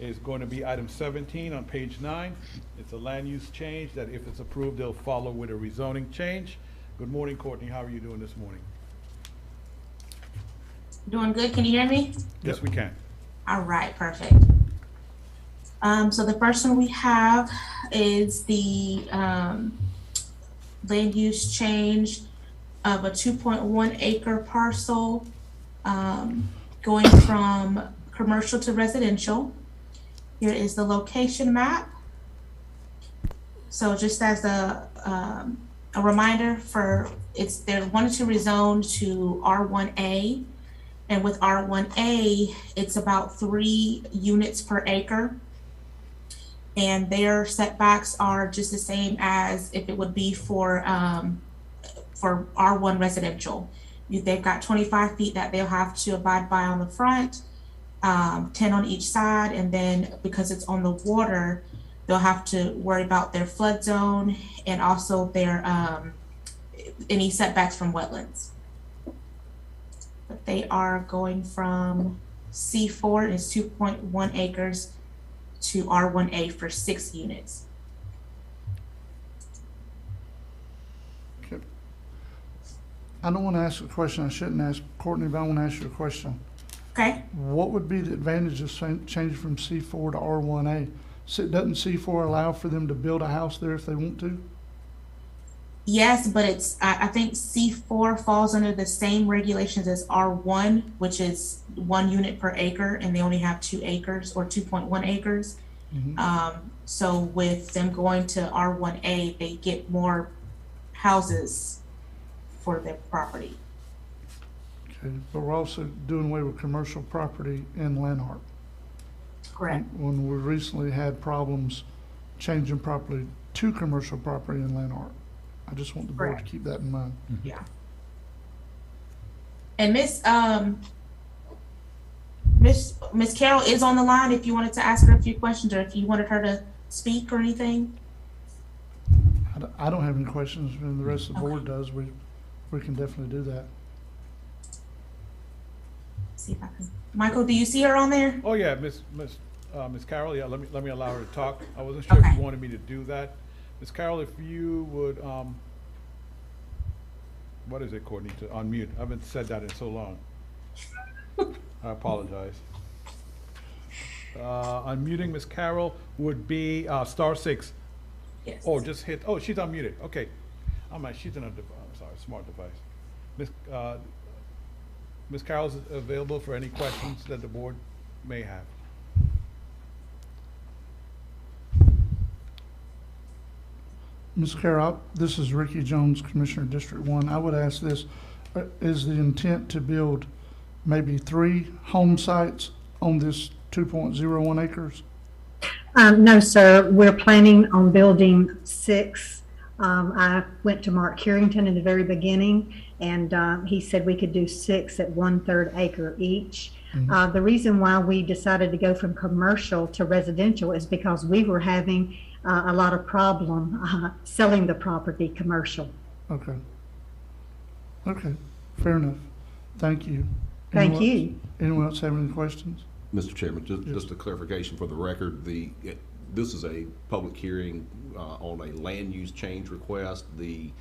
is going to be item 17 on page 9. It's a land use change that if it's approved, they'll follow with a rezoning change. Good morning, Courtney. How are you doing this morning? Doing good. Can you hear me? Yes, we can. All right, perfect. So the first one we have is the land use change of a 2.1 acre parcel going from commercial to residential. Here is the location map. So just as a reminder for they wanted to rezone to R1A. And with R1A, it's about 3 units per acre. And their setbacks are just the same as if it would be for R1 residential. They've got 25 feet that they'll have to abide by on the front, 10 on each side. And then because it's on the water, they'll have to worry about their flood zone and also their any setbacks from wetlands. But they are going from C4, is 2.1 acres, to R1A for 6 units. Okay. I don't want to ask a question I shouldn't ask, Courtney, but I want to ask you a question. Okay. What would be the advantage of changing from C4 to R1A? Doesn't C4 allow for them to build a house there if they want to? Yes, but it's I think C4 falls under the same regulations as R1, which is 1 unit per acre, and they only have 2 acres or 2.1 acres. So with them going to R1A, they get more houses for their property. Okay, but we're also doing away with commercial property in Lanhart. Correct. When we recently had problems changing property to commercial property in Lanhart. I just want the board to keep that in mind. Yeah. And Miss Carol is on the line if you wanted to ask her a few questions or if you wanted her to speak or anything. I don't have any questions, and the rest of the board does. We can definitely do that. See if I can. Michael, do you see her on there? Oh yeah, Miss Carol. Yeah, let me allow her to talk. I wasn't sure if you wanted me to do that. Ms. Carol, if you would, what is it, Courtney, to unmute? I haven't said that in so long. I apologize. Unmuting Ms. Carol would be *6. Yes. Oh, just hit, oh, she's unmuted. Okay. She's in a, I'm sorry, smart device. Ms. Carol's available for any questions that the board may have. Ms. Carroll, this is Ricky Jones, Commissioner District 1. I would ask this, is the intent to build maybe 3 home sites on this 2.01 acres? No, sir. We're planning on building 6. I went to Mark Carrington in the very beginning, and he said we could do 6 at 1/3 acre each. The reason why we decided to go from commercial to residential is because we were having a lot of problem selling the property commercial. Okay. Okay, fair enough. Thank you. Thank you. Anyone else have any questions? Mr. Chairman, just a clarification for the record, this is a public hearing on a land use change request. The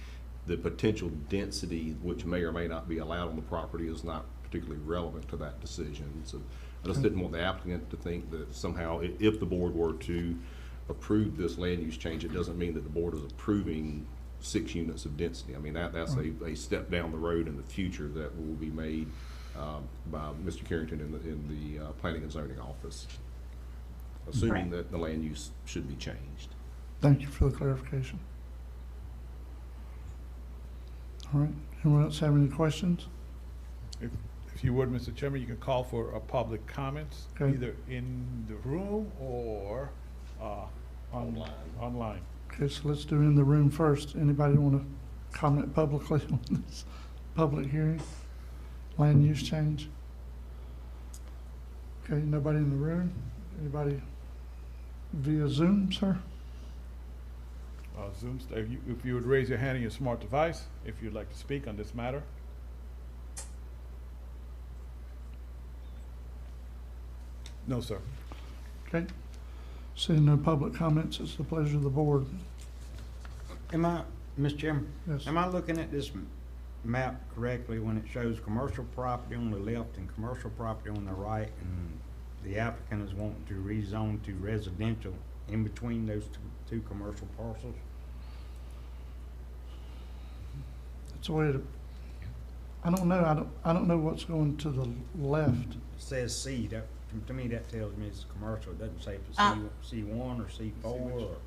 potential density, which may or may not be allowed on the property, is not particularly relevant to that decision. So I just didn't want the applicant to think that somehow, if the board were to approve this land use change, it doesn't mean that the board is approving 6 units of density. I mean, that's a step down the road in the future that will be made by Mr. Carrington in the Planning and Zoning Office, assuming that the land use should be changed. Thank you for the clarification. All right, anyone else have any questions? If you would, Mr. Chairman, you can call for a public comments, either in the room or online. Okay, so let's do in the room first. Anybody want to comment publicly on this public hearing? Land use change? Okay, nobody in the room? Anybody via Zoom, sir? Zoom, if you would raise your hand on your smart device, if you'd like to speak on this matter. No, sir. Okay. Seeing no public comments, it's the pleasure of the board. Mr. Chairman? Yes. Am I looking at this map correctly when it shows commercial property on the left and commercial property on the right, and the applicant is wanting to rezone to residential in between those two commercial parcels? It's a way to, I don't know, I don't know what's going to the left. It says C. That, to me, that tells me it's commercial. It doesn't say if it's C1 or C4 or.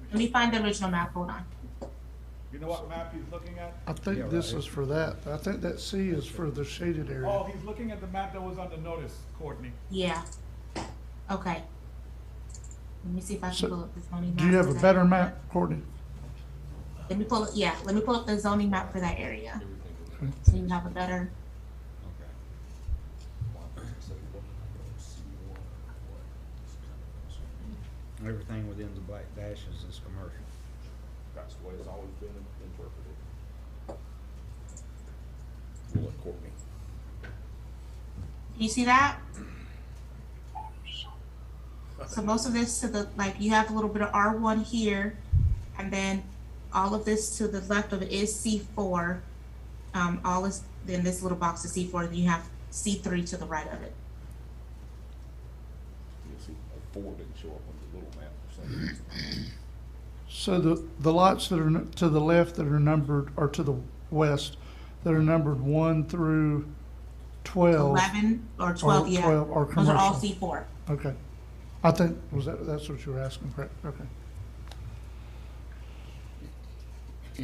Let me find the original map. Hold on. You know what map he's looking at? I think this is for that. I think that C is for the shaded area. Oh, he's looking at the map that was on the notice, Courtney. Yeah. Okay. Let me see if I can pull up the zoning map. Do you have a better map, Courtney? Let me pull it. Yeah, let me pull up the zoning map for that area. So you have a better. Everything within the black dashes is commercial. That's the way it's always been interpreted. We'll let Courtney. You see that? So most of this to the, like, you have a little bit of R1 here, and then all of this to the left of it is C4. All is, then this little box is C4, and you have C3 to the right of it. You'll see, 4 didn't show up on the little map for some reason. So the lots that are to the left that are numbered, or to the west, that are numbered 1 through 12. 11 or 12, yeah. 12 are Those are all commercial. C4. Okay. I think, that's what you were asking, correct? Okay.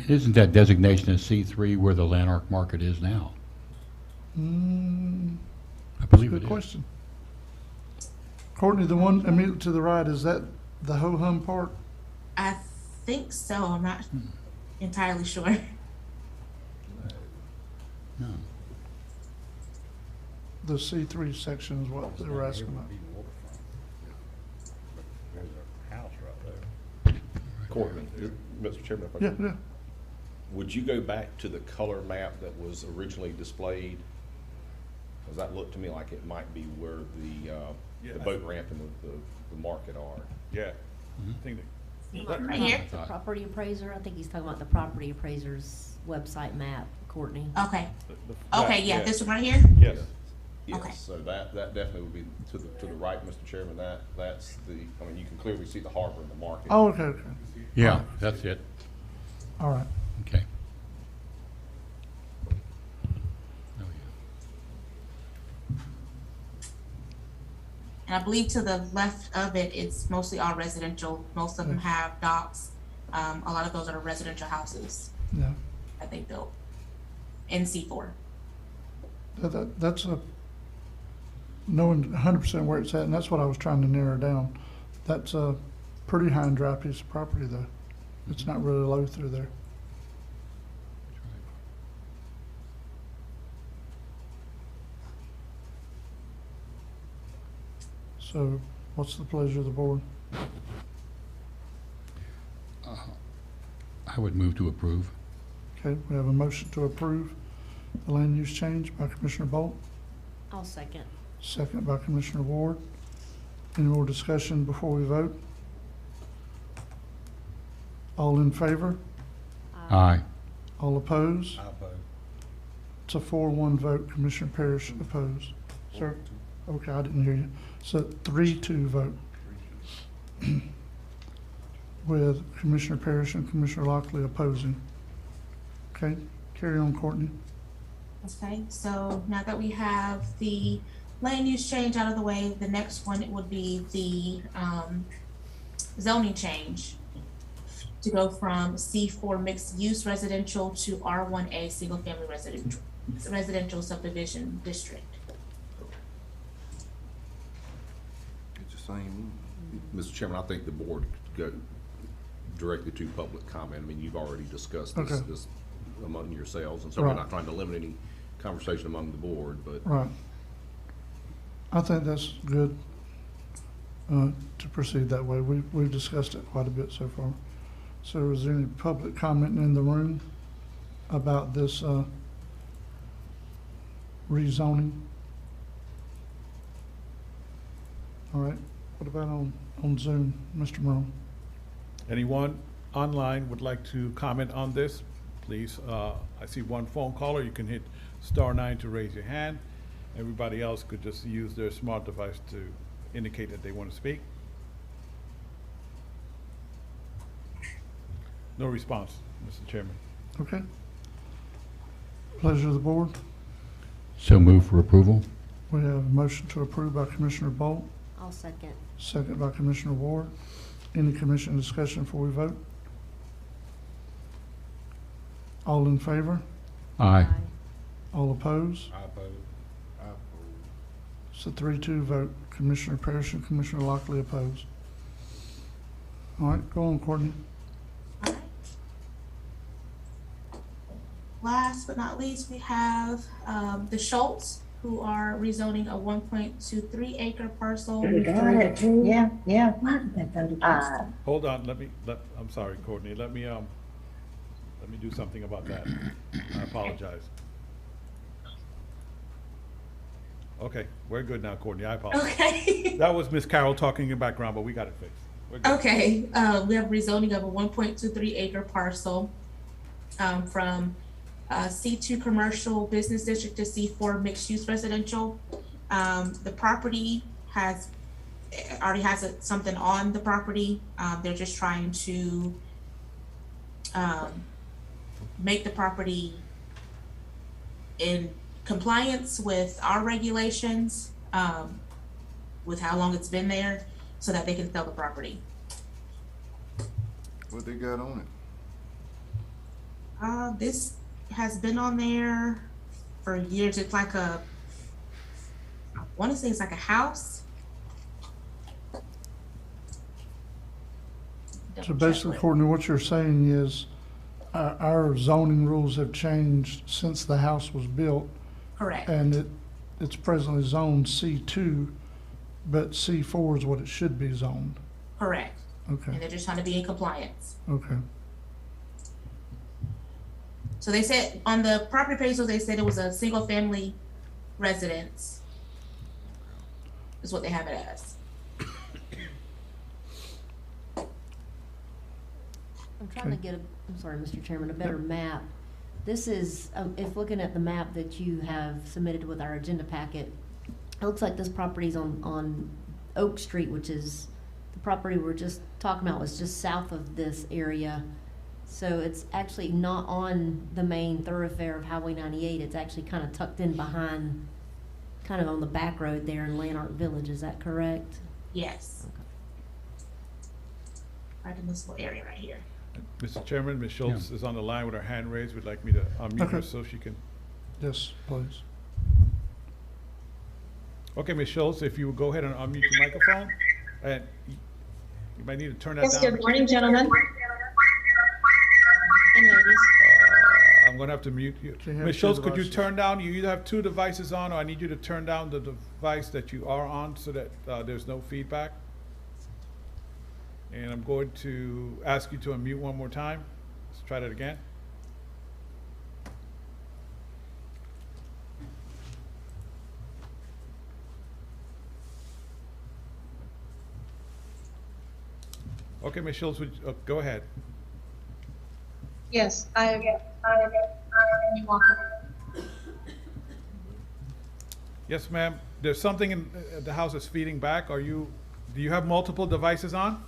Isn't that designation as C3 where the Lanark Market is now? I believe it is. Good question. Courtney, the one immediately to the right, is that the ho-hum part? I think so. I'm not entirely sure. No. The C3 section is what they were asking about. There's a house right there. Courtney, Mr. Chairman, if I Yeah, could. yeah. Would you go back to the color map that was originally displayed? Does that look to me like it might be where the boat ramp and the market are? Yeah. I think Right here? The property appraiser, I think he's talking about the property appraiser's website map, Courtney. Okay. Okay, yeah, this one right here? Yes. Okay. Yes, so that definitely would be to the right, Mr. Chairman. That's the, I mean, you can clearly see the harbor and the market. Oh, okay, okay. Yeah, that's it. All right. Okay. And I believe to the left of it, it's mostly all residential. Most of them have docks. A lot of those are residential houses Yeah. that they built in C4. That's knowing 100% where it's at, and that's what I was trying to narrow down. That's a pretty high and dry piece of property, though. It's not really low through there. So, what's the pleasure of the board? I would move to approve. Okay, we have a motion to approve the land use change by Commissioner Bolt, I'll second. second by Commissioner Ward. Any more discussion before we vote? All in favor? Aye. All opposed? I oppose. It's a 4-1 vote. Commissioner Parrish opposed. Sir? Okay, I didn't hear you. So 3-2 vote. With Commissioner Parrish and Commissioner Lockley opposing. Okay, carry on, Courtney. Okay, so now that we have the land use change out of the way, the next one would be the zoning change to go from C4 mixed use residential to R1A single family residential subdivision district. It's the same. Mr. Chairman, I think the board could go directly to public comment. I mean, you've already discussed this, Okay. this among yourselves, and so we're Right. not trying to limit any conversation among the board, but Right. I think that's good to proceed that way. We've discussed it quite a bit so far. So is there any public comment in the room about this rezoning? All right, what about on Zoom, Mr. Merle? Anyone online would like to comment on this? Please, I see one phone caller. You can hit *9 to raise your hand. Everybody else could just use their smart device to indicate that they want to speak. No response, Mr. Chairman. Okay. Pleasure of the board. So move for approval. We have a motion to approve by Commissioner Bolt, I'll second. second by Commissioner Ward. Any commission discussion before we vote? All in favor? Aye. All opposed? I oppose. It's a 3-2 vote. Commissioner Parrish and Commissioner Lockley opposed. All right, go on, Courtney. Last but not least, we have the Schultz, who are rezoning a 1.23 acre parcel. Yeah. Hold on, I'm sorry, Courtney, let me do something about that. I apologize. Okay, we're good now, Courtney, I apologize. Okay. That was Miss Carroll talking in the background, but we got it fixed. We're good. Okay, we have rezoning of a 1.23 acre parcel from C2 commercial business district to C4 mixed use residential. The property already has something on the property. They're just trying to make the property in compliance with our regulations, with how long it's been there, so that they can sell the property. What they got on it? This has been on there for years. It's like I want to say it's like a house. So basically, Courtney, what you're saying is our zoning rules have changed since the house was built. Correct. And it's presently zoned C2, but C4 is what it should be zoned. Correct. Okay. And they're just trying to be in compliance. Okay. So they said on the property appraisal, they said it was a single family residence. Is what they have it as. I'm trying to get I'm sorry, Mr. Chairman, a better map. This is, if looking at the map that you have submitted with our agenda packet, it looks like this property's on Oak Street, which is the property we're just talking about, was just south of this area. So it's actually not on the main thoroughfare of Highway 98. It's actually kind of tucked in behind kind of on the back road there in Lanark Village, is that correct? Yes. Right in this little area right here. Mr. Chairman, Ms. Schultz is on the line with her hand raised. Would like me to unmute her Okay. so she can. Yes, please. Okay, Ms. Schultz, if you would go ahead and unmute your microphone, and you might need to turn that Yes, down. good morning, gentlemen. And ladies. I'm gonna have to mute you. you have Ms. two Schultz, could you devices? turn down, you either have two devices on, or I need you to turn down the device that you are on so that there's no feedback. And I'm going to ask you to unmute one more time. Let's try that again. Okay, Ms. Schultz, go ahead. Yes, you're welcome. Yes, ma'am. There's something in the house that's feeding back. Do you have multiple devices on?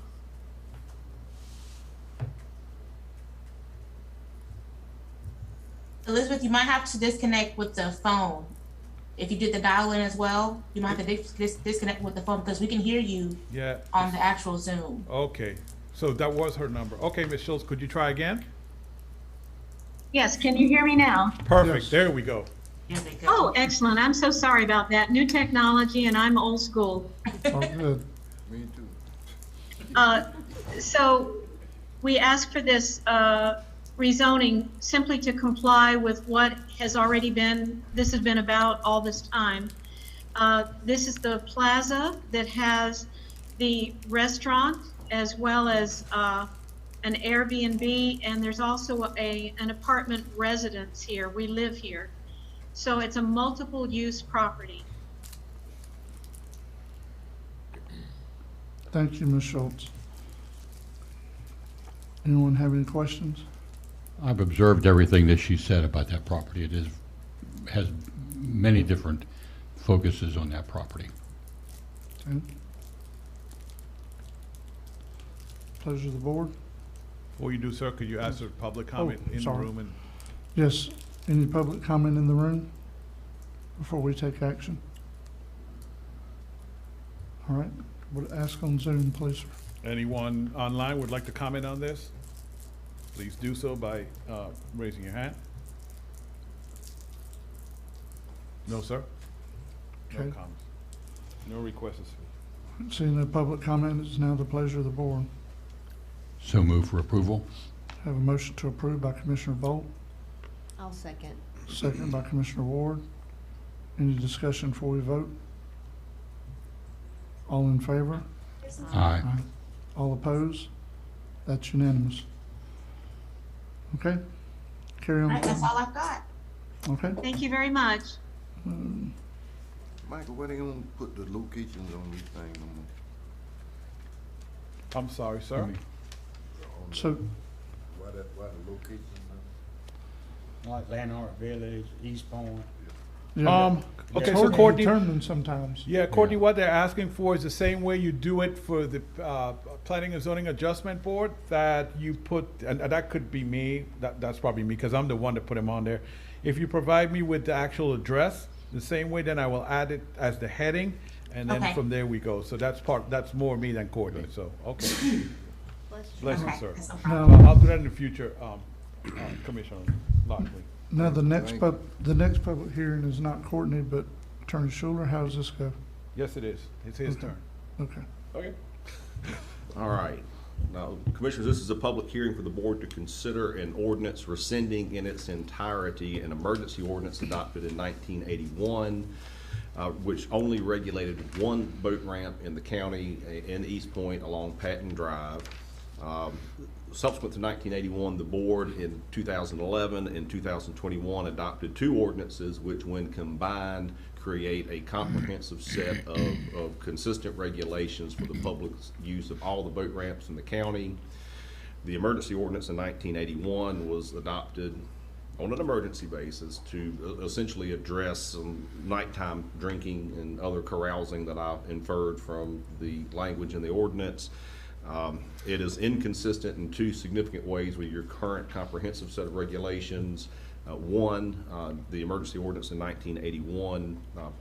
Elizabeth, you might have to disconnect with the phone. If you did the dial-in as well, you might have to disconnect with the phone because we can hear you Yeah. on the actual Zoom. Okay. So that was her number. Okay, Ms. Schultz, could you try again? Yes, can you hear me now? Perfect. Yes. There we go. Here they go. Oh, excellent. I'm so sorry about that. New technology and I'm old school. All good. Me too. So we asked for this rezoning simply to comply with what has already been, this has been about all this time. This is the plaza that has the restaurant as well as an Airbnb, and there's also an apartment residence here. We live here. So it's a multiple use property. Thank you, Ms. Schultz. Anyone have any questions? I've observed everything that she said about that property. It has many different focuses on that property. Okay. Pleasure of the board. Before you do, sir, could you answer public comment in the sorry. room? And Yes, any public comment in the room before we take action? All right, would ask on Zoom, please, sir. anyone online would like to comment on this? Please do so by raising your hand. No, sir? No Okay. comments. No requests. Seeing no public comment, it's now the pleasure of the board. So move for approval. Have a motion to approve by Commissioner Bolt, I'll second. second by Commissioner Ward. Any discussion before we vote? All in favor? Aye. All opposed? That's unanimous. Okay, carry All on. right, that's all I've got. Okay. Thank you very much. Michael, why they gonna put the locations on these things? I'm sorry, sir. So, Why the locations? Like Lanark Village, East Point. yeah, Okay, it's so hard to Courtney, determine sometimes. yeah, Courtney, what they're asking for is the same way you do it for the Planning and Zoning Adjustment Board, that you put, and that could be me, that's probably me, because I'm the one that put them on there. If you provide me with the actual address, the same way, then I will add it as the heading, and then Okay. from there we go. So that's more me than Courtney, so, okay. Bless you, Okay, sir. that's no Now, problem. I'll do that in the future, Commissioner Lockley. now the next public hearing is not Courtney, but Attorney Schuler. How does this go? Yes, it is. It's his Okay. turn. Okay. Okay. All right. Now, Commissioners, this is a public hearing for the board to consider an ordinance rescinding in its entirety an emergency ordinance adopted in 1981, which only regulated one boat ramp in the county in East Point along Patton Drive. Subsequent to 1981, the board in 2011 and 2021 adopted two ordinances which, when combined, create a comprehensive set of consistent regulations for the public use of all the boat ramps in the county. The emergency ordinance in 1981 was adopted on an emergency basis to essentially address some nighttime drinking and other carousing that I inferred from the language in the ordinance. It is inconsistent in two significant ways with your current comprehensive set of regulations. One, the emergency ordinance in 1981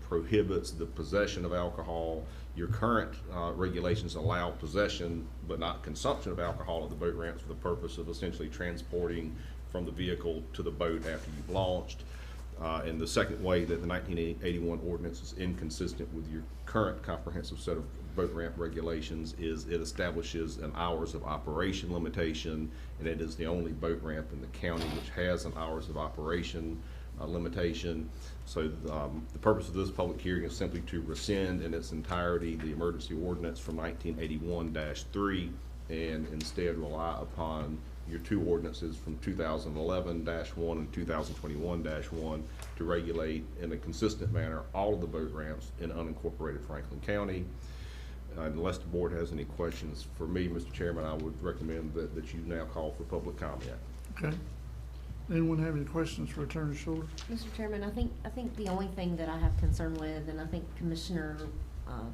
prohibits the possession of alcohol. Your current regulations allow possession but not consumption of alcohol at the boat ramps for the purpose of essentially transporting from the vehicle to the boat after you've launched. And the second way that the 1981 ordinance is inconsistent with your current comprehensive set of boat ramp regulations is it establishes an hours of operation limitation, and it is the only boat ramp in the county which has an hours of operation limitation. So the purpose of this public hearing is simply to rescind in its entirety the emergency ordinance from 1981-3 and instead rely upon your two ordinances from 2011-1 and 2021-1 to regulate in a consistent manner all of the boat ramps in unincorporated Franklin County. Unless the board has any questions for me, Mr. Chairman, I would recommend that you now call for public comment. Okay. Anyone have any questions for Attorney Schuler? Mr. Chairman, I think the only thing that I have concern with, and I think Commissioner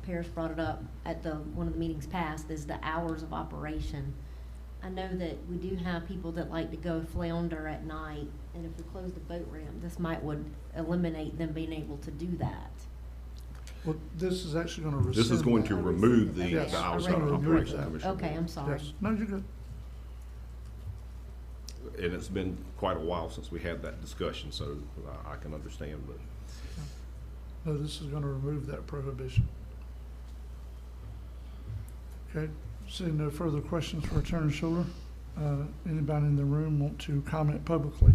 Parrish brought it up at one of the meetings past, is the hours of operation. I know that we do have people that like to go flounder at night, and if we close the boat ramp, this would eliminate them being able to do that. Well, this is actually going to rescind. This is going to remove the Yes, hours I'm of gonna remove operation, that. Commissioner. Okay, I'm sorry. Yes. No, you're good. And it's been quite a while since we had that discussion, so I can understand, but No, this is going to remove that prohibition. Okay. Seeing no further questions for Attorney Schuler, anybody in the room want to comment publicly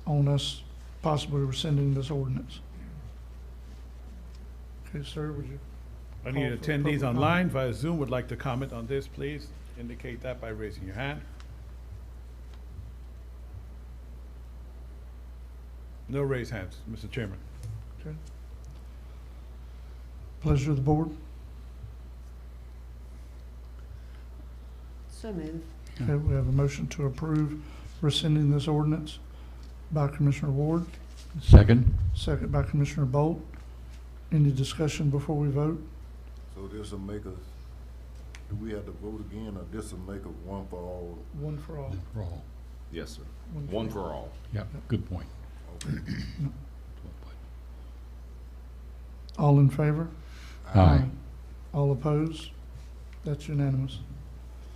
on us possibly rescinding this ordinance? Okay, sir, would you? Any call for attendees public online via Zoom would like to comment on this, please indicate that by raising your hand. No raised hands, Mr. Chairman. Okay. Pleasure of the board. So moved. Okay, we have a motion to approve rescinding this ordinance by Commissioner Ward. Second. Second by Commissioner Bolt. Any discussion before we vote? So this will make us, do we have to vote again, or this will make it one for all? One for all. For all. yes, sir. One One for for all. Yep, good point. All in favor? Aye. All opposed? That's unanimous.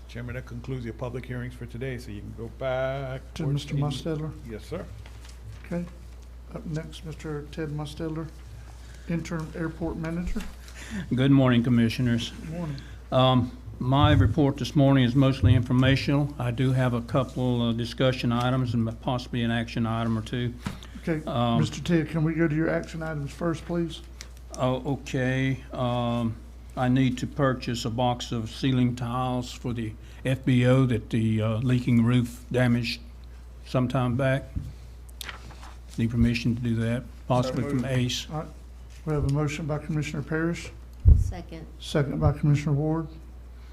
Chairman, that concludes your public hearings for today, so you can go back. To Mr. Mustedler? Yes, sir. Okay. Up next, Mr. Ted Mustedler, Interim Airport Manager. Good morning, Commissioners. Good morning. My report this morning is mostly informational. I do have a couple discussion items and possibly an action item or two. Okay, Mr. Ted, can we go to your action items first, please? Oh, okay. I need to purchase a box of ceiling tiles for the FBO that the leaking roof damaged some time back. Need permission to do that, possibly from ACE. All right. We have a motion by Commissioner Parrish, Second. second by Commissioner Ward.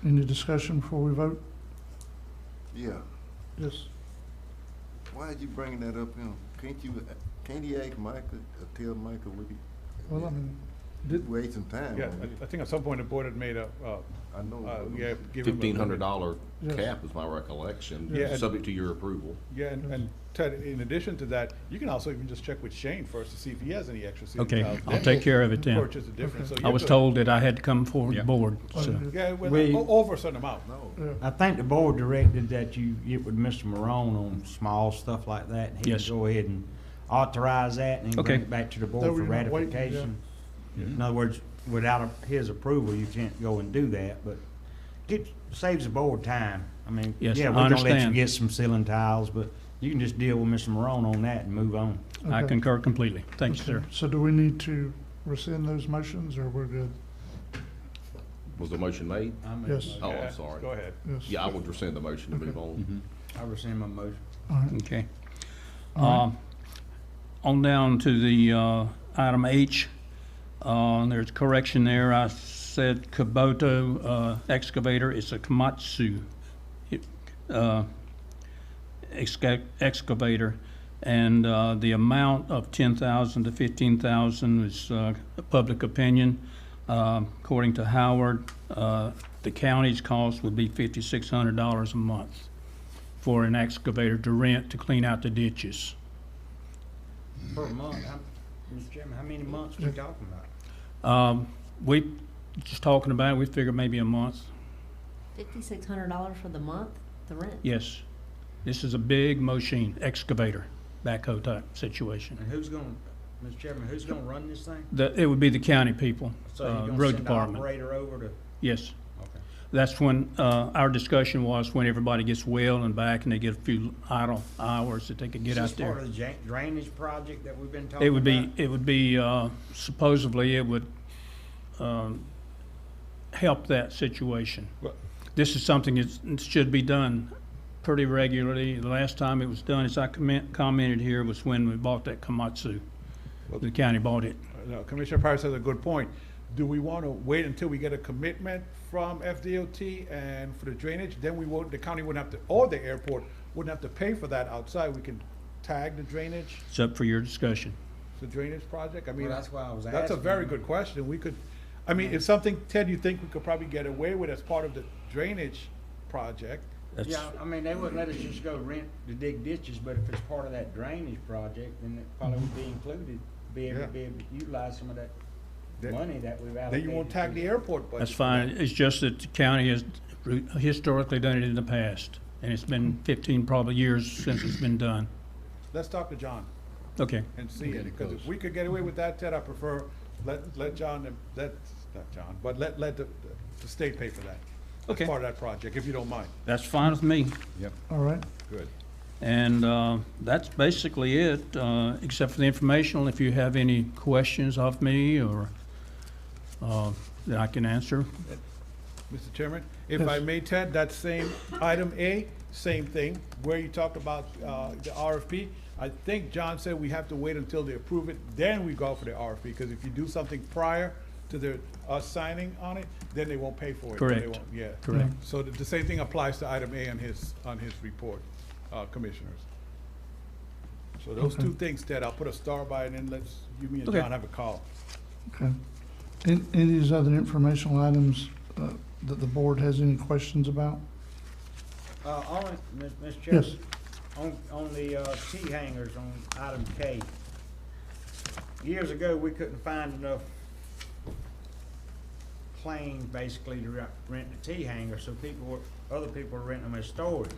Any discussion before we vote? Yeah, Yes. why are you bringing that up, can't he ask Micah, or tell Micah what he? Well, I mean, Waste some time. Yeah, on it. I think at some point the board had made a, I know. yeah, give him a limit. $1,500 Yes. cap is my recollection, Yeah, and- subject to your approval. Yeah, and Ted, in addition to that, you can also even just check with Shane first to see if he has any extra ceiling Okay, tiles. I'll Then take we'll care of it then. Purchase the difference. So I you're was good. told that I had to come forward to the board, so. Yeah, well, We- over a certain amount. No. I think the board directed that you get with Mr. Morone on small stuff like that, and he Yes. can go ahead and authorize that and then bring Okay. it back to the That board way for you're not waiting, ratification. yeah. In other words, without his approval, you can't go and do that, but saves the board time. I mean, Yes, yeah, I we're gonna let you understand. get some ceiling tiles, but you can just deal with Mr. Morone on that and move on. I Okay. concur completely. Thank you, sir. So do we need to rescind those motions, or we're good? Was the motion made? Yes. Oh, Yeah, I'm sorry. Go ahead. Yes. Yeah, I would rescind the motion to move on. I rescind my motion. All right. Okay. All right. On down to the item H, there's correction there. I said Kubota excavator. It's a Komatsu excavator. And the amount of $10,000 to $15,000 is public opinion. According to Howard, the county's cost would be $5,600 a month for an excavator to rent to clean out the ditches. Per month, Mr. Chairman, how many months are we talking about? We, just talking about it, we figure maybe a month. $5,600 for the month, the rent? Yes. This is a big machine, excavator, backhoe type situation. And who's gonna, Mr. Chairman, who's gonna run this thing? It would be the county people, So you're gonna road send the department. operator over to? Yes. Okay. That's when, our discussion was when everybody gets well and back and they get a few idle hours that they could get out Is this part there. of the drainage project that we've been talking about? It would be, supposedly it would, help that situation. This is something that should be done pretty regularly. The last time it was done, as I commented here, was when we bought that Komatsu. The county bought it. No, Commissioner Parrish has a good point. Do we want to wait until we get a commitment from FDOT and for the drainage? Then the county wouldn't have to, or the airport wouldn't have to pay for that outside. We can tag the drainage, It's up for your discussion. the drainage project. I mean, Well, that's why I was that's a asking. very good question. We could, I mean, it's something, Ted, you think we could probably get away with as part of the drainage project? Yeah, I mean, they wouldn't let us just go rent to dig ditches, but if it's part of that drainage project, then it probably would be included, be able to utilize some of that money that we've allocated. Then you won't tag the airport budget. That's for fine. that. It's just that the county has historically done it in the past. And it's been 15 probably years since it's been done. Let's talk to John Okay. and see it, because if we could get away with that, Ted, I prefer, let John, not John, but let the state pay for that. Okay. As part of that project, if you don't mind. That's fine with me. Yep. All right. Good. And that's basically it, except for the informational. If you have any questions of me or that I can answer. Mr. Chairman, if I may, Ted, that same item A, same thing, where you talked about the RFP. I think John said we have to wait until they approve it, then we go for the RFP, because if you do something prior to us signing on it, then they won't pay for it. They Correct. won't- Yeah. Correct. So the same thing applies to item A on his report, commissioners. So those Okay. two things, Ted, I'll put a star by it, and let's, me and Okay. John have a call. Okay. Any of these other informational items that the board has any questions about? Only, Mr. Chairman. Yes. On the T hangers on item K. Years ago, we couldn't find enough planes basically to rent the T hanger, so other people were renting them as storage.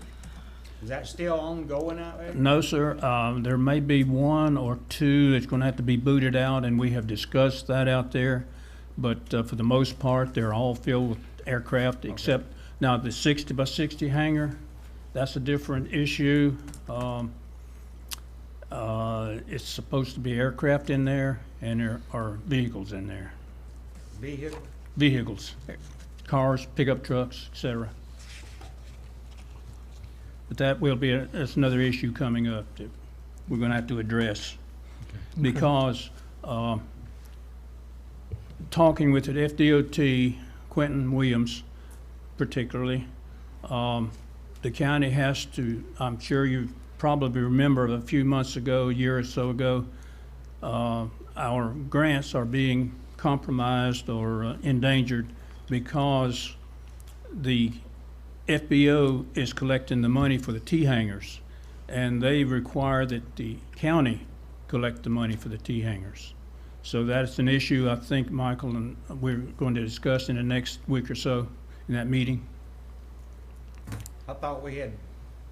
Is that still ongoing out there? No, sir. There may be one or two that's going to have to be booted out, and we have discussed that out there. But for the most part, they're all filled with aircraft, except now the 60 by 60 hangar. That's a different issue. It's supposed to be aircraft in there, and there are vehicles in there. Vehicle? Vehicles, cars, pickup trucks, etc. But that will be, that's another issue coming up that we're going to have to address. Because talking with the FDOT, Quentin Williams particularly, the county has to, I'm sure you probably remember a few months ago, a year or so ago, our grants are being compromised or endangered because the FBO is collecting the money for the T-hangers, and they require that the county collect the money for the T-hangers. So that's an issue I think, Michael, and we're going to discuss in the next week or so in that meeting. I thought we had,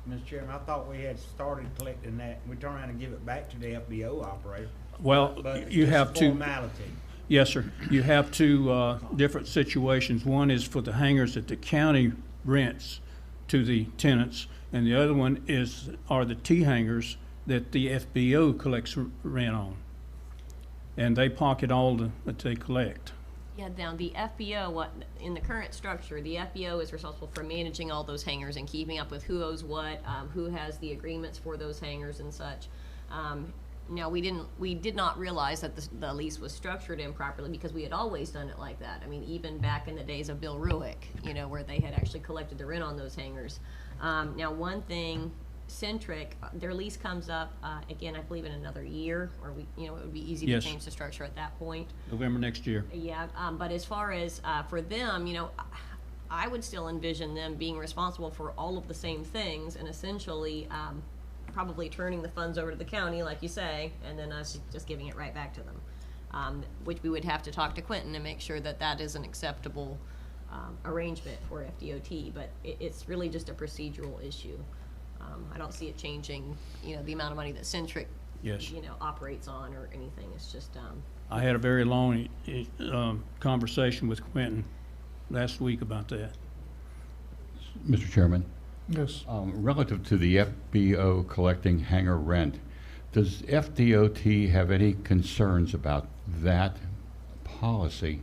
Mr. Chairman, I thought we had started collecting that. We turn around and give it back to the FBO operator. Well, But it's you just a have two. formality. Yes, sir. You have two different situations. One is for the hangars that the county rents to the tenants, and the other one are the T-hangars that the FBO collects rent on. And they pocket all that they collect. Yeah, now the FBO, in the current structure, the FBO is responsible for managing all those hangars and keeping up with who owes what, who has the agreements for those hangars and such. Now, we did not realize that the lease was structured improperly because we had always done it like that. I mean, even back in the days of Bill Ruick, where they had actually collected the rent on those hangars. Now, one thing, Centric, their lease comes up, again, I believe in another year, or it would be easy Yes. to change the structure at that point. November next year. Yeah, but as far as for them, I would still envision them being responsible for all of the same things and essentially probably turning the funds over to the county, like you say, and then us just giving it right back to them. Which we would have to talk to Quentin and make sure that that is an acceptable arrangement for FDOT, but it's really just a procedural issue. I don't see it changing, the amount of money that Centric, Yes. Operates on or anything. It's just, I had a very long conversation with Quentin last week about that. Mr. Chairman? Yes. Relative to the FBO collecting hangar rent, does FDOT have any concerns about that policy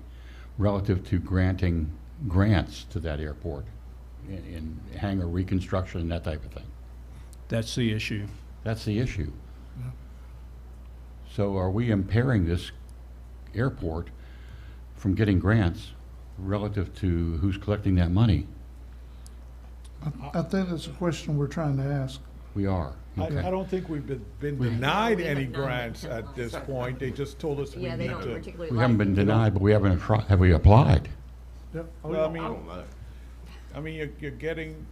relative to granting grants to that airport in hangar reconstruction and that type of thing? That's the issue. That's the issue. Yeah. So are we impairing this airport from getting grants relative to who's collecting that money? I think that's a question we're trying to ask. We are. Okay. I don't think we've been denied any grants at this point. They just told us we yeah, they need don't to. particularly We like haven't been denied, but we haven't, have we applied? Yep. Well, I don't know. I mean, you're getting,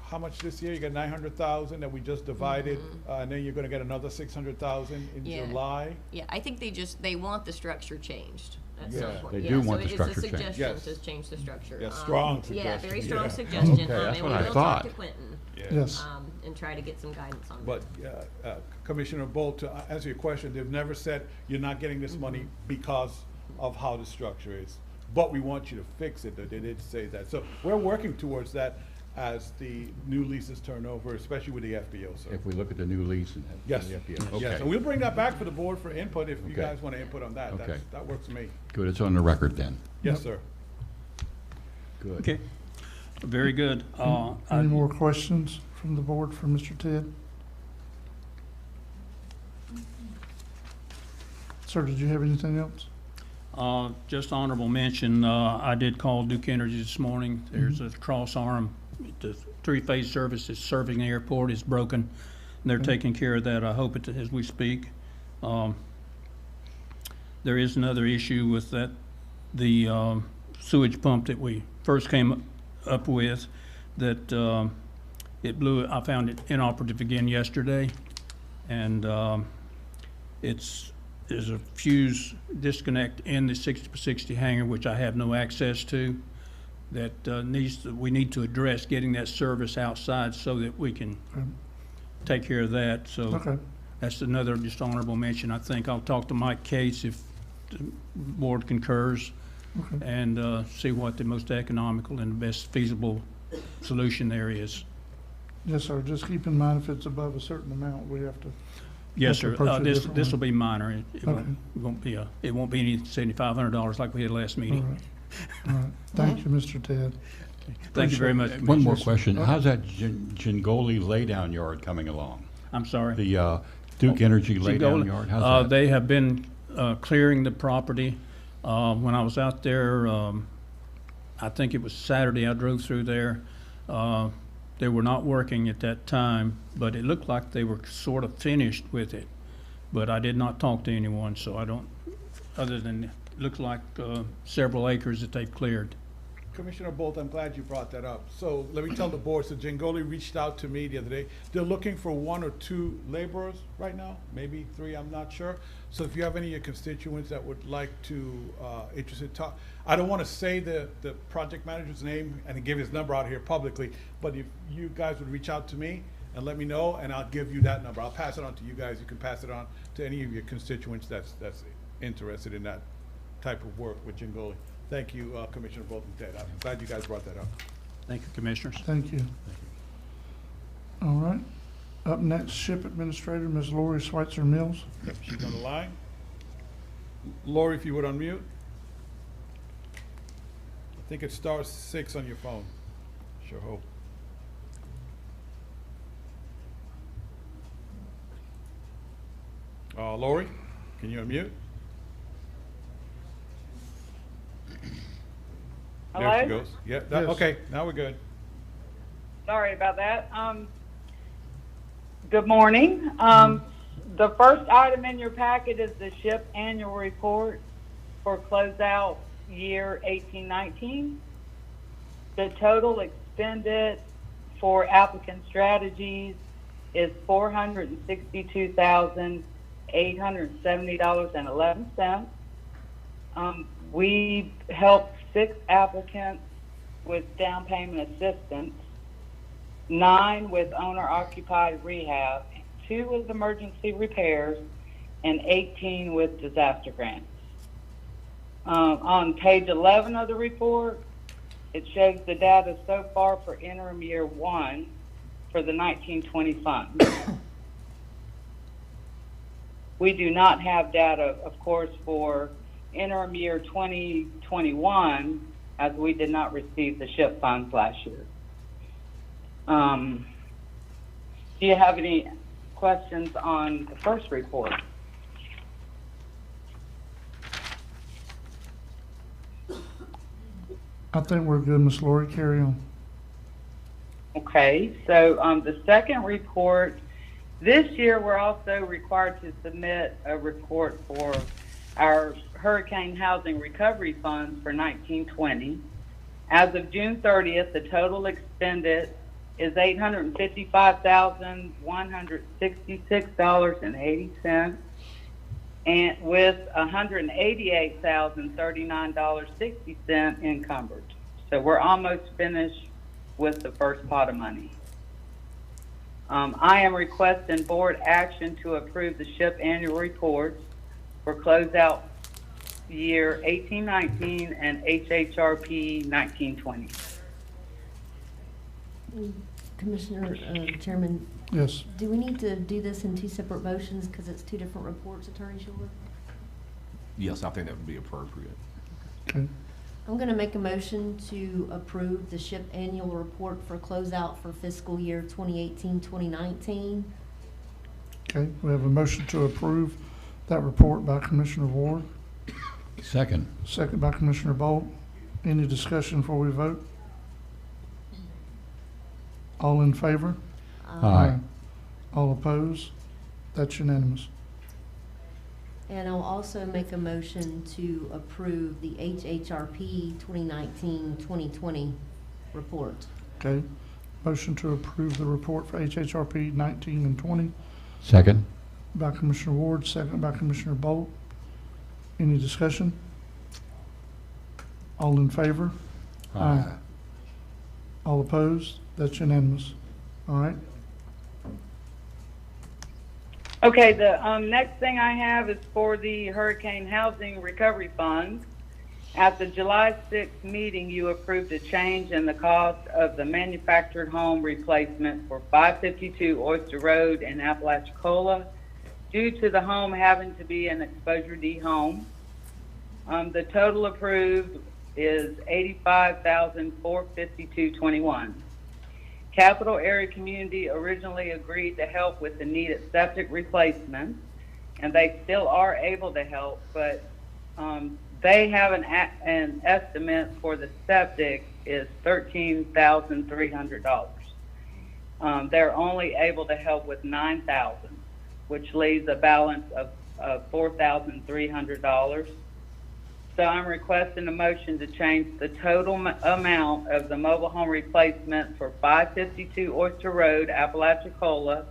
how much this year? You got 900,000 that we just divided, and then you're gonna get another 600,000 in Yeah. July. Yeah, I think they want the structure changed at some Yeah. point. They Yeah, do so want the structure it's a changed. suggestion Yes. to change the structure. Yeah, strong Yeah, suggestion, very strong yeah. suggestion. Okay, that's And what we I will talk thought. to Quentin. Yes. And try to get some guidance on But Commissioner Bolt, to answer your question, they've never said you're not getting this money because of how the structure is. But we want you to fix it. They did say that. So we're working towards that as the new leases turn over, especially with the FBO, sir. If we look at the new lease and Yes, the FBO. yes, Okay. and we'll bring that back for the board for input if you Okay. guys want to input on that. Okay. That works for me. Good, it's on the record then. Yes, sir. Good. Okay, very good. Any more questions from the board for Mr. Ted? Sir, did you have anything else? Just honorable mention, I did call Duke Energy this morning. There's a cross arm, the three-phase service is serving the airport is broken. And they're taking care of that, I hope, as we speak. There is another issue with that, the sewage pump that we first came up with, that it blew, I found it inoperative again yesterday. And there's a fuse disconnect in the 60x60 hangar, which I have no access to, that we need to address getting that service outside so that we can take care of that. So Okay. that's another just honorable mention. I think I'll talk to Mike Cates if the board concurs Okay. and see what the most economical and best feasible solution there is. Yes, sir. Just keep in mind if it's above a certain amount, we have to. Yes, have sir. to approach it This differently. will be minor. It Okay. won't be any $7,500 like we had last All meeting. right. All right. Thank you, Mr. Ted. Thank you very much, One more Commissioners. question. How's that Jingoli laydown yard coming along? I'm sorry. The Duke Energy laydown Seagola, yard? How's that? They have been clearing the property. When I was out there, I think it was Saturday, I drove through there. They were not working at that time, but it looked like they were sort of finished with it. But I did not talk to anyone, so I don't, other than, it looks like several acres that they've cleared. Commissioner Bolt, I'm glad you brought that up. So let me tell the board, so Jingoli reached out to me the other day. They're looking for 1 or 2 laborers right now, maybe 3, I'm not sure. So if you have any of your constituents that would like to, interested, talk, I don't want to say the project manager's name and give his number out here publicly, but if you guys would reach out to me and let me know, and I'll give you that number. I'll pass it on to you guys. You can pass it on to any of your constituents that's interested in that type of work with Jingoli. Thank you, Commissioner Bolton Ted. I'm glad you guys brought that up. Thank you, Commissioners. Thank you. All right. Up next, Ship Administrator, Ms. Lori Schweitzer Mills. Yep, she's on the line. Lori, if you would unmute. I think it's *6 on your phone. Sure hope. Lori, can you unmute? There she Hello? goes. Yeah, Yes. okay, now we're good. Sorry about that. Good morning. The first item in your packet is the SHIP annual report for closeout year 1819. The total expended for applicant strategies is $462,870.11. We helped 6 applicants with down payment assistance, 9 with owner-occupied rehab, 2 with emergency repairs, and 18 with disaster grants. On page 11 of the report, it shows the data so far for interim year 1 for the 1920 fund. We do not have data, of course, for interim year 2021, as we did not receive the SHIP funds last year. Do you have any questions on the first report? I think we're good, Ms. Lori. Carry on. Okay, so the second report, this year we're also required to submit a report for our Hurricane Housing Recovery Funds for 1920. As of June 30th, the total expended is $855,166.80, and with $188,039.60 encumbered. So we're almost finished with the first pot of money. I am requesting board action to approve the SHIP annual reports for closeout year 1819 and HHRP 1920. Commissioner, Chairman, Yes. do we need to do this in 2 separate motions because it's 2 different reports, Attorney Schuler? Yes, I think that would be appropriate. Okay. I'm going to make a motion to approve the SHIP annual report for closeout for fiscal year 2018-2019. Okay, we have a motion to approve that report by Commissioner Ward, Second. second by Commissioner Bolt. Any discussion before we vote? All in favor? Aye. All opposed? That's unanimous. And I'll also make a motion to approve the HHRP 2019-2020 report. Okay, motion to approve the report for HHRP 19 and 20 Second. by Commissioner Ward, second by Commissioner Bolt. Any discussion? All in favor? Aye. All opposed? That's unanimous. All right, Okay, the next thing I have is for the Hurricane Housing Recovery Funds. At the July 6th meeting, you approved a change in the cost of the manufactured home replacement for 552 Oyster Road in Apalachicola due to the home having to be an Exposure D home. The total approved is $85,452.21. Capital Area Community originally agreed to help with the needed septic replacement, and they still are able to help, but they have an estimate for the septic is $13,300. They're only able to help with $9,000, which leaves a balance of $4,300. So I'm requesting a motion to change the total amount of the mobile home replacement for 552 Oyster Road, Apalachicola,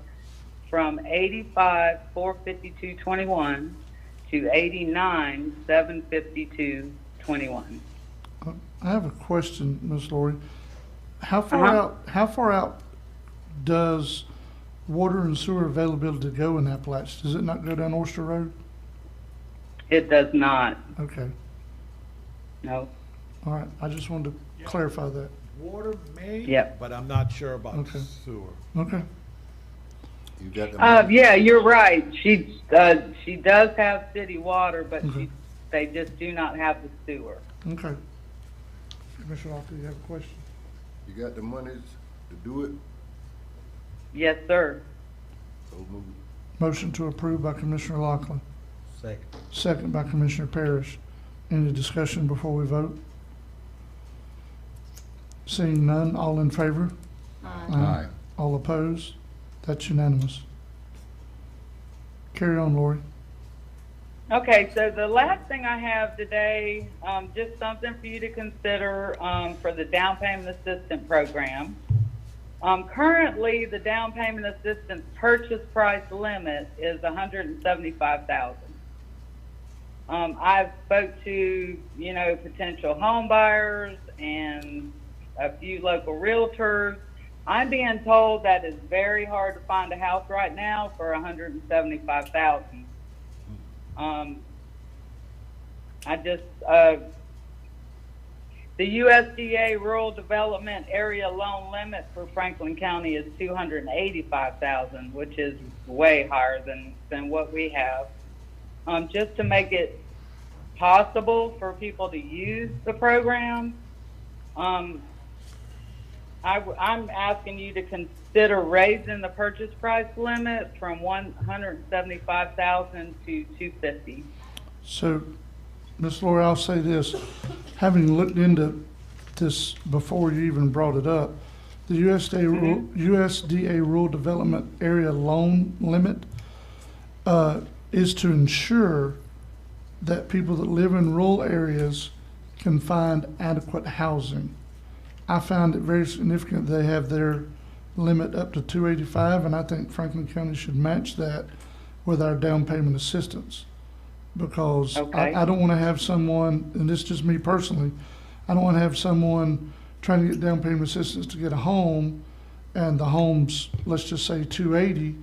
from $85,452.21 to $89,752.21. I have a question, Ms. Lori. How far out does water and sewer availability go in Appalachia? Does it not go down Oyster Road? It does not. Okay, No. all right, I just wanted to clarify that. Water may, Yep. but I'm not sure about Okay. sewer. Okay, You got the Yeah, you're right. She does have city water, but they just do not have the sewer. okay. Commissioner Lockley, you have a question? You got the monies to do it? Yes, sir. So move. Motion to approve by Commissioner Lockley, Second. second by Commissioner Parrish. Any discussion before we vote? Seeing none, all in favor? Aye. All opposed? That's unanimous. Carry on, Lori. Okay, so the last thing I have today, just something for you to consider for the down payment assistance program. Currently, the down payment assistance purchase price limit is $175,000. I've spoke to, potential home buyers and a few local realtors. I'm being told that it's very hard to find a house right now for $175,000. The USDA Rural Development Area Loan Limit for Franklin County is $285,000, which is way higher than what we have. Just to make it possible for people to use the program, I'm asking you to consider raising the purchase price limit from $175,000 to $250,000. So, Ms. Lori, I'll say this, having looked into this before you even brought it up, the USDA Rural Development Area Loan Limit is to ensure that people that live in rural areas can find adequate housing. I found it very significant they have their limit up to $285,000, and I think Franklin County should match that with our down payment assistance. Because I don't want to have someone, and this is just me personally, I don't want to have someone trying to get down payment assistance to get a home, and the home's, let's just say $280,000,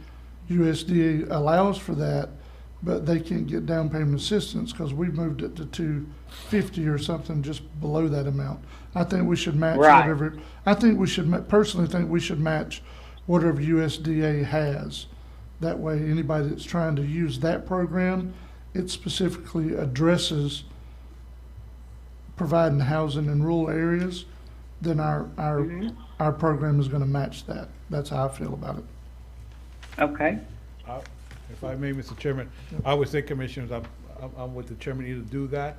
USDA allows for that, but they can't get down payment assistance because we moved it to $250,000 or something just below that amount. I think we should match whatever. I think we should personally think we should match whatever USDA has. That way, anybody that's trying to use that program, it specifically addresses providing housing in rural areas. Then our program is going to match that. That's how I feel about it. Okay. If I may, Mr. Chairman, I would say, Commissioners, I'm with the chairman, either do that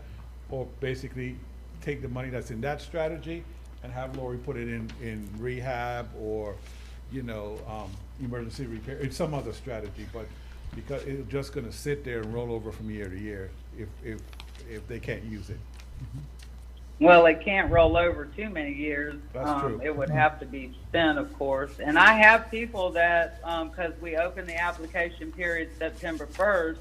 or basically take the money that's in that strategy and have Lori put it in rehab or, emergency repair, it's some other strategy, but because it's just gonna sit there and roll over from year to year if they can't use it. Well, it can't roll over too many years. That's true. It would have to be spent, of course. And I have people that, because we opened the application period September 1st,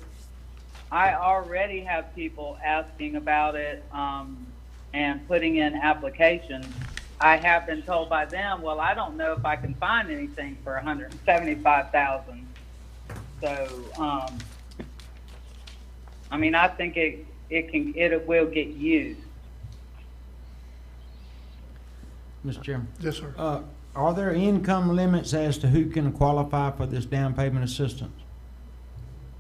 I already have people asking about it and putting in applications. I have been told by them, well, I don't know if I can find anything for $175,000. So, I think it will get used. Mr. Chairman? Yes, sir. Are there income limits as to who can qualify for this down payment assistance?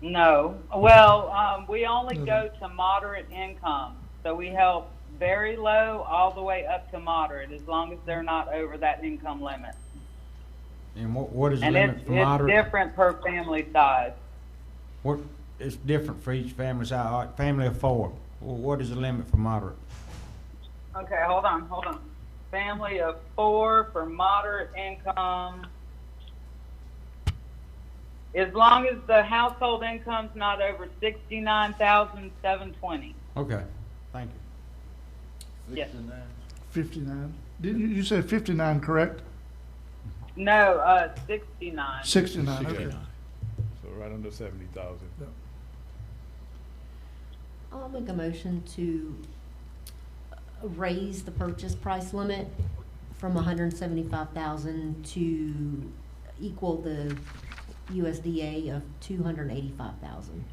No. Well, we only go to moderate income. So we help very low all the way up to moderate, as long as they're not over that income limit. And what is the And limit for moderate? it's different per family size. It's different for each family size. Family of 4. What is the limit for moderate? Okay, hold on. Family of 4 for moderate income. As long as the household income's not over $69,720. Okay, thank you. Yes. 59. Didn't you said 59, correct? No, 69. 69, okay. So right under 70,000. I'll make a motion to raise the purchase price limit from $175,000 to equal the USDA of $285,000.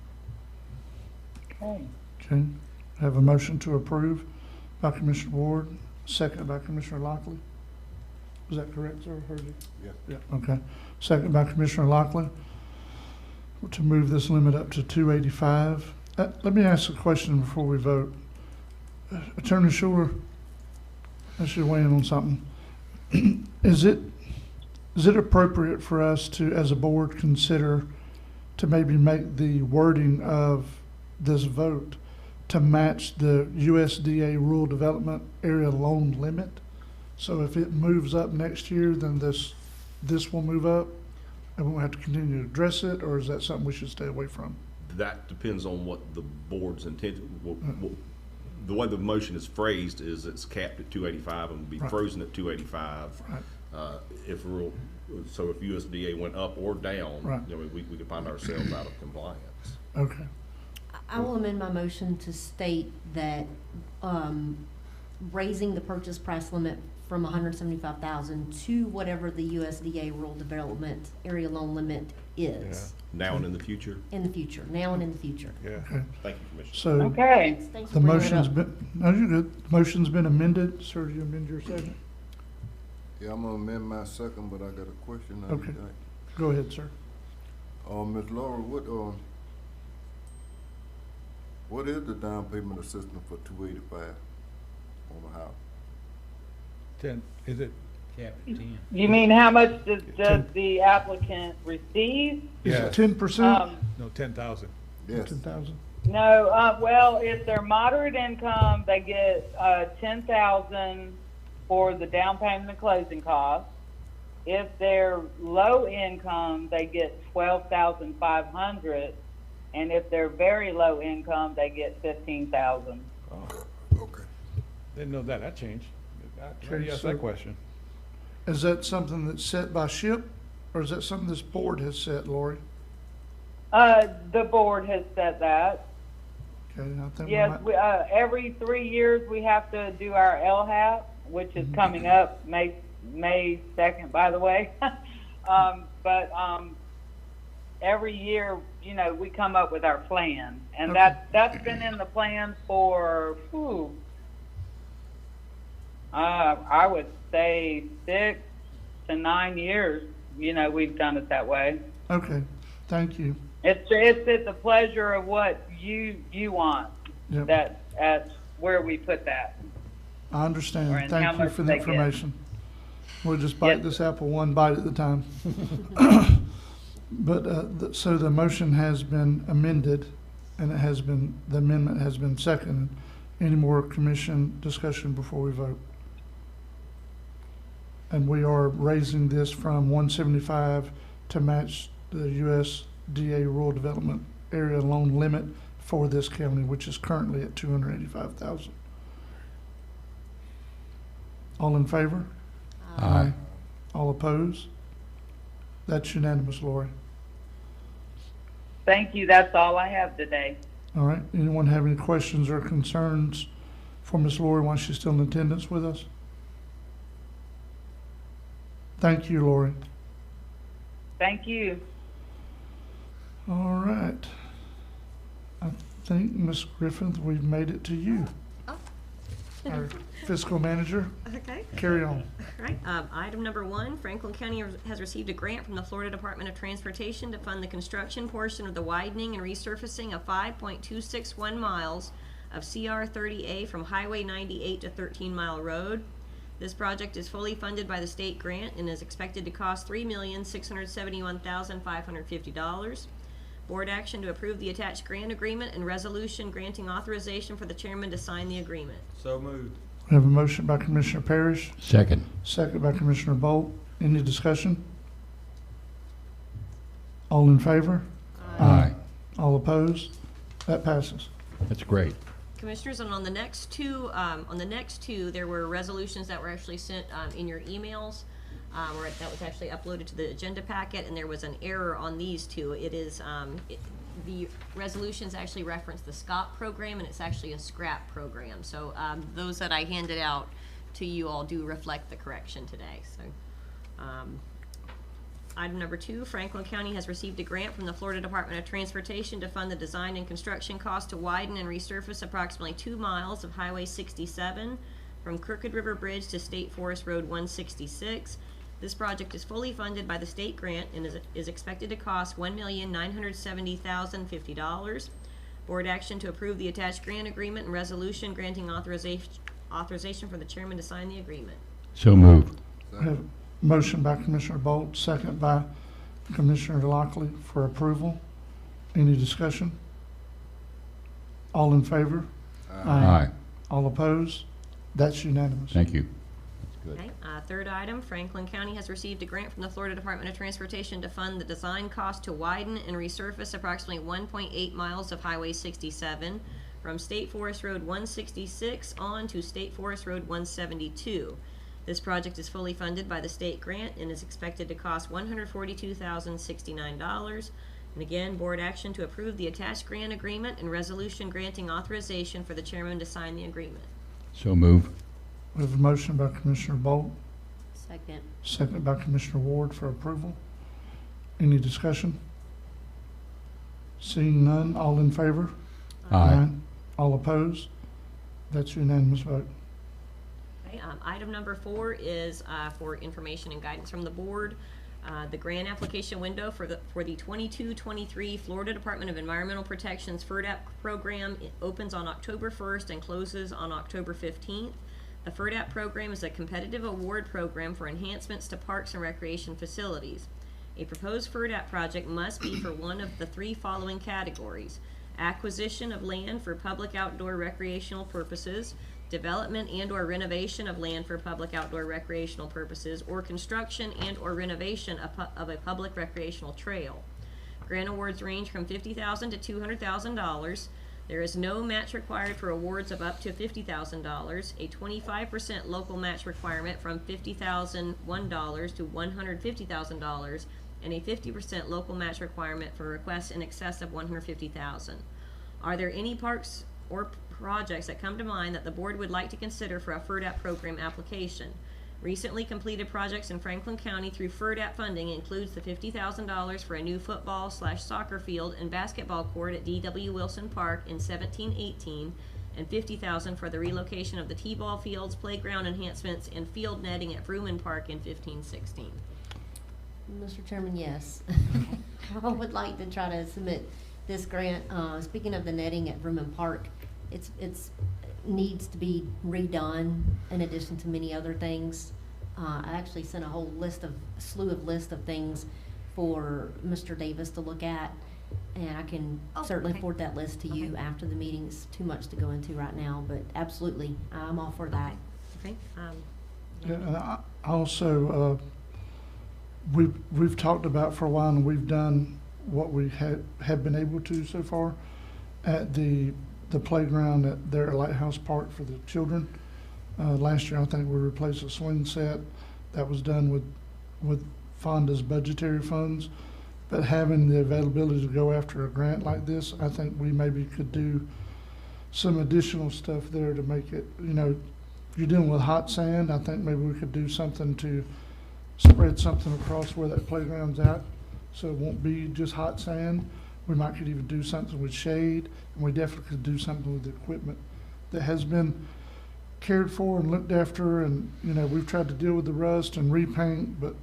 Okay. Okay. Have a motion to approve by Commissioner Ward, second by Commissioner Lockley. Was that correct, sir? Heard you? Yeah. Okay. Second by Commissioner Lockley to move this limit up to $285,000. Let me ask a question before we vote. Attorney Schuler, I should weigh in on something. Is it appropriate for us to, as a board, consider to maybe make the wording of this vote to match the USDA Rural Development Area Loan Limit? So if it moves up next year, then this will move up and we won't have to continue to address it, or is that something we should stay away from? That depends on what the board's intent, the way the motion is phrased is it's capped at 285 and will be Right. frozen at 285. Right. So if USDA went up or down, Right. you know, we could find ourselves out of compliance. Okay. I will amend my motion to state that, raising the purchase price limit from 175,000 to whatever the USDA rural development area loan limit is. Now and in the future? In the future, now and in the future. Yeah. Okay. Thank you, Commissioner. So. Okay. Thanks The for bringing it motion's up. been, no, you're good. The motion's been amended. Sir, do you amend your second? Yeah, I'm gonna amend my second, but I got a question. Okay. Go ahead, sir. Ms. Laura, what is the down payment assistance for 285 on the house? 10, is it? You mean how much does the applicant receive? Is Yeah. it 10%? No, 10,000. Yes. 10,000? No, well, if they're moderate income, they get 10,000 for the down payment and closing costs. If they're low income, they get 12,500, and if they're very low income, they get 15,000. Okay. Didn't know that. That changed. Okay, You asked so- that question. Is that something that's set by SHIP, or is that something this board has set, Lori? The board has said that. Okay, I think we Yes, might, every 3 years we have to do our LHAP, which is coming up May 2nd, by the way. But every year, you know, we come up with our plan, and Okay. that's been in the plan for, I would say 6 to 9 years. You know, we've done it that way. okay, thank you. It's at the pleasure of what you want. Yep. That's where we put that. I Or understand. in how Thank you much for the they get. information. We'll just bite Yes. this apple one bite at a time. But, so the motion has been amended, and the amendment has been seconded. Any more commission discussion before we vote? And we are raising this from 175 to match the USDA Rural Development Area Loan Limit for this county, which is currently at 285,000. All in favor? Aye. All opposed? That's unanimous, Lori. Thank you. That's all I have today. All right, anyone have any questions or concerns for Ms. Lori while she's still in attendance with us? Thank you, Lori. Thank you. All right. I think, Ms. Griffith, we've made it to you. Oh. Our fiscal manager. Okay. Carry on. All right, item number 1, Franklin County has received a grant from the Florida Department of Transportation to fund the construction portion of the widening and resurfacing of 5.261 miles of CR 30A from Highway 98 to 13 Mile Road. This project is fully funded by the state grant and is expected to cost $3,671,550. Board action to approve the attached grant agreement and resolution granting authorization for the chairman to sign the agreement. So moved. We have a motion by Commissioner Parrish, Second. second by Commissioner Bolt. Any discussion? All in favor? Aye. All opposed? That passes. That's great. Commissioners, and on the next two, there were resolutions that were actually sent in your emails, or that was actually uploaded to the agenda packet, and there was an error on these two. It is the resolutions actually reference the SCOP program, and it's actually a SCRAP program. So those that I handed out to you all do reflect the correction today. So. Item number 2, Franklin County has received a grant from the Florida Department of Transportation to fund the design and construction cost to widen and resurface approximately 2 miles of Highway 67 from Crooked River Bridge to State Forest Road 166. This project is fully funded by the state grant and is expected to cost $1,970,050. Board action to approve the attached grant agreement and resolution granting authorization for the chairman to sign the agreement. So moved. We have a motion by Commissioner Bolt, second by Commissioner Lockley for approval. Any discussion? All in favor? Aye. All opposed? That's unanimous. Thank you. Good. Okay, third item, Franklin County has received a grant from the Florida Department of Transportation to fund the design cost to widen and resurface approximately 1.8 miles of Highway 67 from State Forest Road 166 on to State Forest Road 172. This project is fully funded by the state grant and is expected to cost $142,069. And again, board action to approve the attached grant agreement and resolution granting authorization for the chairman to sign the agreement. So move. We have a motion by Commissioner Bolt, Second. second by Commissioner Ward for approval. Any discussion? Seeing none, all in favor? Aye. All opposed? That's unanimous vote. Okay, item number 4 is for information and guidance from the board. The grant application window for the 22-23 Florida Department of Environmental Protection's FERDAP program opens on October 1st and closes on October 15th. The FERDAP program is a competitive award program for enhancements to parks and recreation facilities. A proposed FERDAP project must be for one of the 3 following categories: acquisition of land for public outdoor recreational purposes, development and or renovation of land for public outdoor recreational purposes, or construction and or renovation of a public recreational trail. Grant awards range from $50,000 to $200,000. There is no match required for awards of up to $50,000, a 25% local match requirement from $50,001 to $150,000, and a 50% local match requirement for requests in excess of $150,000. Are there any parks or projects that come to mind that the board would like to consider for a FERDAP program application? Recently completed projects in Franklin County through FERDAP funding includes the $50,000 for a new football/soccer field and basketball court at D.W. Wilson Park in 17-18, and $50,000 for the relocation of the T-ball fields, playground enhancements, and field netting at Vrooman Park in 15-16. Mr. Chairman, yes. I would like to try to submit this grant. Speaking of the netting at Vrooman Park, it's needs to be redone in addition to many other things. I actually sent a whole slew of things for Mr. Davis to look at, and I can certainly forward that list to you after the meeting. It's too much to go into right now, but absolutely, I'm all for that. Okay. Yeah, and I also, we've talked about for a while, and we've done what we have been able to so far at the playground at their Lighthouse Park for the children. Last year, I think we replaced a swing set. That was done with Fonda's budgetary funds. But having the availability to go after a grant like this, I think we maybe could do some additional stuff there to make it, if you're dealing with hot sand, I think maybe we could do something to spread something across where that playground's at, so it won't be just hot sand. We might could even do something with shade, and we definitely could do something with the equipment that has been cared for and looked after, and, we've tried to deal with the rust and repaint, but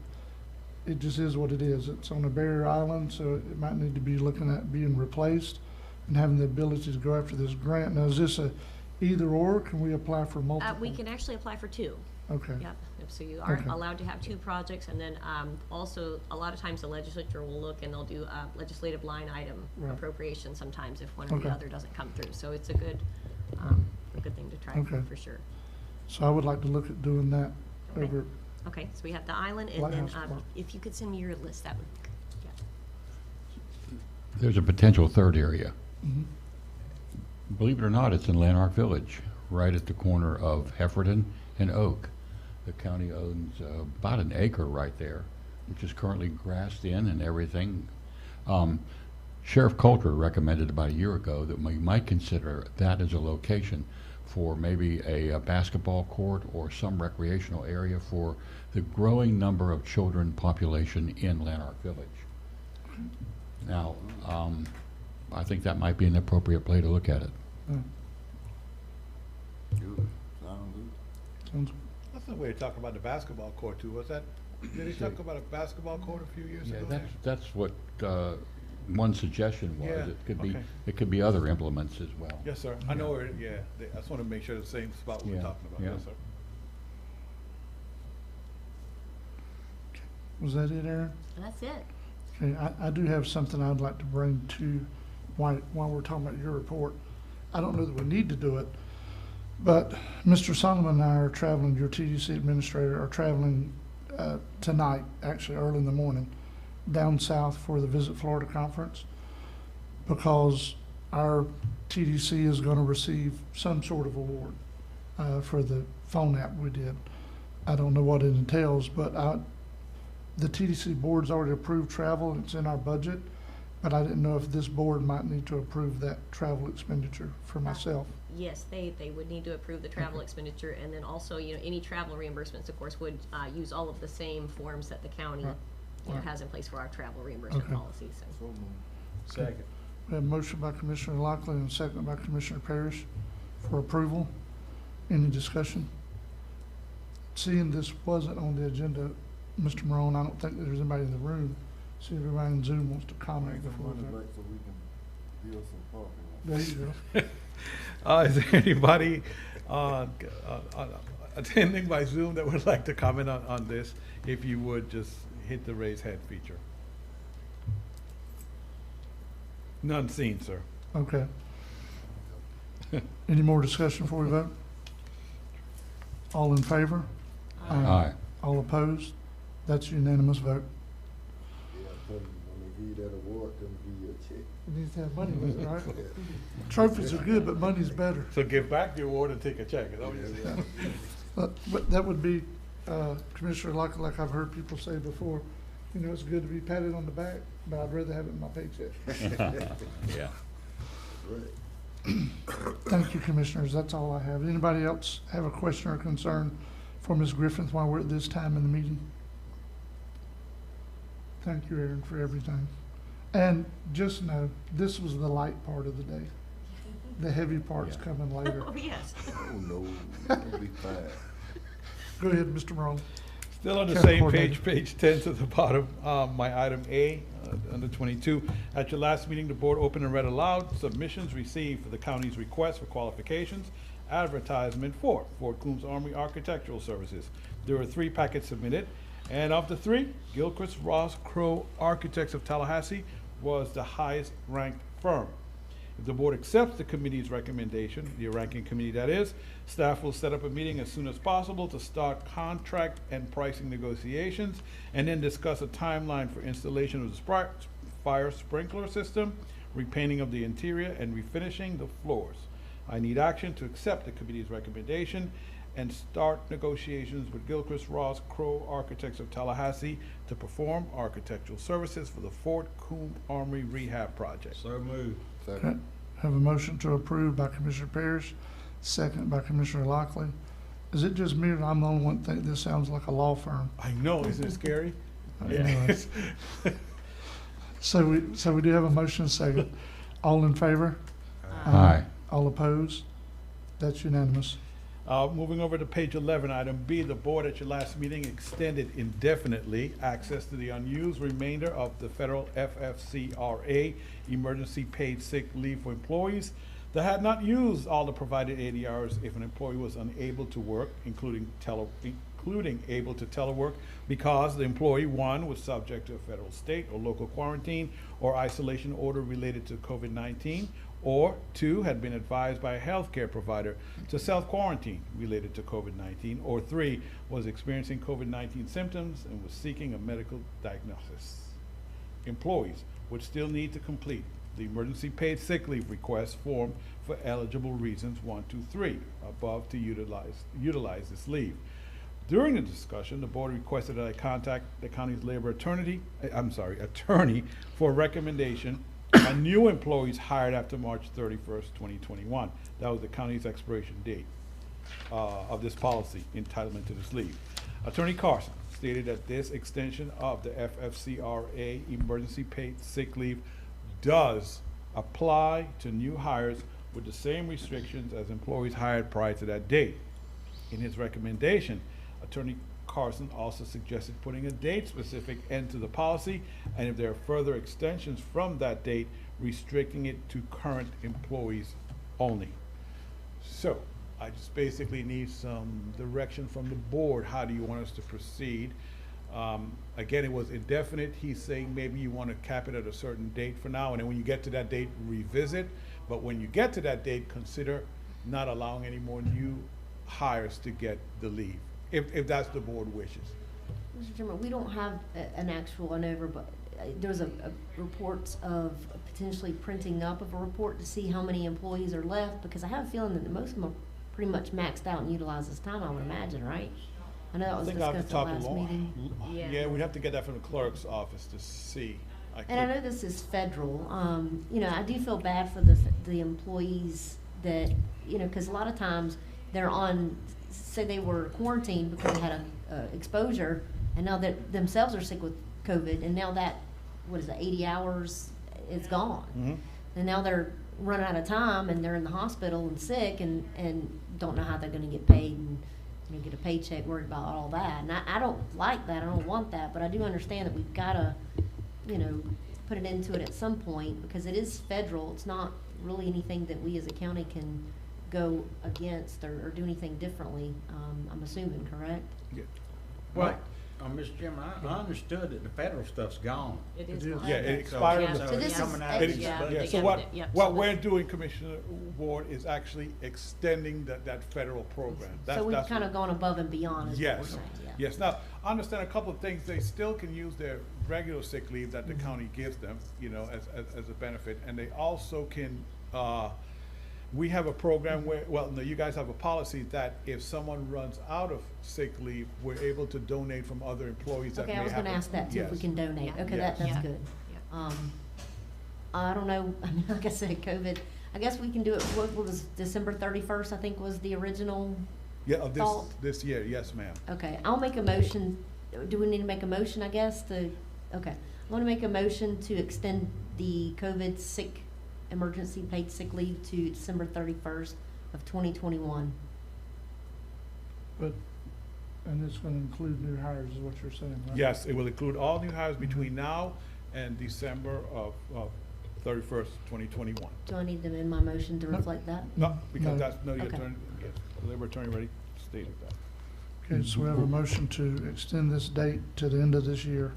it just is what it is. It's on a barrier island, so it might need to be looking at being replaced and having the ability to go after this grant. Now, is this a either or? Can we apply for multiple? We can actually apply for 2. Okay. Yep, so you are Okay. allowed to have 2 projects, and then also, a lot of times the legislature will look and they'll do legislative line item Right. appropriation sometimes if one or the Okay. other doesn't come through. So it's a good thing to try Okay. for sure. So I would like to look at doing that Okay. over. Okay, so we have the island, and then Lighthouse Park. if you could send me your list, that would be good. Yeah. There's a potential third area. Mhm. Believe it or not, it's in Lanark Village, right at the corner of Hefferton and Oak. The county owns about an acre right there, which is currently grassed in and everything. Sheriff Coulter recommended about a year ago that we might consider that as a location for maybe a basketball court or some recreational area for the growing number of children population in Lanark Village. Now, I think that might be an appropriate place to look at it. Good, sound good. Sounds That's the way to talk about the basketball court too, was that? Did he talk about a basketball court a few years Yeah, ago? that's what one suggestion was. Yeah, It could okay. be other implements as well. Yes, sir. I know where, I just want to make sure the same spot we're Yeah, talking about. yeah. Yes, sir. Was that it, Aaron? That's it. Okay, I do have something I'd like to bring to while we're talking about your report. I don't know that we need to do it, But Mr. Solomon and I are traveling, your TDC administrator, are traveling tonight, actually early in the morning, down south for the Visit Florida conference, because our TDC is going to receive some sort of award for the phone app we did. I don't know what it entails, but the TDC board's already approved travel. It's in our budget, but I didn't know if this board might need to approve that travel expenditure for myself. Yes, they would need to approve the travel expenditure, and then also, any travel reimbursements, of course, would use all of the same forms that the county has in place for our travel reimbursement policy. So. Second. We have a motion by Commissioner Lockley and a second by Commissioner Parrish for approval. Any discussion? Seeing this wasn't on the agenda, Mr. Morone, I don't think there's anybody in the room. See if everybody in Zoom wants to comment before we vote. So we can build some parking. There you go. Is there anybody attending by Zoom that would like to comment on this? If you would just hit the raise hand feature. None seen, sir. Okay. Any more discussion before we vote? All in favor? Aye. All opposed? That's a unanimous vote. Yeah, I tell you, when they give you that award, them give you a check. It needs to have money with it, right? Trophies are good, but money's better. So give back the award and take a check. Is that what you're saying? But that would be, Commissioner, like I've heard people say before, it's good to be patted on the back, but I'd rather have it in my paycheck. Yeah. Thank you, Commissioners. That's all I have. Anybody else have a question or concern for Ms. Griffith while we're at this time in the meeting? Thank you, Aaron, for everything. And just know, this was the light part of the day. The heavy part's coming later. Oh, yes. Oh, no, it'll be fine. Go ahead, Mr. Morone. Still on the County same Coordinator. page 10 to the bottom, my item A, under 22. At your last meeting, the board opened and read aloud submissions received for the county's request for qualifications advertisement for Fort Coombs Armory Architectural Services. There were 3 packets submitted, and of the 3, Gilchrist Ross Crowe Architects of Tallahassee was the highest ranked firm. If the board accepts the committee's recommendation, the ranking committee that is, staff will set up a meeting as soon as possible to start contract and pricing negotiations, and then discuss a timeline for installation of the fire sprinkler system, repainting of the interior, and refinishing the floors. I need action to accept the committee's recommendation and start negotiations with Gilchrist Ross Crowe Architects of Tallahassee to perform architectural services for the Fort Coombs Armory Rehab Project. So moved. Okay. Have a motion to approve by Commissioner Parrish, second by Commissioner Lockley. Is it just me or I'm the only one that think this sounds like a law firm? I know, isn't it scary? Anyways. So we do have a motion and a second. All in favor? Aye. All opposed? That's unanimous. Moving over to page 11, item B, the board at your last meeting extended indefinitely access to the unused remainder of the federal FFCRA emergency paid sick leave for employees that had not used all the provided 80 hours if an employee was unable to work, including able to telework, because the employee, 1, was subject to a federal, state, or local quarantine or isolation order related to COVID-19, or 2, had been advised by a healthcare provider to self-quarantine related to COVID-19, or 3, was experiencing COVID-19 symptoms and was seeking a medical diagnosis. Employees would still need to complete the emergency paid sick leave request form for eligible reasons 1, 2, 3 above to utilize this leave. During the discussion, the board requested that I contact the county's labor attorney for a recommendation on new employees hired after March 31st, 2021. That was the county's expiration date of this policy, entitlement to this leave. Attorney Carson stated that this extension of the FFCRA emergency paid sick leave does apply to new hires with the same restrictions as employees hired prior to that date. In his recommendation, Attorney Carson also suggested putting a date-specific end to the policy, and if there are further extensions from that date, restricting it to current employees only. So, I just basically need some direction from the board. How do you want us to proceed? Again, it was indefinite. He's saying maybe you want to cap it at a certain date for now, and then when you get to that date, revisit. But when you get to that date, consider not allowing any more new hires to get the leave, if that's the board wishes. Mr. Chairman, we don't have an actual, I know, but there's a reports of potentially printing up of a report to see how many employees are left, because I have a feeling that most of them are pretty much maxed out and utilize this time, I would imagine, right? I know that was I think I'll have discussed to at talk to last Lauren. meeting. Yeah, we'd have to get that from the clerk's office to see. And I know this is federal, you know, I do feel bad for the employees that, you know, because a lot of times they're on, say they were quarantined because they had a exposure, and now that themselves are sick with COVID, and now that, what is it, 80 hours is gone. Mm-hmm. And now they're running out of time, and they're in the hospital and sick, and don't know how they're gonna get paid, and, you know, get a paycheck, worried about all that. And I don't like that, I don't want that, but I do understand that we've gotta, you know, put it into it at some point, because it is federal. It's not really anything that we as a county can go against or do anything differently, I'm assuming, correct? Yeah. Well, Mr. Chairman, I understood that the federal stuff's gone. It is. Yeah, gone. it expired. Yeah, So so it's this is, coming out. Yeah, so what we're doing, Commissioner Ward, is actually extending that federal program. So we've that's kind what- of gone above and beyond, is what we're Yes, saying, yeah. yes. Now, I understand a couple of things. They still can use their regular sick leave that the county gives them, you know, as a benefit. And they also can, we have a program where, well, no, you guys have a policy that if someone runs out of sick leave, we're able to donate from other employees that may Okay, have. I was gonna ask that too, if we Yes. can donate. Okay, Yes. that's Yeah. good. I don't know, I mean, like I said, COVID, I guess we can do it, what was December 31st, I think was the original Yeah, of thought? this year, yes, ma'am. Okay, I'll make a motion. Do we need to make a motion, I guess, to, okay. I want to make a motion to extend the COVID emergency paid sick leave to December 31st of 2021. But, and it's gonna include new hires, is what you're saying, right? Yes, it will include all new hires between now and December of 31st, 2021. Do I need to amend my motion to reflect that? No, because No. that's, no, the Okay. attorney, yes, the labor attorney already stated that. Okay, so we have a motion to extend this date to the end of this year,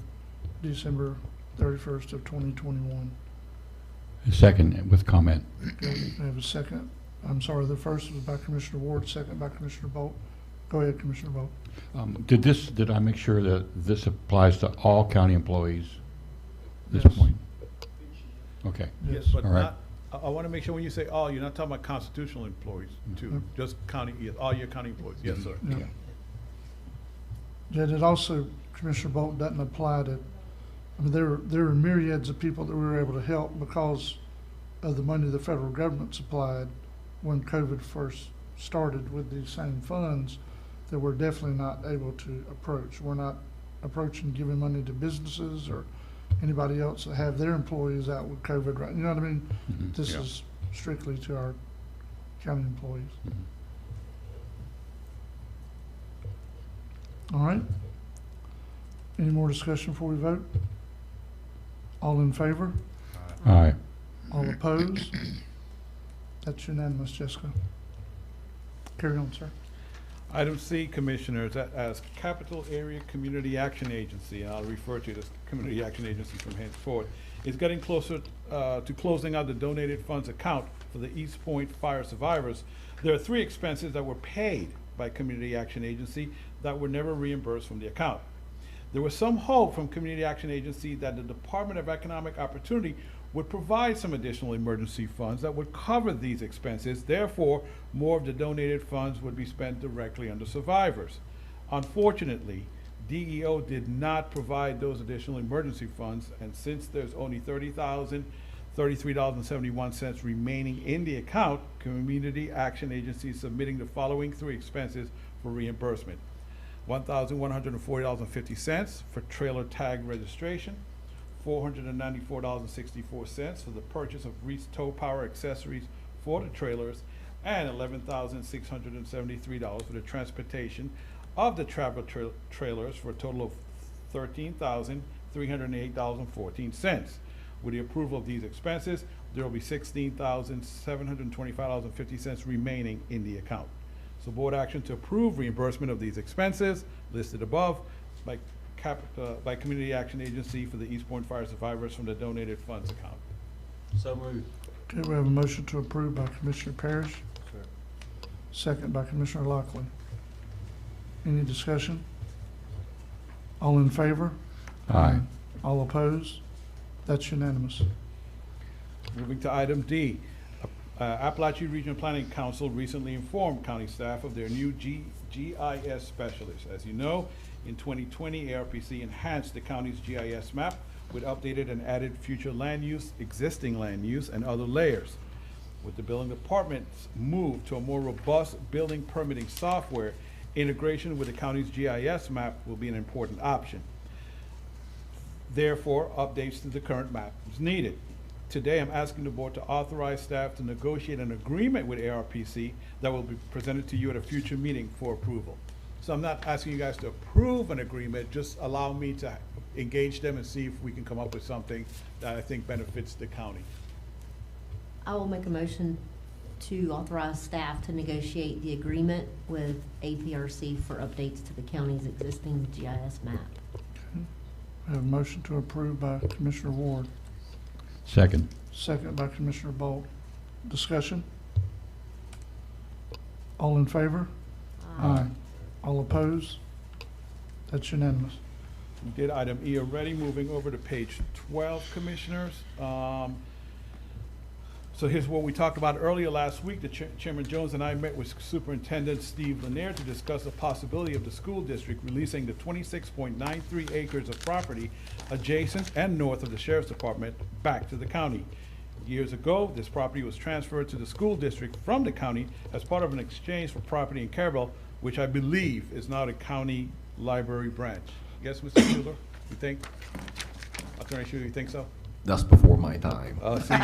December 31st of 2021. Second, with comment. Okay, we have a second. I'm sorry, the first was by Commissioner Ward, second by Commissioner Bolt. Go ahead, Commissioner Bolt. Did I make sure that this applies to all county employees at this Yes. point? Okay. Yes, but All right. not, I want to make sure when you say all, you're not talking about constitutional employees too, just county, yes, all your county employees, yes, sir. Yeah. Yet it also, Commissioner Bolt, doesn't apply to, I mean, there are myriads of people that we were able to help because of the money the federal government supplied when COVID first started with these same funds that we're definitely not able to approach. We're not approaching giving money to businesses or anybody else that have their employees out with COVID, right? You know what I mean? Mhm, This yeah. is strictly to our county employees. All right. Any more discussion before we vote? All in favor? Aye. All opposed? That's unanimous, Jessica. Carry on, sir. Item C, Commissioners, that as Capital Area Community Action Agency, and I'll refer to it as Community Action Agency from henceforth, is getting closer to closing out the donated funds account for the East Point fire survivors. There are 3 expenses that were paid by Community Action Agency that were never reimbursed from the account. There was some hope from Community Action Agency that the Department of Economic Opportunity would provide some additional emergency funds that would cover these expenses. Therefore, more of the donated funds would be spent directly on the survivors. Unfortunately, DEO did not provide those additional emergency funds, and since there's only $30,033.71 remaining in the account, Community Action Agency is submitting the following 3 expenses for reimbursement. $1,140.50 for trailer tag registration, $494.64 for the purchase of Reese tow power accessories for the trailers, and $11,673 for the transportation of the travel trailers, for a total of $13,308.14. With the approval of these expenses, there will be $16,725.50 remaining in the account. So board action to approve reimbursement of these expenses listed above by Community Action Agency for the East Point Fire Survivors from the donated funds account. So moved. Okay, we have a motion to approve by Commissioner Parrish, second by Commissioner Lockley. Any discussion? All in favor? Aye. All opposed? That's unanimous. Moving to item D. Appalachia Regional Planning Council recently informed county staff of their new GIS specialist. As you know, in 2020, ARPC enhanced the county's GIS map with updated and added future land use, existing land use, and other layers. With the building department's move to a more robust building permitting software, integration with the county's GIS map will be an important option. Therefore, updates to the current map is needed. Today, I'm asking the board to authorize staff to negotiate an agreement with ARPC that will be presented to you at a future meeting for approval. So I'm not asking you guys to approve an agreement, just allow me to engage them and see if we can come up with something that I think benefits the county. I will make a motion to authorize staff to negotiate the agreement with APRC for updates to the county's existing GIS map. We have a motion to approve by Commissioner Ward, Second. second by Commissioner Bolt. Discussion? All in favor? Aye. All opposed? That's unanimous. We did item E already, moving over to page 12, Commissioners. So here's what we talked about earlier last week. The Chairman Jones and I met with Superintendent Steve Lanier to discuss the possibility of the school district releasing the 26.93 acres of property adjacent and north of the Sheriff's Department back to the county. Years ago, this property was transferred to the school district from the county as part of an exchange for property in Carroll, which I believe is now the county library branch. Yes, Mr. Schuler, you think? Attorney Schuler, you think so? That's before my time. See,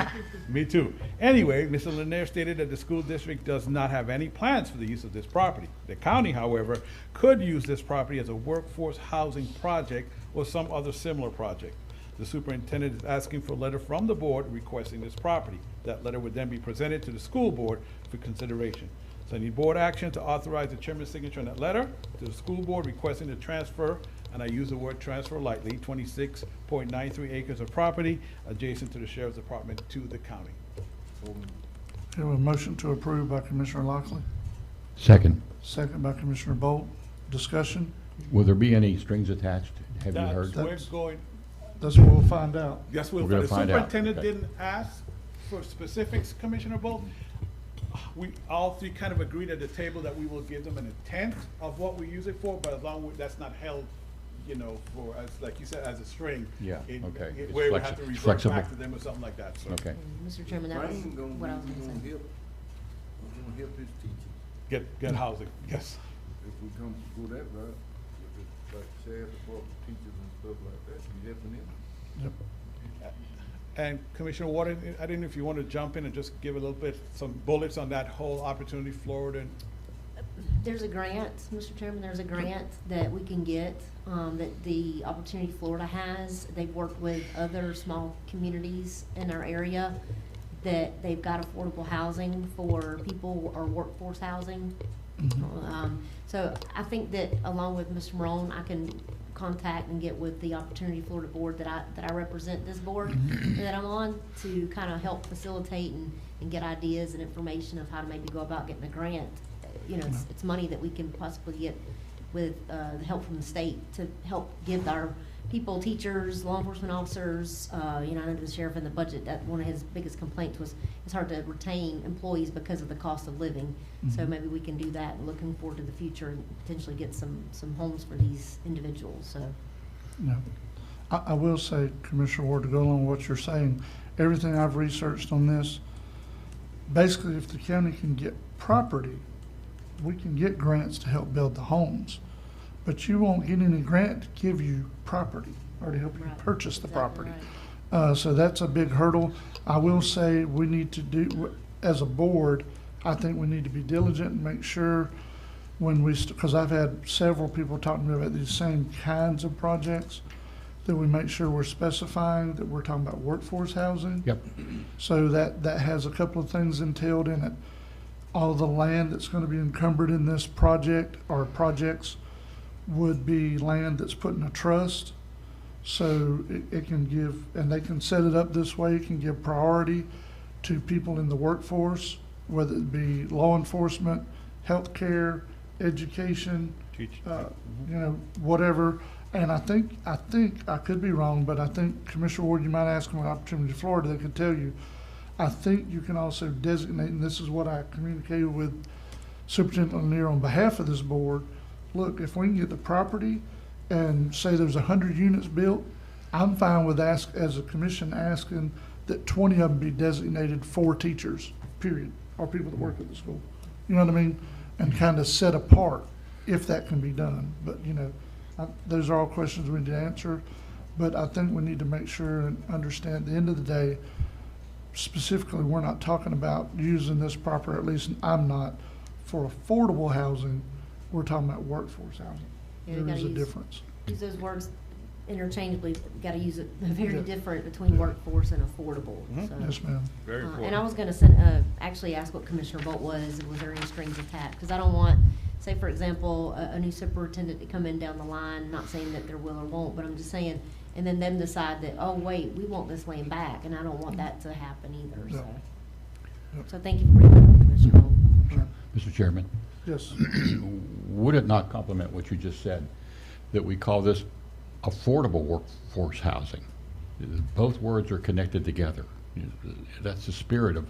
me too. Anyway, Mr. Lanier stated that the school district does not have any plans for the use of this property. The county, however, could use this property as a workforce housing project or some other similar project. The superintendent is asking for a letter from the board requesting this property. That letter would then be presented to the school board for consideration. So I need board action to authorize the chairman's signature on that letter to the school board requesting the transfer, and I use the word transfer lightly, 26.93 acres of property adjacent to the Sheriff's Department to the county. We have a motion to approve by Commissioner Lockley, Second. second by Commissioner Bolt. Discussion? Will there be any strings attached? Have you heard? That's- We're going, That's what we'll find out. yes, We're gonna the find out. superintendent Okay. didn't ask for specifics, Commissioner Bolt. We all three kind of agreed at the table that we will give them an intent of what we use it for, but as long as that's not held, you know, for, as, like you said, as a string. Yeah, okay. It's Where we have to revert flexible. back to them or something like that, so. Okay. Mr. Chairman, that was what I was gonna say. Help his teaching. Get housing, yes. If we come go that route, with the, like sheriff department teachers and stuff like that, you helping them? Yep. And Commissioner Warden, I didn't know if you want to jump in and just give a little bit, some bullets on that whole opportunity, Florida. And There's a grant, Mr. Chairman, there's a grant that we can get, that the Opportunity Florida has. They've worked with other small communities in our area that they've got affordable housing for people or workforce housing. So I think that along with Mr. Morone, I can contact and get with the Opportunity Florida board that I represent this board that I'm on to kind of help facilitate and get ideas and information of how to maybe go about getting a grant. You know, it's money that we can possibly get with the help from the state to help give our people, teachers, law enforcement officers, you know, I know the sheriff in the budget, that one of his biggest complaints was it's hard to retain employees because of the cost of living. So maybe we can do that, and looking forward to the future and potentially get some homes for these individuals, so. No. I will say, Commissioner Ward, to go along with what you're saying, everything I've researched on this, basically if the county can get property, we can get grants to help build the homes. But you won't get any grant to give you property or to help you purchase the property. So that's a big hurdle. I will say we need to do, as a board, I think we need to be diligent and make sure when we, because I've had several people talk to me about these same kinds of projects, that we make sure we're specifying that we're talking about workforce housing. Yep. So that has a couple of things entailed in it. All the land that's going to be encumbered in this project or projects would be land that's put in a trust. So it can give, and they can set it up this way, it can give priority to people in the workforce, whether it be law enforcement, healthcare, education, Teach. you know, whatever. And I think, I could be wrong, but I think Commissioner Ward, you might ask them an opportunity to Florida, they could tell you. I think you can also designate, and this is what I communicated with Superintendent Lanier on behalf of this board. Look, if we can get the property and say there's 100 units built, I'm fine with as a commission asking that 20 of them be designated for teachers, period, or people that work at the school. You know what I mean? And kind of set apart if that can be done. But, you know, those are all questions we need to answer. But I think we need to make sure and understand at the end of the day, specifically, we're not talking about using this property, at least I'm not, for affordable housing. We're talking about workforce housing. Yeah, we There is a gotta difference. Use those words interchangeably. Got to use it very Yeah. different between workforce and affordable. So, Yes, ma'am. Very important. and I was going to actually ask what Commissioner Bolt was there any strings attached? Because I don't want, say for example, a new superintendent to come in down the line. Not saying that there will or won't, but I'm just saying, and then them decide that, oh wait, we want this land back, and I don't want that to happen either. Yeah. So, Yep. so thank you for bringing that up, Commissioner Bolt. Mr. Chairman, Yes. would it not complement what you just said, that we call this affordable workforce housing? Both words are connected together. That's the spirit of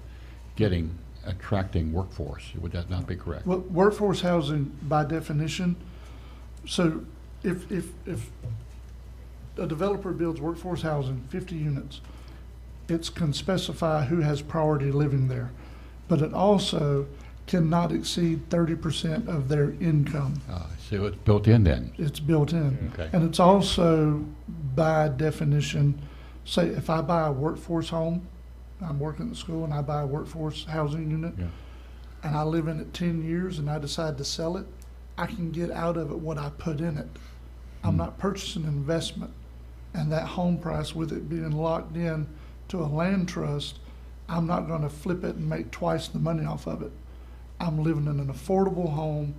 attracting workforce. Would that not be correct? Well, workforce housing by definition, so if a developer builds workforce housing, 50 units, it can specify who has priority living there. But it also cannot exceed 30% of their income. So it's built in then? It's built in. Okay. And it's also by definition, say if I buy a workforce home, I'm working at the school and I buy a workforce housing unit, Yeah. and I live in it 10 years and I decide to sell it, I can get out of it what I put in it. I'm not purchasing an investment. And that home price, with it being locked in to a land trust, I'm not gonna flip it and make twice the money off of it. I'm living in an affordable home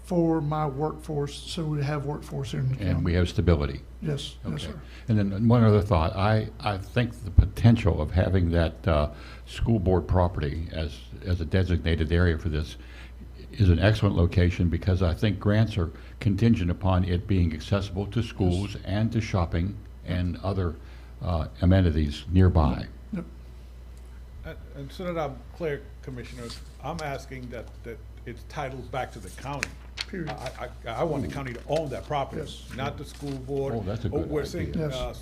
for my workforce, so we have workforce here in the county. And we have stability? Yes, yes, Okay. sir. And then one other thought, I think the potential of having that school board property as a designated area for this is an excellent location, because I think grants are contingent upon it being accessible to schools and to shopping and other amenities nearby. Yep. And so that I'm clear, Commissioners, I'm asking that it's titled back to the county. Period. I want the county to own that property, Yes. not the school board. Oh, that's a good We're seeing idea. Yes.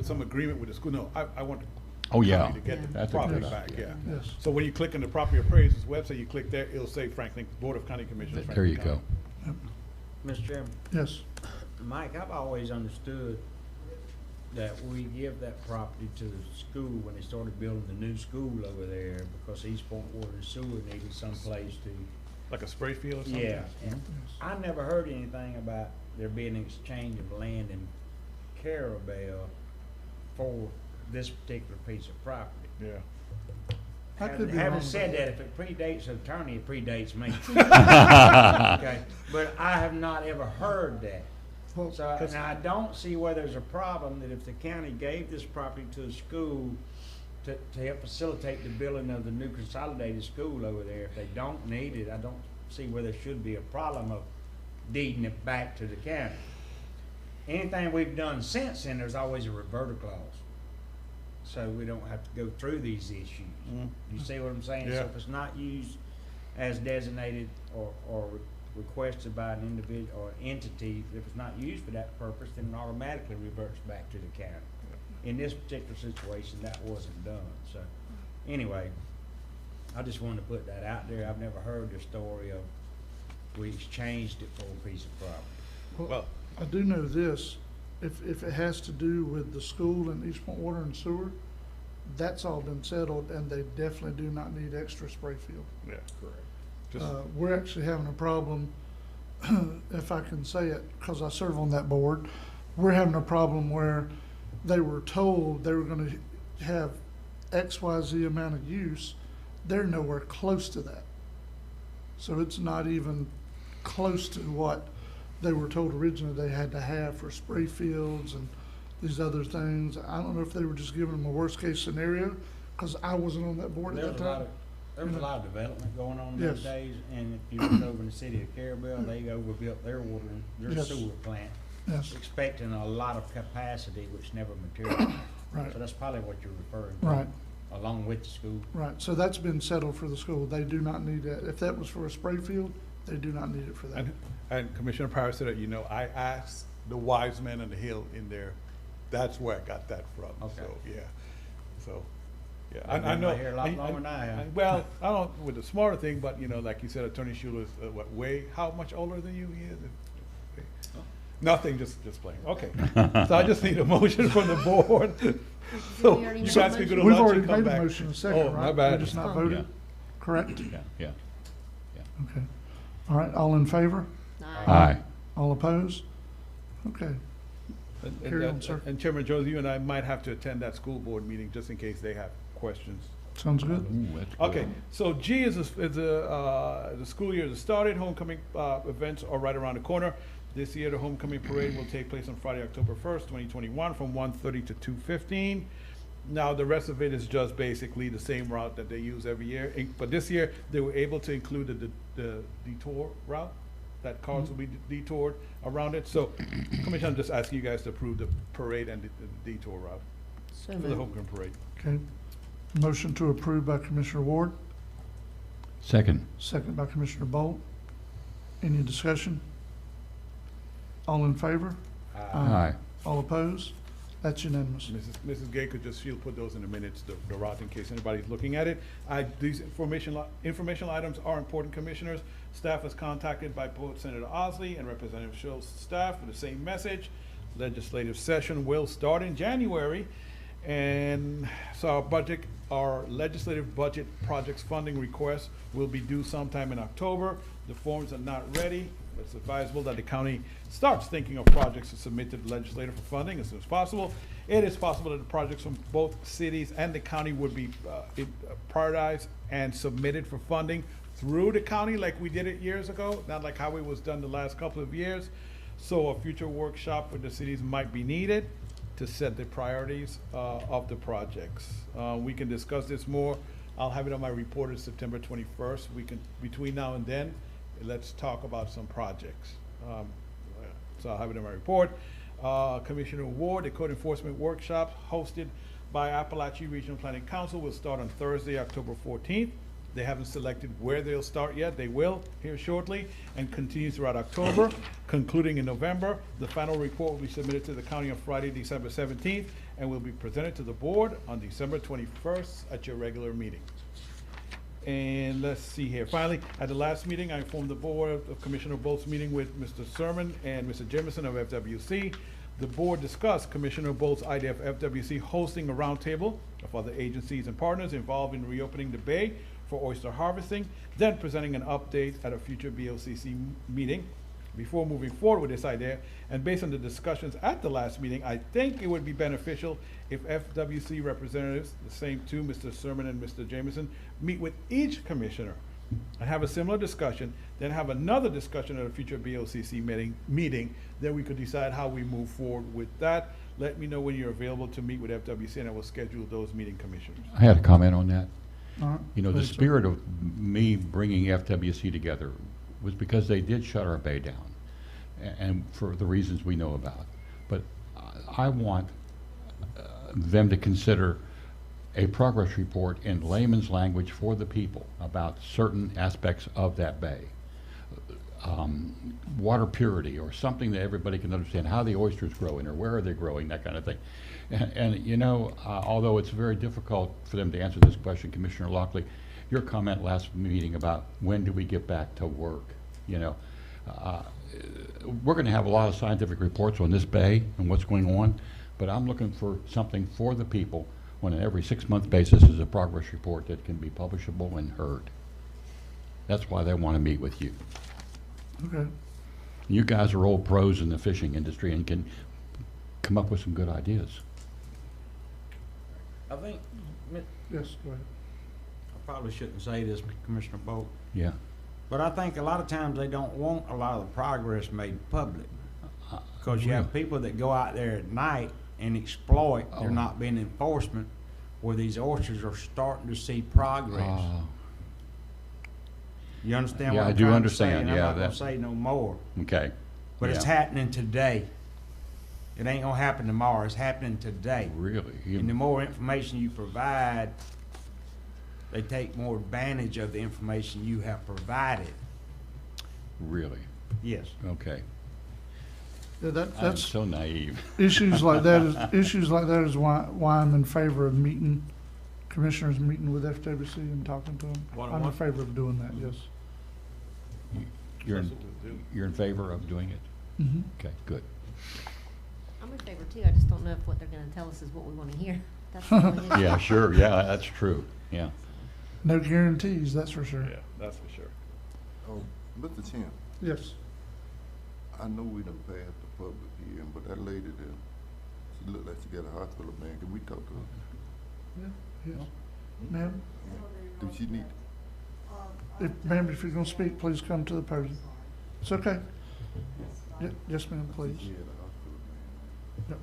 some agreement with the school. No, I want the Oh, yeah. county to get the That's a property good back, yeah. Yes. So when you click on the property appraisers website, you click there, it'll say Franklin, Board of County Commissioners. There you Franklin go. County. Mr. Chairman, Yes. Mike, I've always understood that we give that property to the school when they started building the new school over there, because East Point Water and Sewer needed someplace to. Like a spray field or something? Yeah, and I never heard anything about there being an exchange of land in Carabel for this particular piece of property. Yeah. I could be Having wrong said about that, if it predates the attorney, it predates me. Okay, but I have not ever heard that. Well, So, and I don't see where there's a problem that if the county gave this property to a school to help facilitate the building of the new consolidated school over there, if they don't need it, I don't see where there should be a problem of deeding it back to the county. Anything we've done since then, there's always a reverter clause. So we don't have to go through these issues. You see what I'm saying? Yeah. So if it's not used as designated or requested by an individual or entity, if it's not used for that purpose, then it automatically reverts back to the county. In this particular situation, that wasn't done. So anyway, I just wanted to put that out there. I've never heard the story of we exchanged it for a piece of property. Well, I do know this, if it has to do with the school and East Point Water and Sewer, that's all been settled, and they definitely do not need extra spray field. yeah, correct. Just, We're actually having a problem, if I can say it, because I serve on that board, we're having a problem where they were told they were gonna have XYZ amount of use. They're nowhere close to that. So it's not even close to what they were told originally they had to have for spray fields and these other things. I don't know if they were just giving them a worst case scenario, because I wasn't on that board at that time. There was a lot of development going on Yes. those days, and if you look over in the city of Carabel, they overbuilt their water, their Yes. sewer plant, Yes. expecting a lot of capacity, which never materialized. Right. So that's probably what you're referring to. Right. Along with the school. Right, so that's been settled for the school. They do not need that. If that was for a spray field, they do not need it for that. And Commissioner Parrish said that, you know, I asked the wise men on the hill in there, that's where I got that from. Okay. So, yeah, so, yeah, They've I been know. right here a lot longer than I have. Well, I don't, with the smarter thing, but, you know, like you said, Attorney Schuler is, how much older than you he is? Nothing, just playing, okay. So I just need a motion from the board. So We already you made guys a can go to We've lunch already and come made a back. motion in a second, Oh, right? my bad. We just not Yeah. voted, correct? Yeah. Okay. All right, all in favor? Aye. All opposed? Okay. Carry on, sir. And Chairman Josie, you and I might have to attend that school board meeting just in case they have questions. Sounds good. Ooh, that's good. Okay, so G is the school year has started, homecoming events are right around the corner. This year, the homecoming parade will take place on Friday, October 1st, 2021, from 1:30 to 2:15. Now, the rest of it is just basically the same route that they use every year, but this year, they were able to include the detour route, that cars will be detoured around it. So, Commissioner, I'm just asking you guys to approve the parade and the detour route So for the moved. homecoming parade. Okay. Motion to approve by Commissioner Ward, Second. second by Commissioner Bolt. Any discussion? All in favor? Aye. All opposed? That's unanimous. Mrs. Gay could just, she'll put those in the minutes, the route, in case anybody's looking at it. These informational items are important, Commissioners. Staff was contacted by both Senator Osley and Representative Schultz's staff with the same message. Legislative session will start in January. And so our legislative budget projects funding request will be due sometime in October. The forms are not ready. It's advisable that the county starts thinking of projects to submit to the legislature for funding as soon as possible. It is possible that the projects from both cities and the county would be prioritized and submitted for funding through the county like we did it years ago, not like how it was done the last couple of years. So a future workshop with the cities might be needed to set the priorities of the projects. We can discuss this more. I'll have it on my report on September 21st. We can, between now and then, let's talk about some projects. So I'll have it in my report. Commissioner Ward, the code enforcement workshop hosted by Appalachia Regional Planning Council will start on Thursday, October 14th. They haven't selected where they'll start yet. They will here shortly and continue throughout October, concluding in November. The final report will be submitted to the county on Friday, December 17th, and will be presented to the board on December 21st at your regular meeting. And let's see here. Finally, at the last meeting, I informed the board of Commissioner Bolt's meeting with Mr. Sermon and Mr. Jemison of FWC. The board discussed Commissioner Bolt's idea of FWC hosting a roundtable of other agencies and partners involved in reopening the bay for oyster harvesting, then presenting an update at a future BOCC meeting. Before moving forward with this idea, and based on the discussions at the last meeting, I think it would be beneficial if FWC representatives, the same two, Mr. Sermon and Mr. Jameson, meet with each commissioner and have a similar discussion, then have another discussion at a future BOCC meeting, then we could decide how we move forward with that. Let me know when you're available to meet with FWC, and I will schedule those meeting commissioners. I had a comment on that. All right. You know, the Please, sir. spirit of me bringing FWC together was because they did shut our bay down, and for the reasons we know about. But I want them to consider a progress report in layman's language for the people about certain aspects of that bay. Water purity, or something that everybody can understand, how the oysters grow in, or where are they growing, that kind of thing. And you know, although it's very difficult for them to answer this question, Commissioner Lockley, your comment last meeting about when do we get back to work, you know, we're going to have a lot of scientific reports on this bay and what's going on, but I'm looking for something for the people on an every 6-month basis is a progress report that can be publishable and heard. That's why they want to meet with you. Okay. You guys are old pros in the fishing industry and can come up with some good ideas. I think, Yes, go ahead. I probably shouldn't say this, Commissioner Bolt, Yeah. but I think a lot of times they don't want a lot of the progress made public. Because you have people that go out there at night and exploit, there not being enforcement, where these oysters are starting to see progress. You understand Yeah, what I I'm do trying to understand. say? And Yeah, I'm not gonna that- say no more, Okay. but it's Yeah. happening today. It ain't gonna happen tomorrow, it's happening today. Really? And the more information you provide, they take more advantage of the information you have provided. Really? Yes. Okay. Yeah, I'm that's, so naive. issues like that is why I'm in favor of meeting, commissioners meeting with FWC and talking to them. I'm in One-on-one? favor of doing that, yes. You're in favor of doing it? Mhm. Okay, good. I'm in favor too, I just don't know if what they're gonna tell us is what we wanna hear. That's the only issue. Yeah, sure, yeah, that's true, yeah. No guarantees, that's for sure. Yeah, that's for sure. Oh, Mr. Chairman, Yes. I know we done passed the public hearing, but that lady there, she looked like she got a hospital, man. Can we talk to her? Yeah, yes. Ma'am, Do she need? ma'am, if you're gonna speak, please come to the podium. It's okay. Yes, ma'am, please. She had a hospital, man. Yep.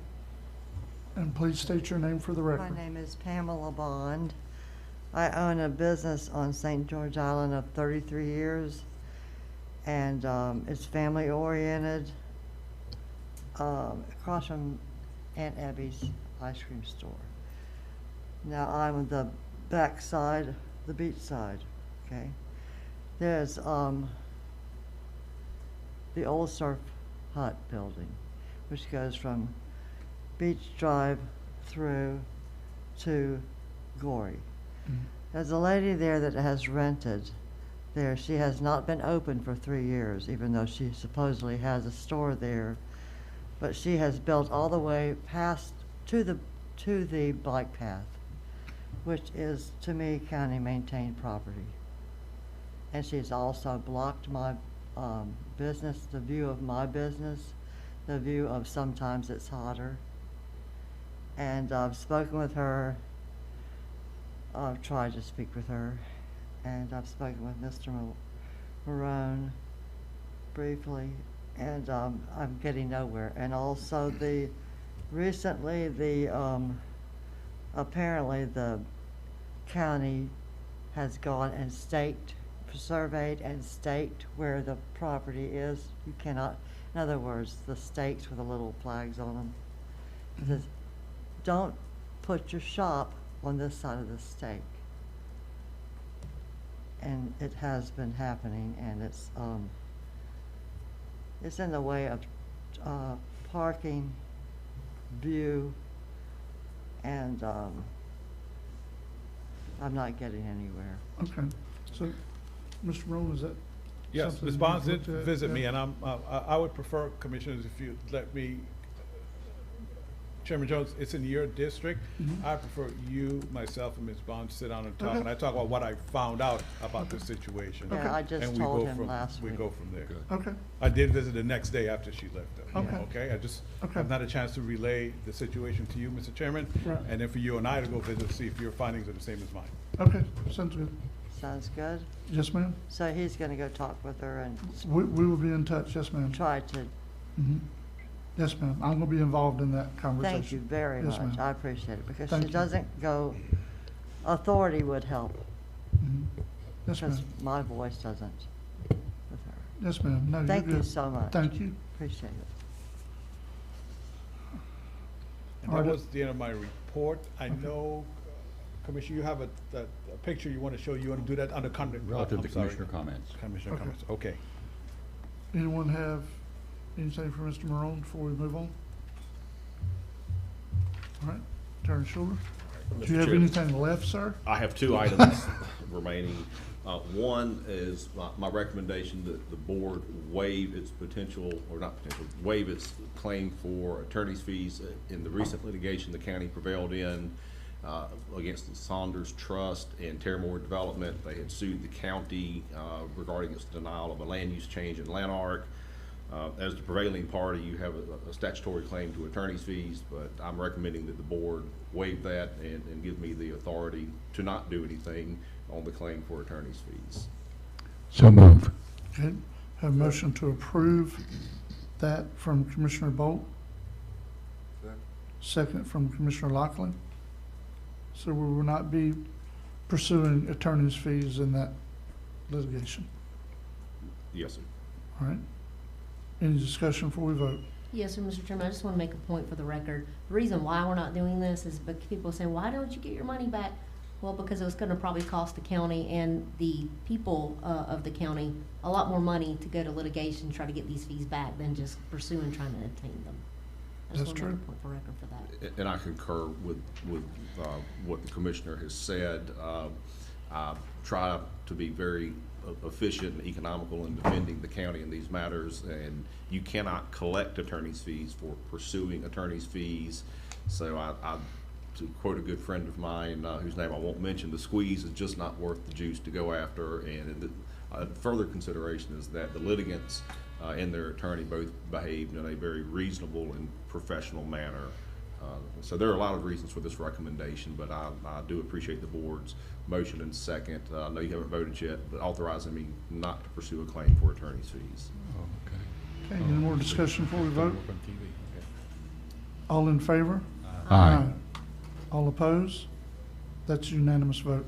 And please state your name for the My record. name is Pamela Bond. I own a business on St. George Island of 33 years, and it's family-oriented, across from Aunt Abby's ice cream store. Now, I'm on the back side, the beach side, okay? There's the old Surf Hut building, which goes from Beach Drive through to Gory. There's a lady there that has rented there. She has not been open for 3 years, even though she supposedly has a store there. But she has built all the way past to the bike path, which is, to me, county maintained property. And she's also blocked my business, the view of my business, the view of sometimes it's hotter. And I've spoken with her. I've tried to speak with her, and I've spoken with Mr. Marone briefly, and I'm getting nowhere. And also recently apparently the county has gone and surveyed and staked where the property is. You cannot, in other words, the stakes with the little flags on them. It says, don't put your shop on this side of the stake. And it has been happening, and it's in the way of parking, view, and I'm not getting anywhere. Okay, so, Mr. Rome, is that Yes, something Ms. you've Bonds did looked at? visit me, Yeah. and I would prefer, Commissioners, if you let me, Chairman Jones, it's in your district. Mhm. I prefer you, myself, and Ms. Bonds sit down and talk, Okay. and I talk about what I found out about the situation. Yeah, I just And we told go him from- last We week. go from there. Okay. I did visit the next day after she left, though. Okay. Okay, I just Okay. have not a chance to relay the situation to you, Mr. Chairman. Right. And then for you and I to go visit, see if your findings are the same as mine. Okay, sounds good. Sounds good? Yes, ma'am. So he's gonna go talk with her and We will be in touch, yes, ma'am. try to, Mhm. Yes, ma'am. I'm gonna be involved in that conversation. thank you very Yes, much. ma'am. I appreciate it, because Thank she you. doesn't go, authority would help, Mhm. Yes, because ma'am. my voice doesn't with her. Yes, ma'am. No, you're Thank you good. so much. Thank you. Appreciate it. And All that right. was the end of my report. I know, Commissioner, you have a picture you want to show. You want to do that under conduct? Relative to I'm sorry. Commissioner comments. Commissioner Okay. comments, okay. Anyone have anything for Mr. Morone before we move on? All right, Attorney Schuler. Do you have Mr. Chair. anything left, sir? I have 2 items remaining. One is my recommendation that the board waive its waive its claim for attorney's fees in the recent litigation the county prevailed in against the Saunders Trust and Terramore Development. They had sued the county regarding its denial of a land use change in Lanark. As the prevailing party, you have a statutory claim to attorney's fees, but I'm recommending that the board waive that and give me the authority to not do anything on the claim for attorney's fees. So move. Okay, have a motion to approve that from Commissioner Bolt. Second from Commissioner Lockley. So we will not be pursuing attorney's fees in that litigation. Yes, sir. All right. Any discussion before we vote? Yes, sir, Mr. Chairman, I just want to make a point for the record. The reason why we're not doing this is because people say, why don't you get your money back? Well, because it was going to probably cost the county and the people of the county a lot more money to go to litigation, try to get these fees back than just pursuing trying to obtain them. I just That's want to true. make a point for record for that. And I concur with what the commissioner has said. I try to be very efficient and economical in defending the county in these matters, and you cannot collect attorney's fees for pursuing attorney's fees. So to quote a good friend of mine, whose name I won't mention, the squeeze is just not worth the juice to go after. And further consideration is that the litigants and their attorney both behaved in a very reasonable and professional manner. So there are a lot of reasons for this recommendation, but I do appreciate the board's motion and second. I know you haven't voted yet, but authorizing me not to pursue a claim for attorney's fees. Okay, any more discussion before we vote? All in favor? Aye. All opposed? That's a unanimous vote.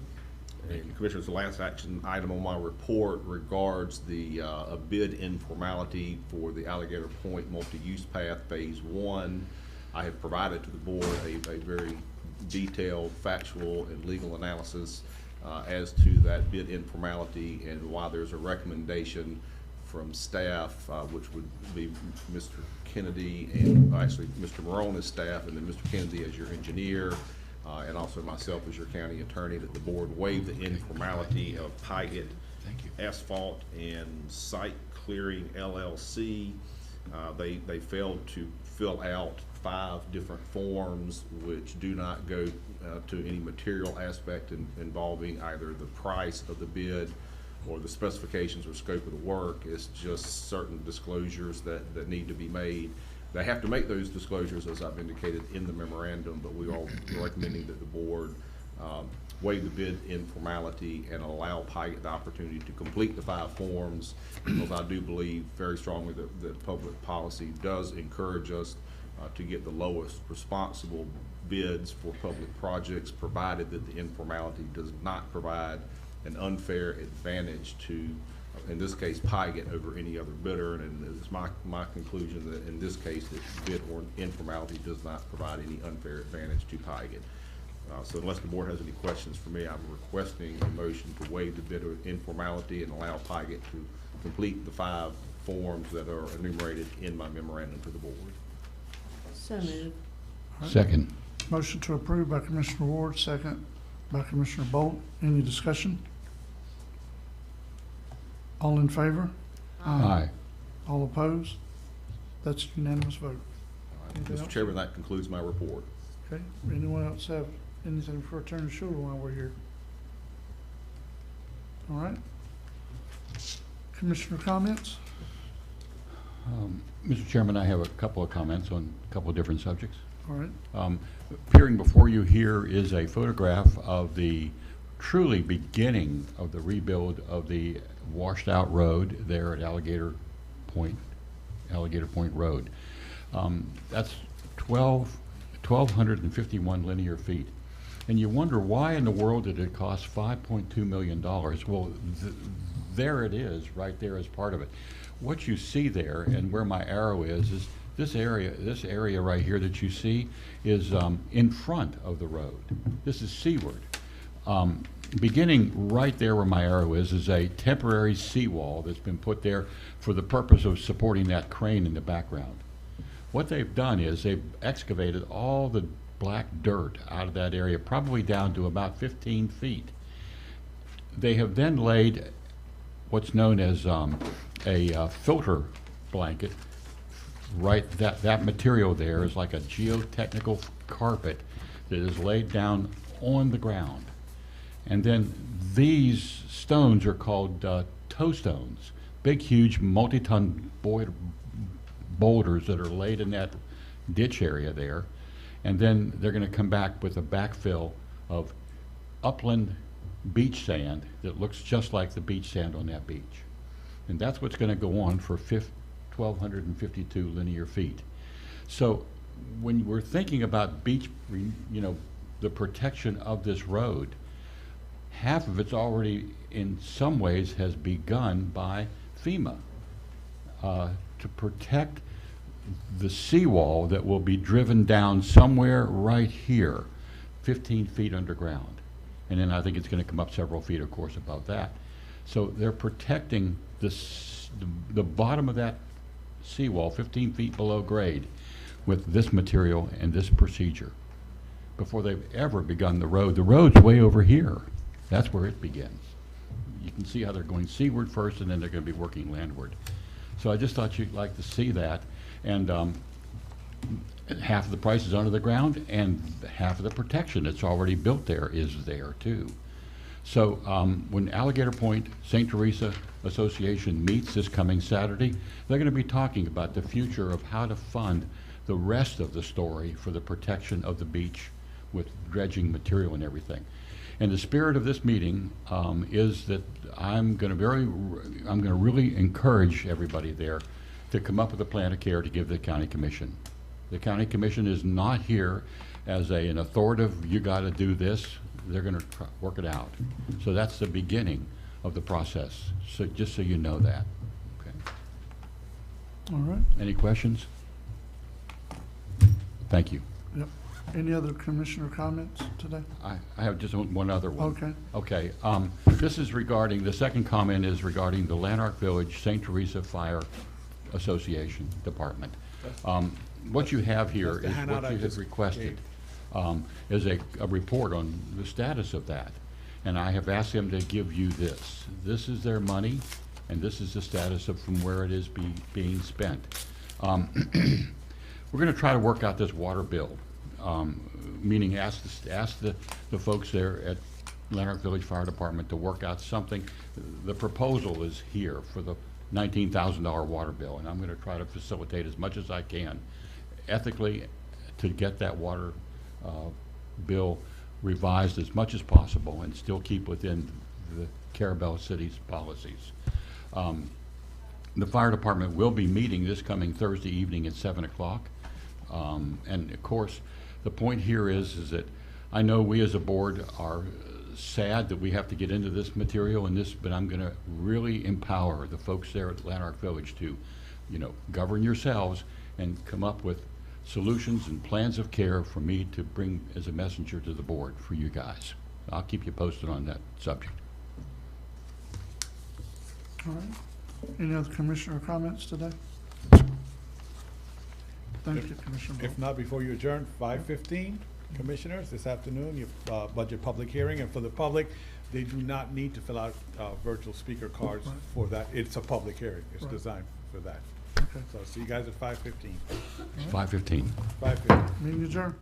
And Commissioners, the last action item on my report regards the a bid informality for the Alligator Point Multi-Use Path Phase 1. I have provided to the board a very detailed, factual, and legal analysis as to that bid informality and why there's a recommendation from staff, which would be Mr. Kennedy and actually Mr. Marone's staff, and then Mr. Kennedy as your engineer, and also myself as your county attorney, that the board waive the informality of Pygott Asphalt and Site Clearing LLC. They failed to fill out 5 different forms which do not go to any material aspect involving either the price of the bid or the specifications or scope of the work. It's just certain disclosures that need to be made. They have to make those disclosures, as I've indicated in the memorandum, but we are recommending that the board waive the bid informality and allow Pygott the opportunity to complete the 5 forms, because I do believe very strongly that public policy does encourage us to get the lowest responsible bids for public projects, provided that the informality does not provide an unfair advantage to, in this case, Pygott over any other bidder. And it's my conclusion that in this case, that bid or informality does not provide any unfair advantage to Pygott. So unless the board has any questions for me, I'm requesting a motion to waive the bid informality and allow Pygott to complete the 5 forms that are enumerated in my memorandum to the board. So moved. Second. Motion to approve by Commissioner Ward, second by Commissioner Bolt. Any discussion? All in favor? Aye. All opposed? That's a unanimous vote. Anything Mr. else? Chairman, that concludes my report. Okay, anyone else have anything for Attorney Schuler while we're here? All right. Commissioner comments? Mr. Chairman, I have a couple of comments on a couple of different subjects. All right. Appearing before you here is a photograph of the truly beginning of the rebuild of the washed out road there at Alligator Point Road. That's 1,251 linear feet. And you wonder why in the world did it cost $5.2 million? Well, there it is, right there as part of it. What you see there, and where my arrow is this area right here that you see is in front of the road. This is seaward. Beginning right there where my arrow is a temporary seawall that's been put there for the purpose of supporting that crane in the background. What they've done is they've excavated all the black dirt out of that area, probably down to about 15 feet. They have then laid what's known as a filter blanket. Right, that material there is like a geotechnical carpet that is laid down on the ground. And then these stones are called toe stones, big, huge, multi-ton boulders that are laid in that ditch area there. And then they're going to come back with a backfill of upland beach sand that looks just like the beach sand on that beach. And that's what's going to go on for 1,252 linear feet. So when we're thinking about beach, the protection of this road, half of it's already in some ways has begun by FEMA to protect the seawall that will be driven down somewhere right here, 15 feet underground. And then I think it's going to come up several feet, of course, above that. So they're protecting the bottom of that seawall, 15 feet below grade, with this material and this procedure before they've ever begun the road. The road's way over here. That's where it begins. You can see how they're going seaward first, and then they're going to be working landward. So I just thought you'd like to see that. And half of the price is under the ground, and half of the protection that's already built there is there too. So when Alligator Point St. Teresa Association meets this coming Saturday, they're going to be talking about the future of how to fund the rest of the story for the protection of the beach with dredging material and everything. And the spirit of this meeting is that I'm going to really encourage everybody there to come up with a plan of care to give the county commission. The county commission is not here as an authoritative, you got to do this. They're going to work it out. So that's the beginning of the process. So just so you know that. Okay. All right. Any questions? Thank you. Yep. Any other commissioner comments today? I have just one other one. Okay. Okay. This is regarding, the second comment is regarding the Lanark Village St. Teresa Fire Association Department. What you have here is what you have requested is a report on the status of that. And I have asked them to give you this. This is their money, and this is the status of from where it is being spent. We're going to try to work out this water bill, meaning ask the folks there at Lanark Village Fire Department to work out something. The proposal is here for the $19,000 water bill, and I'm going to try to facilitate as much as I can ethically to get that water bill revised as much as possible and still keep within the Carabel City's policies. The fire department will be meeting this coming Thursday evening at 7 o'clock. And of course, the point here is that I know we as a board are sad that we have to get into this material and this, but I'm going to really empower the folks there at Lanark Village to, govern yourselves and come up with solutions and plans of care for me to bring as a messenger to the board for you guys. I'll keep you posted on that subject. All right. Any other commissioner comments today? Thank you, Commissioner. If not, before you adjourn, 5:15, commissioners, this afternoon, your budget public hearing, and for the public, they do not need to fill out virtual speaker cards for that. It's a public hearing. It's designed for that. Okay. So see you guys at 5:15. 5:15. 5:15. Meeting adjourned.